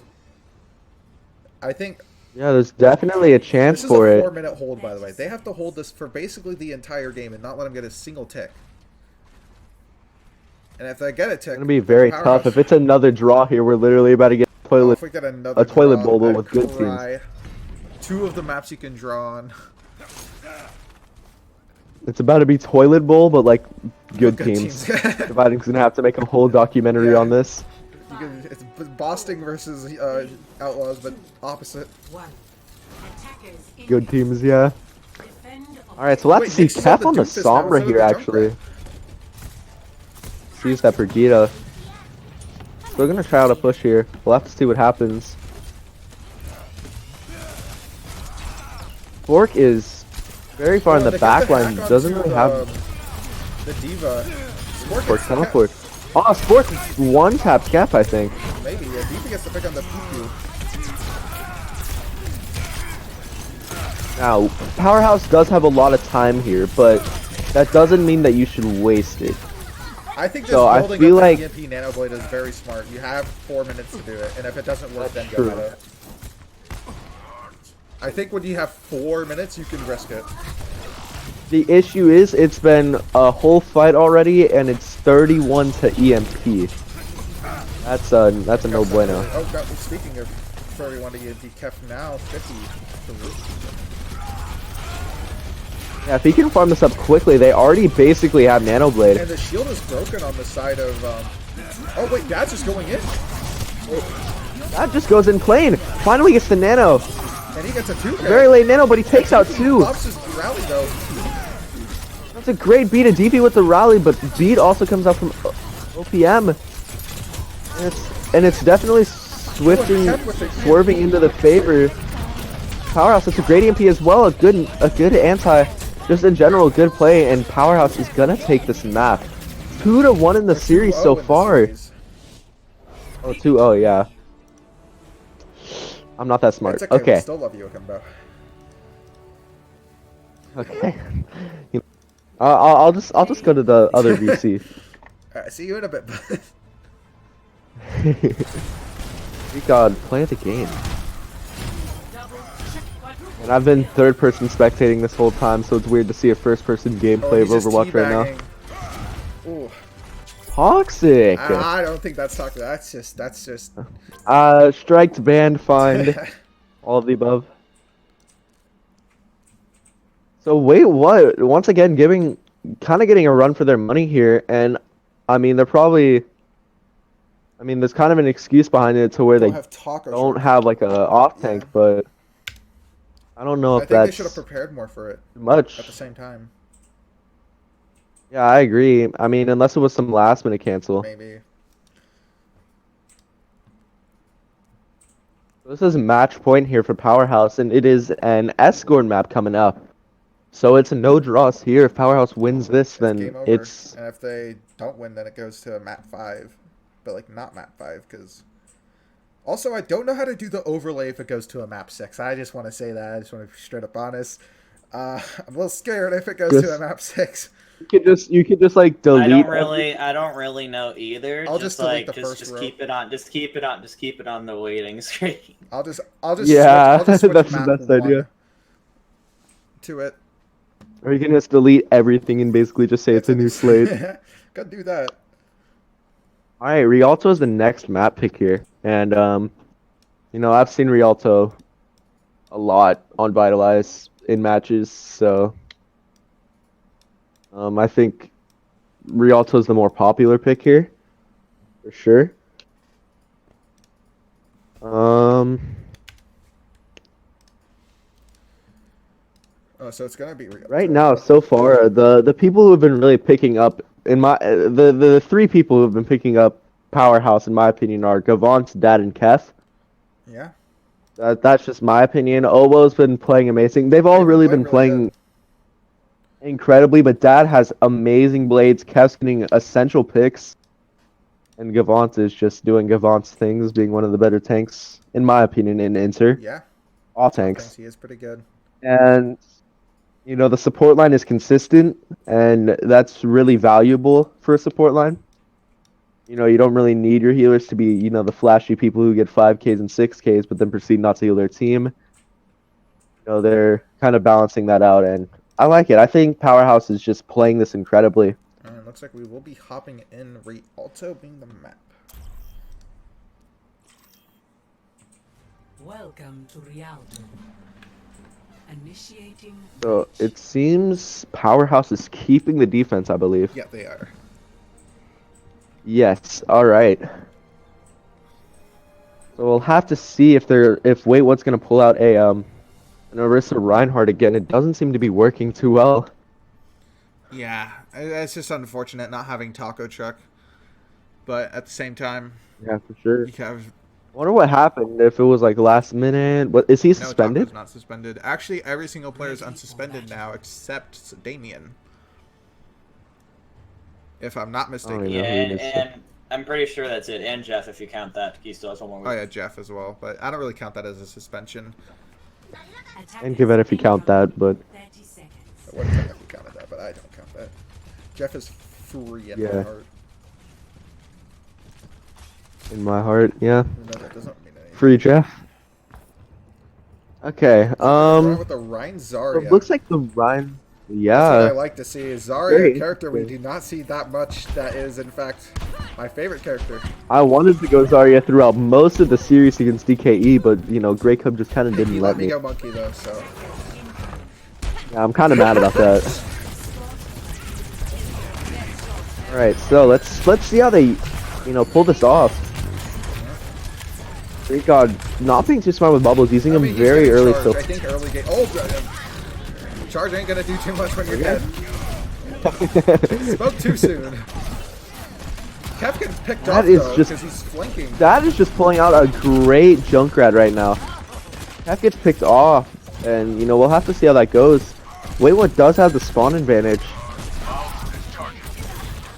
[SPEAKER 1] I think
[SPEAKER 2] Yeah, there's definitely a chance
[SPEAKER 1] this is a
[SPEAKER 2] for it.
[SPEAKER 1] 4-minute hold, by the way. They have to hold this for basically the entire game and not let him get a single tick. And if they get a tick,
[SPEAKER 2] It's gonna be very
[SPEAKER 1] Powerhouse.
[SPEAKER 2] tough. If it's another draw here, we're literally about to get
[SPEAKER 1] Oh, if we get another
[SPEAKER 2] a toilet
[SPEAKER 1] draw,
[SPEAKER 2] bowl
[SPEAKER 1] I'd
[SPEAKER 2] with good teams.
[SPEAKER 1] cry. 2 of the maps you can draw on.
[SPEAKER 2] It's about to be toilet bowl, but like good teams.
[SPEAKER 1] teams.
[SPEAKER 2] Dividing's gonna have to make a whole documentary
[SPEAKER 1] Yeah.
[SPEAKER 2] on this.
[SPEAKER 1] It's Boston versus Outlaws, but opposite.
[SPEAKER 5] One. Attackers in
[SPEAKER 2] Good teams, yeah.
[SPEAKER 5] defend
[SPEAKER 2] All right, so we'll have
[SPEAKER 1] Wait,
[SPEAKER 2] to see
[SPEAKER 1] Nix is on
[SPEAKER 2] Kef
[SPEAKER 1] the
[SPEAKER 2] on the
[SPEAKER 1] Doofus now
[SPEAKER 2] Sombra
[SPEAKER 1] instead of
[SPEAKER 2] here,
[SPEAKER 1] the
[SPEAKER 2] actually.
[SPEAKER 1] Junkrat.
[SPEAKER 2] Use that Brigida. We're gonna try out a push here. We'll have to see what happens. Fork is very far in
[SPEAKER 1] Well,
[SPEAKER 2] the
[SPEAKER 1] they got
[SPEAKER 2] back line.
[SPEAKER 1] hack
[SPEAKER 2] Doesn't
[SPEAKER 1] onto
[SPEAKER 2] really have
[SPEAKER 1] the Diva.
[SPEAKER 2] Fork. Tunnel Fork. Oh, Fork one tapped Kef, I think.
[SPEAKER 1] Maybe. Yeah, Diva gets to pick on the PQ.
[SPEAKER 2] Now, Powerhouse does have a lot of time here, but that doesn't mean that you should waste it.
[SPEAKER 1] I think just
[SPEAKER 2] So I
[SPEAKER 1] building
[SPEAKER 2] feel
[SPEAKER 1] up
[SPEAKER 2] like-
[SPEAKER 1] the EMP Nanoblade is very smart. You have 4 minutes to do it, and if it doesn't work, then
[SPEAKER 2] That's
[SPEAKER 1] go
[SPEAKER 2] true.
[SPEAKER 1] meta. I think when you have 4 minutes, you can risk it.
[SPEAKER 2] The issue is it's been a whole fight already, and it's 31 to EMP. That's a no bueno.
[SPEAKER 1] Oh, God, speaking of 31 to EMP, Kef now 50.
[SPEAKER 2] Yeah, if he can farm this up quickly, they already basically have Nanoblade.
[SPEAKER 1] And the shield is broken on the side of. Oh wait, that's just going in,
[SPEAKER 2] That just goes in plane. Finally gets the Nano.
[SPEAKER 1] and he gets a 2K.
[SPEAKER 2] Very late Nano, but he takes out two.
[SPEAKER 1] Pops his rally though.
[SPEAKER 2] That's a great beat of DP with the rally, but beat also comes out from OPM. And it's definitely swerving into the favor. Powerhouse, that's a great EMP as well. A good anti. Just in general, good play, and Powerhouse is gonna take this map. 2-1 in the series
[SPEAKER 1] 2-0
[SPEAKER 2] so
[SPEAKER 1] in the
[SPEAKER 2] far.
[SPEAKER 1] series.
[SPEAKER 2] Oh, 2-0, yeah. I'm not that smart.
[SPEAKER 1] It's okay. We
[SPEAKER 2] Okay.
[SPEAKER 1] still love you, Akimbo.
[SPEAKER 2] Okay. I'll just go to the other VC.
[SPEAKER 1] Alright, see you in a bit.
[SPEAKER 2] God, play the game. And I've been third person spectating this whole time, so it's weird to see a first person gameplay of
[SPEAKER 1] he's just
[SPEAKER 2] Overwatch right now.
[SPEAKER 1] teabagging. Ooh,
[SPEAKER 2] Toxic!
[SPEAKER 1] I don't think that's toxic. That's just.
[SPEAKER 2] Striked, banned, fined, all of the above. So wait, what? Once again, kind of getting a run for their money here, and I mean, there's kind of an excuse behind it to where
[SPEAKER 1] Don't
[SPEAKER 2] they
[SPEAKER 1] have tacos.
[SPEAKER 2] don't have like a off tank,
[SPEAKER 1] Yeah.
[SPEAKER 2] but I don't know
[SPEAKER 1] I
[SPEAKER 2] if
[SPEAKER 1] think they
[SPEAKER 2] that's
[SPEAKER 1] should have prepared more for it
[SPEAKER 2] too much.
[SPEAKER 1] at the same time.
[SPEAKER 2] Yeah, I agree. I mean, unless it was some last minute cancel.
[SPEAKER 1] Maybe.
[SPEAKER 2] This is match point here for Powerhouse, and it is an escort map coming up. So it's no draws here. If Powerhouse wins this,
[SPEAKER 1] It's
[SPEAKER 2] then
[SPEAKER 1] game over.
[SPEAKER 2] it's
[SPEAKER 1] And if they don't win, then it goes to map 5. But, like, not map 5, because... Also, I don't know how to do the overlay if it goes to a map 6. I just want to say that. I just want to be straight up honest. I'm a little scared if it goes to a map 6.
[SPEAKER 2] you could just like delete.
[SPEAKER 3] I don't really know either.
[SPEAKER 1] I'll just delete
[SPEAKER 3] like
[SPEAKER 1] the first
[SPEAKER 3] just
[SPEAKER 1] row.
[SPEAKER 3] keep it on the waiting screen.
[SPEAKER 1] I'll just
[SPEAKER 2] Yeah,
[SPEAKER 1] I'll just switch
[SPEAKER 2] that's the
[SPEAKER 1] map
[SPEAKER 2] best
[SPEAKER 1] 1
[SPEAKER 2] idea.
[SPEAKER 1] to it.
[SPEAKER 2] Or you can just delete everything and basically just say it's a new slate.
[SPEAKER 1] Gotta do that.
[SPEAKER 2] All right, Rialto is the next map pick here, and I've seen Rialto a lot on Vitalize in matches, so I think Rialto is the more popular pick here, for sure.
[SPEAKER 1] Oh, so it's gonna be
[SPEAKER 2] Right now, so far, the people who have been really picking up the 3 people who have been picking up Powerhouse, in my opinion, are Gavant, Dad, and Kef.
[SPEAKER 1] Yeah.
[SPEAKER 2] That's just my opinion. Obo's been playing amazing. They've all really been playing incredibly, but Dad has amazing blades. Kef's getting essential picks, and Gavant is just doing Gavant's things, being one of the better tanks, in my opinion, in Inter.
[SPEAKER 1] Yeah.
[SPEAKER 2] All
[SPEAKER 1] Thanks.
[SPEAKER 2] tanks.
[SPEAKER 1] He is pretty good.
[SPEAKER 2] And You know, the support line is consistent, and that's really valuable for a support line. You know, you don't really need your healers to be, you know, the flashy people who get 5Ks and 6Ks, but then proceed not to heal their team. You know, they're kind of balancing that out, and I like it. I think Powerhouse is just playing this incredibly.
[SPEAKER 1] And looks like we will be hopping in Rialto being the map.
[SPEAKER 5] Welcome to Rialto. Initiating.
[SPEAKER 2] So it seems Powerhouse is keeping the defense, I believe.
[SPEAKER 1] Yeah, they are.
[SPEAKER 2] Yes. All right. So we'll have to see if Wait What's gonna pull out an Orisa Reinhardt again. It doesn't seem to be working too well.
[SPEAKER 1] Yeah, it's just unfortunate not having Taco Truck. But at the same time,
[SPEAKER 2] Yeah, for sure.
[SPEAKER 1] you have
[SPEAKER 2] I wonder what happened if it was like last minute. What is he
[SPEAKER 1] no
[SPEAKER 2] suspended?
[SPEAKER 1] Taco's not suspended. Actually, every single player is unsuspended now except Damien. If I'm not mistaken.
[SPEAKER 2] Yeah,
[SPEAKER 3] Yeah,
[SPEAKER 2] who it is.
[SPEAKER 3] and I'm pretty sure that's it. And Jeff, if you count that, he still has one more week.
[SPEAKER 1] Oh yeah, Jeff as well. But I don't really count that as a suspension.
[SPEAKER 2] And give it if you count that, but
[SPEAKER 5] 30 seconds.
[SPEAKER 1] I would have if you counted that, but I don't count that. Jeff is free at
[SPEAKER 2] Yeah.
[SPEAKER 1] my heart.
[SPEAKER 2] in my heart, yeah.
[SPEAKER 1] Even though that doesn't mean anything.
[SPEAKER 2] Free Jeff. Okay.
[SPEAKER 1] What's wrong with the Rhine Zarya?
[SPEAKER 2] It looks like the Rhine.
[SPEAKER 1] That's what I
[SPEAKER 2] Yeah.
[SPEAKER 1] like to see. Is
[SPEAKER 2] Very
[SPEAKER 1] Zarya a character we do
[SPEAKER 2] interesting.
[SPEAKER 1] not see that much that is, in fact, my favorite character.
[SPEAKER 2] I wanted to go Zarya throughout most of the series against DKE, but you know, Grey Cub just kind of
[SPEAKER 1] He
[SPEAKER 2] didn't
[SPEAKER 1] let
[SPEAKER 2] let
[SPEAKER 1] me
[SPEAKER 2] me.
[SPEAKER 1] go Monkey, though, so...
[SPEAKER 2] Yeah, I'm kind of mad about that. All right, so let's see how they, you know, pull this off. Great God, not being too smart with bubbles, using
[SPEAKER 1] I
[SPEAKER 2] them
[SPEAKER 1] mean, he's
[SPEAKER 2] very
[SPEAKER 1] gonna
[SPEAKER 2] early
[SPEAKER 1] charge.
[SPEAKER 2] still.
[SPEAKER 1] I think early game... Oh, charge ain't gonna do too much when you're dead. Spoke too soon. Kev gets picked
[SPEAKER 2] That
[SPEAKER 1] off,
[SPEAKER 2] is
[SPEAKER 1] though,
[SPEAKER 2] just-
[SPEAKER 1] because he's flanking.
[SPEAKER 2] That is just pulling out a great Junkrat right now. That gets picked off, and you know we'll have to see how that goes. Wait, what does have the spawn advantage?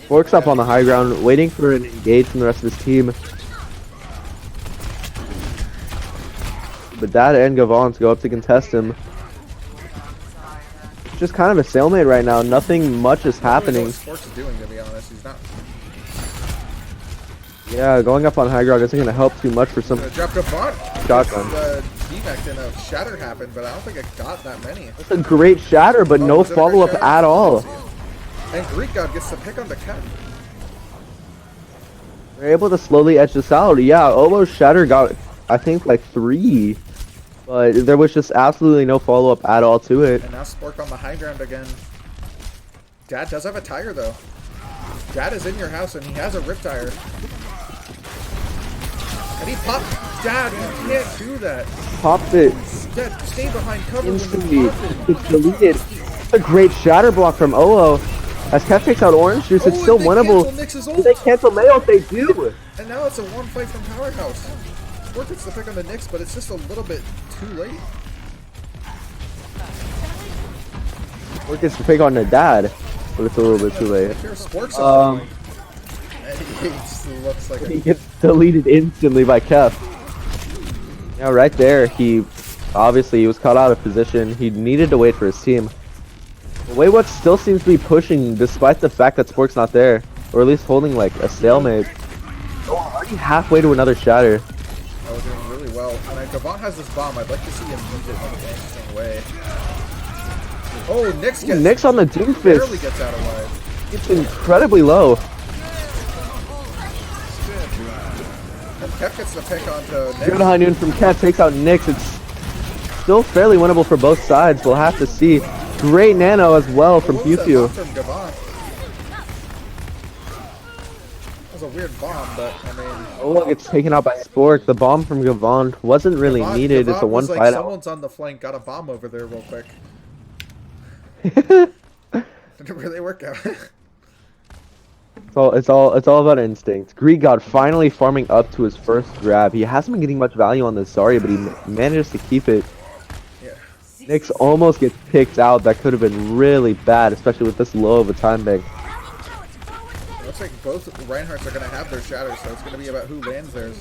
[SPEAKER 2] Forks up on the high ground, waiting for an engage from the rest of his team. But Dad and Gavant go up to contest him. It's just kind of a stalemate right now. Nothing much is
[SPEAKER 1] I don't really know
[SPEAKER 2] happening.
[SPEAKER 1] what Sports is doing, to be honest. He's not
[SPEAKER 2] Yeah, going up on high ground isn't going to help too much for some
[SPEAKER 1] gonna drop Gavant.
[SPEAKER 2] shotgun.
[SPEAKER 1] The D-Mech and a shatter happened, but I don't think it got that many.
[SPEAKER 2] It's a great shatter, but no
[SPEAKER 1] was it a great
[SPEAKER 2] follow-up
[SPEAKER 1] shatter?
[SPEAKER 2] at all.
[SPEAKER 1] And Greek God gets the pick on the cat.
[SPEAKER 2] They're able to slowly edge this out. Yeah, Olo's shatter got, I think, like 3. But there was just absolutely no follow-up at all to it.
[SPEAKER 1] And now Spork on the high ground again. Dad does have a tire, though. Dad is in your house, and he has a rip tire. And he popped. Dad, you can't do that.
[SPEAKER 2] Popped it
[SPEAKER 1] Dad, stay behind cover
[SPEAKER 2] instantly.
[SPEAKER 1] when you pop it.
[SPEAKER 2] It's deleted. It's a great shatter block from Olo. As Kev takes out Orange Juice, it's
[SPEAKER 1] Oh,
[SPEAKER 2] still
[SPEAKER 1] they
[SPEAKER 2] winnable.
[SPEAKER 1] cancel Nyx's
[SPEAKER 2] Do
[SPEAKER 1] ult.
[SPEAKER 2] they cancel Mayo? They do.
[SPEAKER 1] And now it's a one fight from Powerhouse. Spork gets the pick on the Nyx, but it's just a little bit too late.
[SPEAKER 2] Or gets to pick on the Dad, but it's a little bit too late.
[SPEAKER 1] If you're Spork's
[SPEAKER 2] Um,
[SPEAKER 1] and he just looks like
[SPEAKER 2] He
[SPEAKER 1] a...
[SPEAKER 2] gets deleted instantly by Kev. Yeah, right there, he was caught out of position. He needed to wait for his team. But Wait What still seems to be pushing despite the fact that Spork's not there. Or at least holding like a stalemate. Oh, already halfway to another shatter.
[SPEAKER 1] I was doing really well. And Gavant has this bomb. I'd like to see him use it in an interesting way. Oh, Nyx gets...
[SPEAKER 2] Nyx on the
[SPEAKER 1] barely
[SPEAKER 2] Doomfist.
[SPEAKER 1] gets out alive.
[SPEAKER 2] It's incredibly low.
[SPEAKER 1] And Kev gets the pick onto
[SPEAKER 2] Good
[SPEAKER 1] Nyx.
[SPEAKER 2] high noon from Kev takes out Nyx. It's still fairly winnable for both sides. We'll have to see. Great nano as well from
[SPEAKER 1] What was
[SPEAKER 2] Pew
[SPEAKER 1] that
[SPEAKER 2] Pew.
[SPEAKER 1] bomb from Gavant? That was a weird bomb, but I mean...
[SPEAKER 2] Oh, gets taken out by Spork. The bomb from Gavant wasn't really needed. It's a
[SPEAKER 1] Gavant
[SPEAKER 2] one
[SPEAKER 1] was like,
[SPEAKER 2] fight out.
[SPEAKER 1] someone's on the flank, got a bomb over there real quick. Didn't really work out.
[SPEAKER 2] It's all about instinct. Greek God finally farming up to his first grab. He hasn't been getting much value on this Zarya, but he manages to keep it.
[SPEAKER 1] Yeah.
[SPEAKER 2] Nyx almost gets picked out. That could have been really bad, especially with this low of a time bank.
[SPEAKER 1] It looks like both Reinhardts are going to have their shatters, so it's going to be about who lands theirs.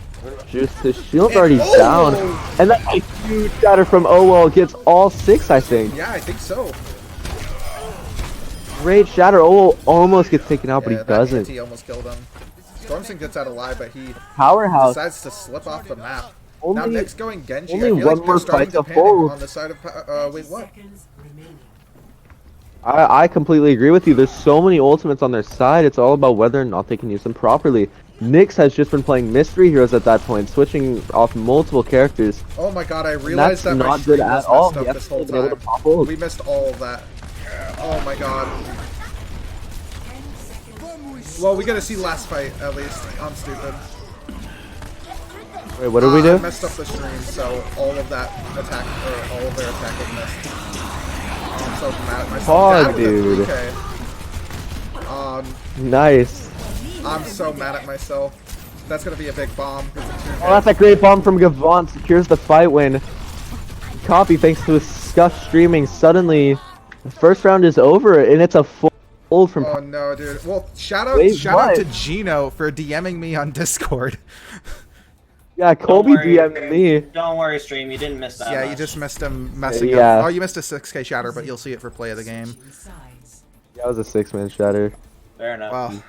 [SPEAKER 2] Just his shield's
[SPEAKER 1] And-
[SPEAKER 2] already
[SPEAKER 1] oh!
[SPEAKER 2] down. And then a huge shatter from Owol gets all 6, I think.
[SPEAKER 1] Yeah, I think so.
[SPEAKER 2] Great shatter. Oh, almost gets taken out, but
[SPEAKER 1] Yeah,
[SPEAKER 2] he
[SPEAKER 1] that
[SPEAKER 2] doesn't.
[SPEAKER 1] ENT almost killed him. Stormson gets out alive, but he
[SPEAKER 2] Powerhouse.
[SPEAKER 1] decides to slip off the map. Now
[SPEAKER 2] Only,
[SPEAKER 1] Nick's going Genji.
[SPEAKER 2] only
[SPEAKER 1] I feel
[SPEAKER 2] one
[SPEAKER 1] like
[SPEAKER 2] more
[SPEAKER 1] they're starting
[SPEAKER 2] fight
[SPEAKER 1] to
[SPEAKER 2] to
[SPEAKER 1] panic
[SPEAKER 2] fold.
[SPEAKER 1] on the side of wait, what?
[SPEAKER 5] Seconds remaining.
[SPEAKER 2] I completely agree with you. There's so many ultimates on their side. It's all about whether or not they can use them properly. Nyx has just been playing mystery heroes at that point, switching off multiple characters.
[SPEAKER 1] Oh my god, I realized that
[SPEAKER 2] that's
[SPEAKER 1] my
[SPEAKER 2] not
[SPEAKER 1] stream
[SPEAKER 2] good at
[SPEAKER 1] was
[SPEAKER 2] all.
[SPEAKER 1] messed up
[SPEAKER 2] He
[SPEAKER 1] this
[SPEAKER 2] hasn't
[SPEAKER 1] whole
[SPEAKER 2] been able to
[SPEAKER 1] time.
[SPEAKER 2] pop ult.
[SPEAKER 1] We missed all of that. Oh my god.
[SPEAKER 5] 10 seconds.
[SPEAKER 1] Well, we gotta see last fight, at least. I'm stupid.
[SPEAKER 2] Wait, what did we
[SPEAKER 1] I
[SPEAKER 2] do?
[SPEAKER 1] messed up the stream, so all of that attack, or all of their attack was missed. Oh, I'm so mad at myself.
[SPEAKER 2] Oh,
[SPEAKER 1] Dad with a
[SPEAKER 2] dude.
[SPEAKER 1] 3K.
[SPEAKER 2] Nice.
[SPEAKER 1] I'm so mad at myself. That's gonna be a big bomb.
[SPEAKER 2] Oh, that's a great bomb from Gavant. Secures the fight win. Copy thanks to his scuffed streaming. Suddenly, the first round is over, and it's a full ult from.
[SPEAKER 1] Oh no, dude. Well, shout out
[SPEAKER 2] Wait,
[SPEAKER 1] out to
[SPEAKER 2] what?
[SPEAKER 1] Gino for DMing me on Discord.
[SPEAKER 2] Yeah, Colby DM'd me.
[SPEAKER 3] Don't worry, stream. You didn't miss that.
[SPEAKER 1] Yeah,
[SPEAKER 3] much.
[SPEAKER 1] you just missed him messing
[SPEAKER 2] Yeah.
[SPEAKER 1] up. Oh, you missed a 6K shatter, but you'll see it for play of the game.
[SPEAKER 5] Sides.
[SPEAKER 2] That was a 6-man shatter.
[SPEAKER 3] Fair enough.
[SPEAKER 1] Well,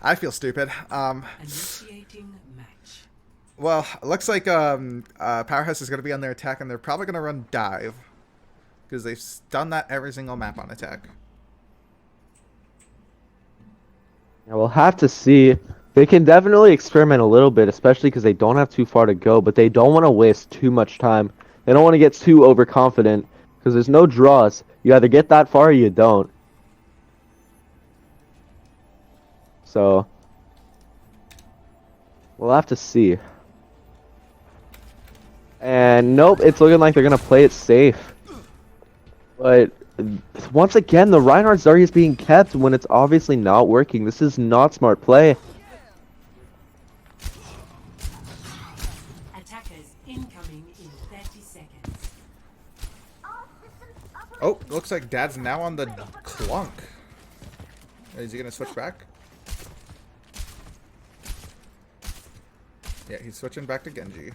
[SPEAKER 1] I feel stupid.
[SPEAKER 5] Initiating match.
[SPEAKER 1] Well, looks like Powerhouse is going to be on their attack, and they're probably going to run dive. Because they've done that every single map on attack.
[SPEAKER 2] Yeah, we'll have to see. They can definitely experiment a little bit, especially because they don't have too far to go, but they don't want to waste too much time. They don't want to get too overconfident, because there's no draws. You either get that far or you don't. So, we'll have to see. And nope, it's looking like they're going to play it safe. But once again, the Reinhardt Zarya is being kept when it's obviously not working. This is not smart play.
[SPEAKER 5] Attackers incoming in 30 seconds.
[SPEAKER 1] Oh, looks like Dad's now on the clunk. Is he going to switch back? Yeah, he's switching back to Genji.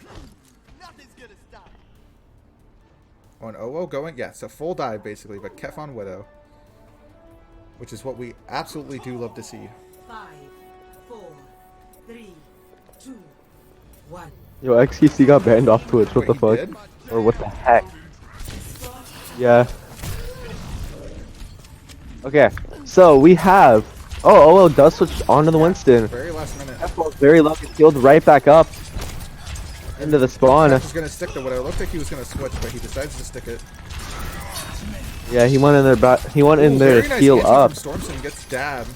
[SPEAKER 1] Oh, and OO going? Yeah, so full dive basically, but Kef on Widow. Which is what we absolutely do love to see.
[SPEAKER 5] 5, 4, 3, 2, 1.
[SPEAKER 2] Yo, XQC got banned off Twitch. What
[SPEAKER 1] Wait,
[SPEAKER 2] the fuck?
[SPEAKER 1] he did?
[SPEAKER 2] Or what the heck? Yeah. Okay, so we have. Oh, OO does switch onto the Winston.
[SPEAKER 1] Very last minute.
[SPEAKER 2] F1's very lucky, healed right back up into the spawn.
[SPEAKER 1] Kef was going to stick the Widow. It looked like he was going to switch, but he decides to stick it.
[SPEAKER 2] Yeah, he went in there. He went in
[SPEAKER 1] Ooh,
[SPEAKER 2] there
[SPEAKER 1] very
[SPEAKER 2] to
[SPEAKER 1] nice
[SPEAKER 2] heal
[SPEAKER 1] anti
[SPEAKER 2] up.
[SPEAKER 1] from Stormson gets Dad.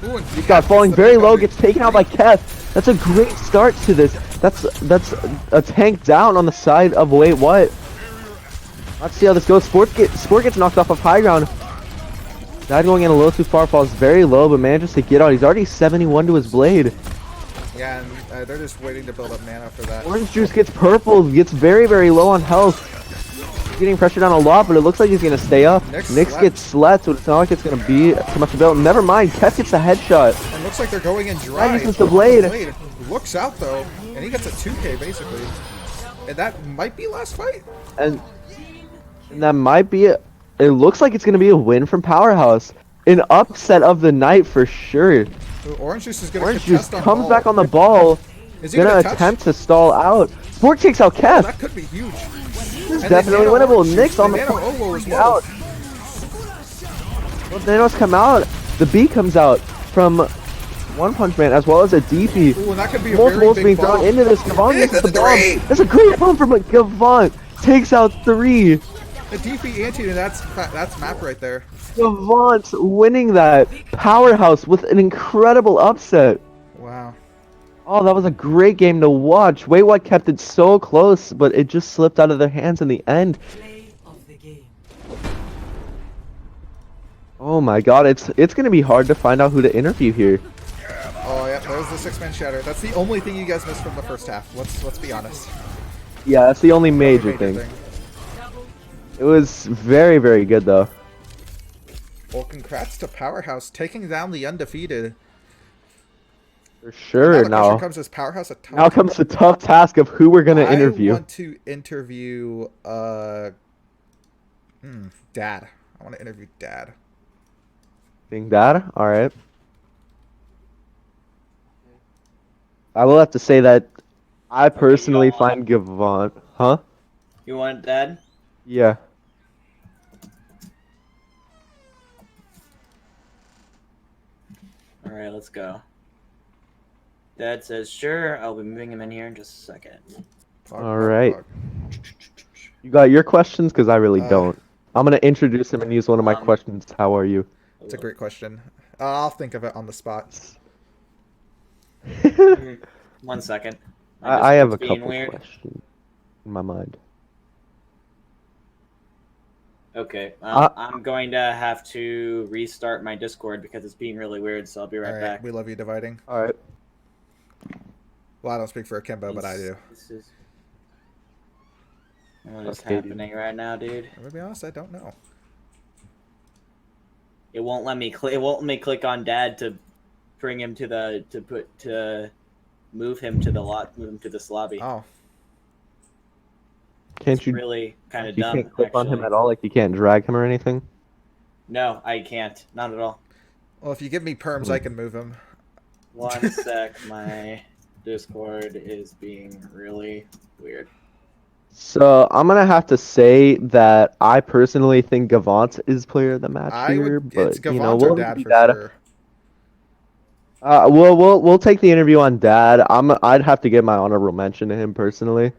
[SPEAKER 1] Ooh, and
[SPEAKER 2] He got
[SPEAKER 1] Kef
[SPEAKER 2] falling
[SPEAKER 1] gets the
[SPEAKER 2] very
[SPEAKER 1] pick
[SPEAKER 2] low,
[SPEAKER 1] on
[SPEAKER 2] gets taken out by Kef. That's a great start to this. That's a tank down on the side of wait what? Let's see how this goes. Sport gets knocked off of high ground. Dad going in a little too far, falls very low, but manages to get out. He's already 71 to his blade.
[SPEAKER 1] Yeah, and they're just waiting to build up mana for that.
[SPEAKER 2] Orange Juice gets purple, gets very, very low on health. He's getting pressured down a lot, but it looks like he's going to stay up. Nyx gets slept, so it's not like it's going to be too much of a build. Never mind, Kef gets the headshot.
[SPEAKER 1] It looks like they're going in dry.
[SPEAKER 2] That uses the blade.
[SPEAKER 1] Looks out though, and he gets a 2K basically. And that might be last fight.
[SPEAKER 2] And that might be it. It looks like it's going to be a win from Powerhouse. An upset of the night for sure.
[SPEAKER 1] Ooh, Orange Juice is going to
[SPEAKER 2] Orange Juice
[SPEAKER 1] contest on
[SPEAKER 2] comes
[SPEAKER 1] ball.
[SPEAKER 2] back on the ball.
[SPEAKER 1] Is he
[SPEAKER 2] Gonna
[SPEAKER 1] going to touch?
[SPEAKER 2] attempt to stall out. Sport takes out Kef.
[SPEAKER 1] That could be huge.
[SPEAKER 2] This is
[SPEAKER 1] And
[SPEAKER 2] definitely
[SPEAKER 1] then Nano
[SPEAKER 2] winnable.
[SPEAKER 1] Orange Juice,
[SPEAKER 2] Nyx on the
[SPEAKER 1] Nano
[SPEAKER 2] point.
[SPEAKER 1] Ovo as well.
[SPEAKER 2] Out. Well, Nanos come out. The B comes out from One Punch Man as well as a DP.
[SPEAKER 1] Ooh, and that could be a
[SPEAKER 2] Multiples
[SPEAKER 1] very
[SPEAKER 2] being
[SPEAKER 1] big
[SPEAKER 2] thrown
[SPEAKER 1] bomb.
[SPEAKER 2] into this. Gavant
[SPEAKER 1] Into
[SPEAKER 2] gets the
[SPEAKER 1] the
[SPEAKER 2] bomb.
[SPEAKER 1] three.
[SPEAKER 2] That's a great bomb from Gavant. Takes out 3.
[SPEAKER 1] The DP anti, and that's map right there.
[SPEAKER 2] Gavant winning that. Powerhouse with an incredible upset.
[SPEAKER 1] Wow.
[SPEAKER 2] Oh, that was a great game to watch. Wait, what kept it so close, but it just slipped out of their hands in the end.
[SPEAKER 5] Play of the game.
[SPEAKER 2] Oh my god, it's gonna be hard to find out who to interview here.
[SPEAKER 1] Oh yeah, there's the 6-man shatter. That's the only thing you guys missed from the first half. Let's be honest.
[SPEAKER 2] Yeah, that's the only major thing. It was very, very good though.
[SPEAKER 1] Well, congrats to Powerhouse taking down the undefeated.
[SPEAKER 2] For
[SPEAKER 1] Now
[SPEAKER 2] sure.
[SPEAKER 1] the question
[SPEAKER 2] Now,
[SPEAKER 1] comes: is Powerhouse a tough
[SPEAKER 2] now
[SPEAKER 1] team?
[SPEAKER 2] comes the tough task of who we're gonna
[SPEAKER 1] I
[SPEAKER 2] interview.
[SPEAKER 1] want to interview Dad. I want to interview Dad.
[SPEAKER 2] Think that? All right. I will have to say that I
[SPEAKER 3] Okay, you
[SPEAKER 2] personally
[SPEAKER 3] don't want
[SPEAKER 2] find Gavant. Huh?
[SPEAKER 3] you want Dad?
[SPEAKER 2] Yeah.
[SPEAKER 3] All right, let's go. Dad says sure. I'll be moving him in here in just a second.
[SPEAKER 1] Plug,
[SPEAKER 2] All
[SPEAKER 1] plug,
[SPEAKER 2] right.
[SPEAKER 1] plug.
[SPEAKER 2] You got your questions? Because I really
[SPEAKER 1] Uh,
[SPEAKER 2] don't. I'm gonna introduce him and use one of my
[SPEAKER 3] Um,
[SPEAKER 2] questions. How are you?
[SPEAKER 1] It's a great question. I'll think of it on the spot.
[SPEAKER 3] Mhm. 1 second. My
[SPEAKER 2] I have
[SPEAKER 3] Discord's
[SPEAKER 2] a
[SPEAKER 3] being
[SPEAKER 2] couple
[SPEAKER 3] weird.
[SPEAKER 2] questions in my mind.
[SPEAKER 3] Okay,
[SPEAKER 2] Uh,
[SPEAKER 3] I'm going to have to restart my Discord because it's being really weird. So I'll be
[SPEAKER 1] All
[SPEAKER 3] right
[SPEAKER 1] right,
[SPEAKER 3] back.
[SPEAKER 1] we love you dividing.
[SPEAKER 2] all right.
[SPEAKER 1] Well, I don't speak for Akimbo, but I do.
[SPEAKER 3] This is what is
[SPEAKER 2] Okay, dude.
[SPEAKER 3] happening right now, dude.
[SPEAKER 1] I'm gonna be honest, I don't know.
[SPEAKER 3] It won't let me click. It won't let me click on Dad to bring him to the to move him to the lot. Move him to this lobby.
[SPEAKER 1] Oh,
[SPEAKER 2] Can't
[SPEAKER 3] It's
[SPEAKER 2] you?
[SPEAKER 3] really kind of
[SPEAKER 2] You
[SPEAKER 3] dumb,
[SPEAKER 2] can't click on him
[SPEAKER 3] actually.
[SPEAKER 2] at all. Like you can't drag him or anything.
[SPEAKER 3] No, I can't. Not at all.
[SPEAKER 1] well, if you give me perms, I can move him.
[SPEAKER 3] 1 sec. My Discord is being really weird.
[SPEAKER 2] So I'm gonna have to say that I personally think Gavant is player of the match
[SPEAKER 1] I
[SPEAKER 2] here,
[SPEAKER 1] would. It's
[SPEAKER 2] but
[SPEAKER 1] Gavant or
[SPEAKER 2] we'll
[SPEAKER 1] Dad
[SPEAKER 2] leave
[SPEAKER 1] for
[SPEAKER 2] that.
[SPEAKER 1] sure.
[SPEAKER 2] We'll take the interview on Dad. I'd have to give my honorable mention to him personally.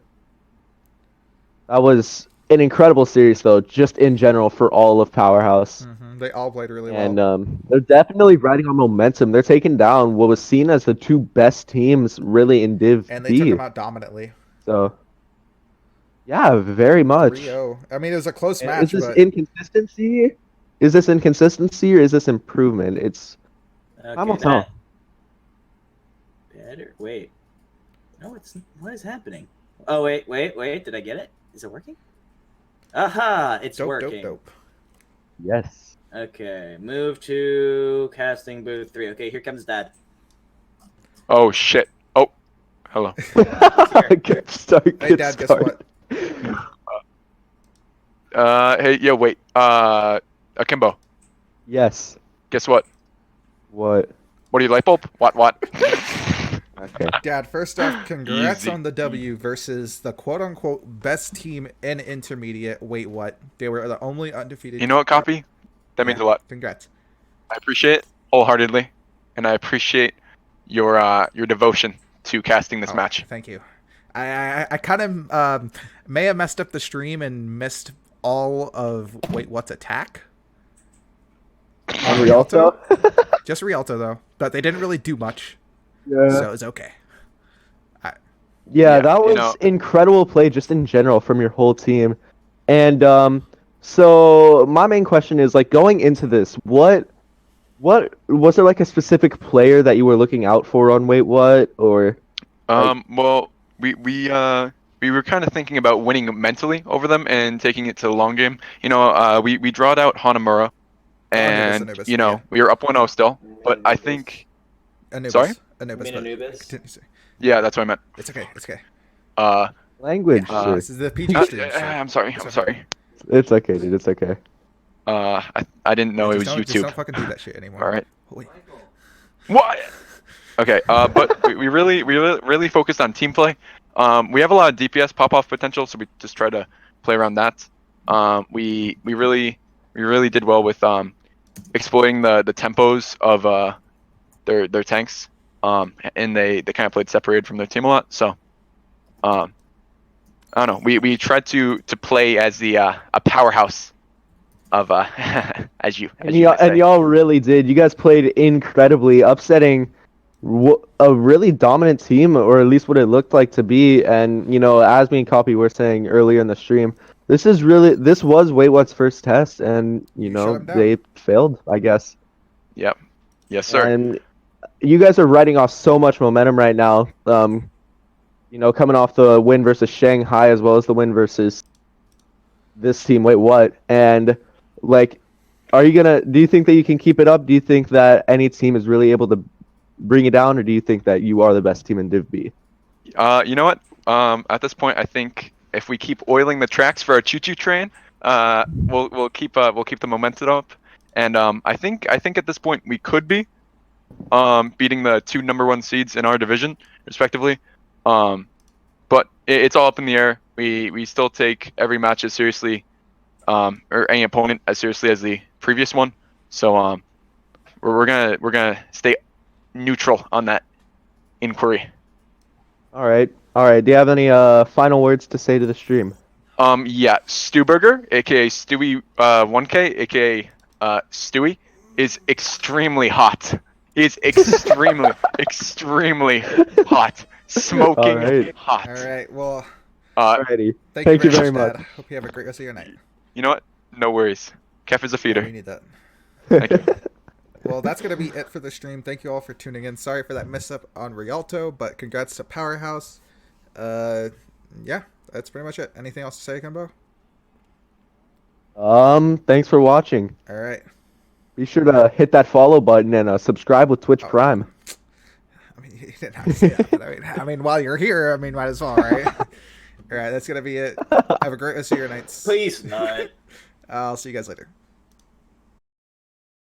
[SPEAKER 2] That was an incredible series though, just in general for all of Powerhouse.
[SPEAKER 1] They all played really
[SPEAKER 2] And
[SPEAKER 1] well.
[SPEAKER 2] they're definitely riding on momentum. They're taking down what was seen as the two best teams really in Div
[SPEAKER 1] And they took
[SPEAKER 2] B.
[SPEAKER 1] him out dominantly.
[SPEAKER 2] So yeah, very much.
[SPEAKER 1] 3-0. I mean, it was a close
[SPEAKER 2] And is
[SPEAKER 1] match,
[SPEAKER 2] this
[SPEAKER 1] but
[SPEAKER 2] inconsistency? Is this inconsistency or is this improvement? It's time
[SPEAKER 3] Okay,
[SPEAKER 2] will tell.
[SPEAKER 3] that better. Wait. No, it's. What is happening? Oh wait. Did I get it? Is it working? Aha! It's
[SPEAKER 1] dope,
[SPEAKER 3] working.
[SPEAKER 1] dope.
[SPEAKER 2] Yes.
[SPEAKER 3] Okay, move to casting booth 3. Okay, here comes Dad.
[SPEAKER 6] Oh shit. Oh, hello.
[SPEAKER 2] Good start.
[SPEAKER 1] Hey,
[SPEAKER 2] Good
[SPEAKER 1] Dad, guess
[SPEAKER 2] start.
[SPEAKER 1] what?
[SPEAKER 6] Hey, yeah, wait. Akimbo,
[SPEAKER 2] Yes.
[SPEAKER 6] guess what?
[SPEAKER 2] What?
[SPEAKER 6] What are you, light bulb? What?
[SPEAKER 2] Okay.
[SPEAKER 1] Dad, first off, congrats
[SPEAKER 6] Easy.
[SPEAKER 1] on the W versus the quote-unquote best team in intermediate. Wait, what? They were the only undefeated.
[SPEAKER 6] You know what, Copy? That means a lot.
[SPEAKER 1] Congrats.
[SPEAKER 6] I appreciate it wholeheartedly, and I appreciate your devotion to casting this
[SPEAKER 1] Oh,
[SPEAKER 6] match.
[SPEAKER 1] Thank you. I kind of may have messed up the stream and missed all of what's attack
[SPEAKER 2] On Rialto?
[SPEAKER 1] Just Rialto though, but they didn't really do much,
[SPEAKER 2] Yeah.
[SPEAKER 1] so it's okay.
[SPEAKER 2] Yeah,
[SPEAKER 6] Yeah,
[SPEAKER 2] that
[SPEAKER 6] you
[SPEAKER 2] was
[SPEAKER 6] know-
[SPEAKER 2] incredible play just in general from your whole team. And so my main question is like going into this, what was there like a specific player that you were looking out for on Wait What or
[SPEAKER 6] Well, we were kind of thinking about winning mentally over them and taking it to the long game. You know, we drawed out Hanamura, and
[SPEAKER 1] Anubis,
[SPEAKER 6] you know
[SPEAKER 1] yeah.
[SPEAKER 6] we were up 1-0 still. But I think,
[SPEAKER 1] Anubis.
[SPEAKER 6] Sorry?
[SPEAKER 1] Anubis.
[SPEAKER 3] You mean
[SPEAKER 1] but
[SPEAKER 3] Anubis?
[SPEAKER 1] continue, sir.
[SPEAKER 6] yeah, that's what I meant.
[SPEAKER 1] It's okay. It's okay.
[SPEAKER 2] language?
[SPEAKER 1] Yeah,
[SPEAKER 2] Sir.
[SPEAKER 1] this is the PG stream. sir.
[SPEAKER 6] I'm sorry.
[SPEAKER 1] It's
[SPEAKER 6] I'm
[SPEAKER 1] okay.
[SPEAKER 6] sorry.
[SPEAKER 2] It's okay, dude. It's okay.
[SPEAKER 6] I didn't know
[SPEAKER 1] Yeah,
[SPEAKER 6] it was
[SPEAKER 1] just
[SPEAKER 6] YouTube.
[SPEAKER 1] don't fucking do that shit anymore.
[SPEAKER 6] All right.
[SPEAKER 1] Wait.
[SPEAKER 6] What? Okay. But we really focused on team play. We have a lot of DPS pop-off potential, so we just try to play around that. We really did well with exploiting the tempos of their tanks. And they kind of played separated from their team a lot. So, I don't know. We tried to play as a powerhouse of as you guys say.
[SPEAKER 2] Y'all really did. You guys played incredibly, upsetting a really dominant team, or at least what it looked like to be. And as me and Copy were saying earlier in the stream, this was Wait What's first test, and
[SPEAKER 1] You shut 'em down.
[SPEAKER 2] they failed, I guess.
[SPEAKER 6] Yep. Yes, sir.
[SPEAKER 2] And you guys are riding off so much momentum right now. Coming off the win versus Shanghai as well as the win versus this team. Wait, what? And like, do you think that you can keep it up? Do you think that any team is really able to bring it down, or do you think that you are the best team in Div B?
[SPEAKER 6] You know what? At this point, I think if we keep oiling the tracks for our choo-choo train, we'll keep the momentum up, and I think at this point we could be beating the two #1 seeds in our division, respectively. But it's all up in the air. We still take every match as seriously, or any opponent as seriously as the previous one. So we're gonna stay neutral on that inquiry.
[SPEAKER 2] All right. Do you have any final words to say to the stream?
[SPEAKER 6] Yeah, Stewburger, aka Stewie 1K, aka Stewie, is extremely hot. He's extremely, extremely hot. Smoking
[SPEAKER 2] Alright.
[SPEAKER 6] hot.
[SPEAKER 1] All right. Well,
[SPEAKER 2] Alrighty.
[SPEAKER 1] thank you very
[SPEAKER 2] much.
[SPEAKER 1] Dad. Hope you have a great rest of your night.
[SPEAKER 6] You know what? No worries. Kef is a
[SPEAKER 1] Yeah,
[SPEAKER 6] feeder.
[SPEAKER 1] we need that.
[SPEAKER 6] Thank you.
[SPEAKER 1] Well, that's going to be it for the stream. Thank you all for tuning in. Sorry for that mess up on Rialto, but congrats to Powerhouse. Yeah, that's pretty much it. Anything else to say, Kimbo?
[SPEAKER 2] Thanks for watching.
[SPEAKER 1] All right.
[SPEAKER 2] Be sure to hit that follow button and subscribe with Twitch Prime.
[SPEAKER 1] I mean, you didn't have to say that, but I mean, while you're here, I mean, might as well, right? All right, that's going to be it. Have a great rest of your nights.
[SPEAKER 3] Please not.
[SPEAKER 1] I'll see you guys later.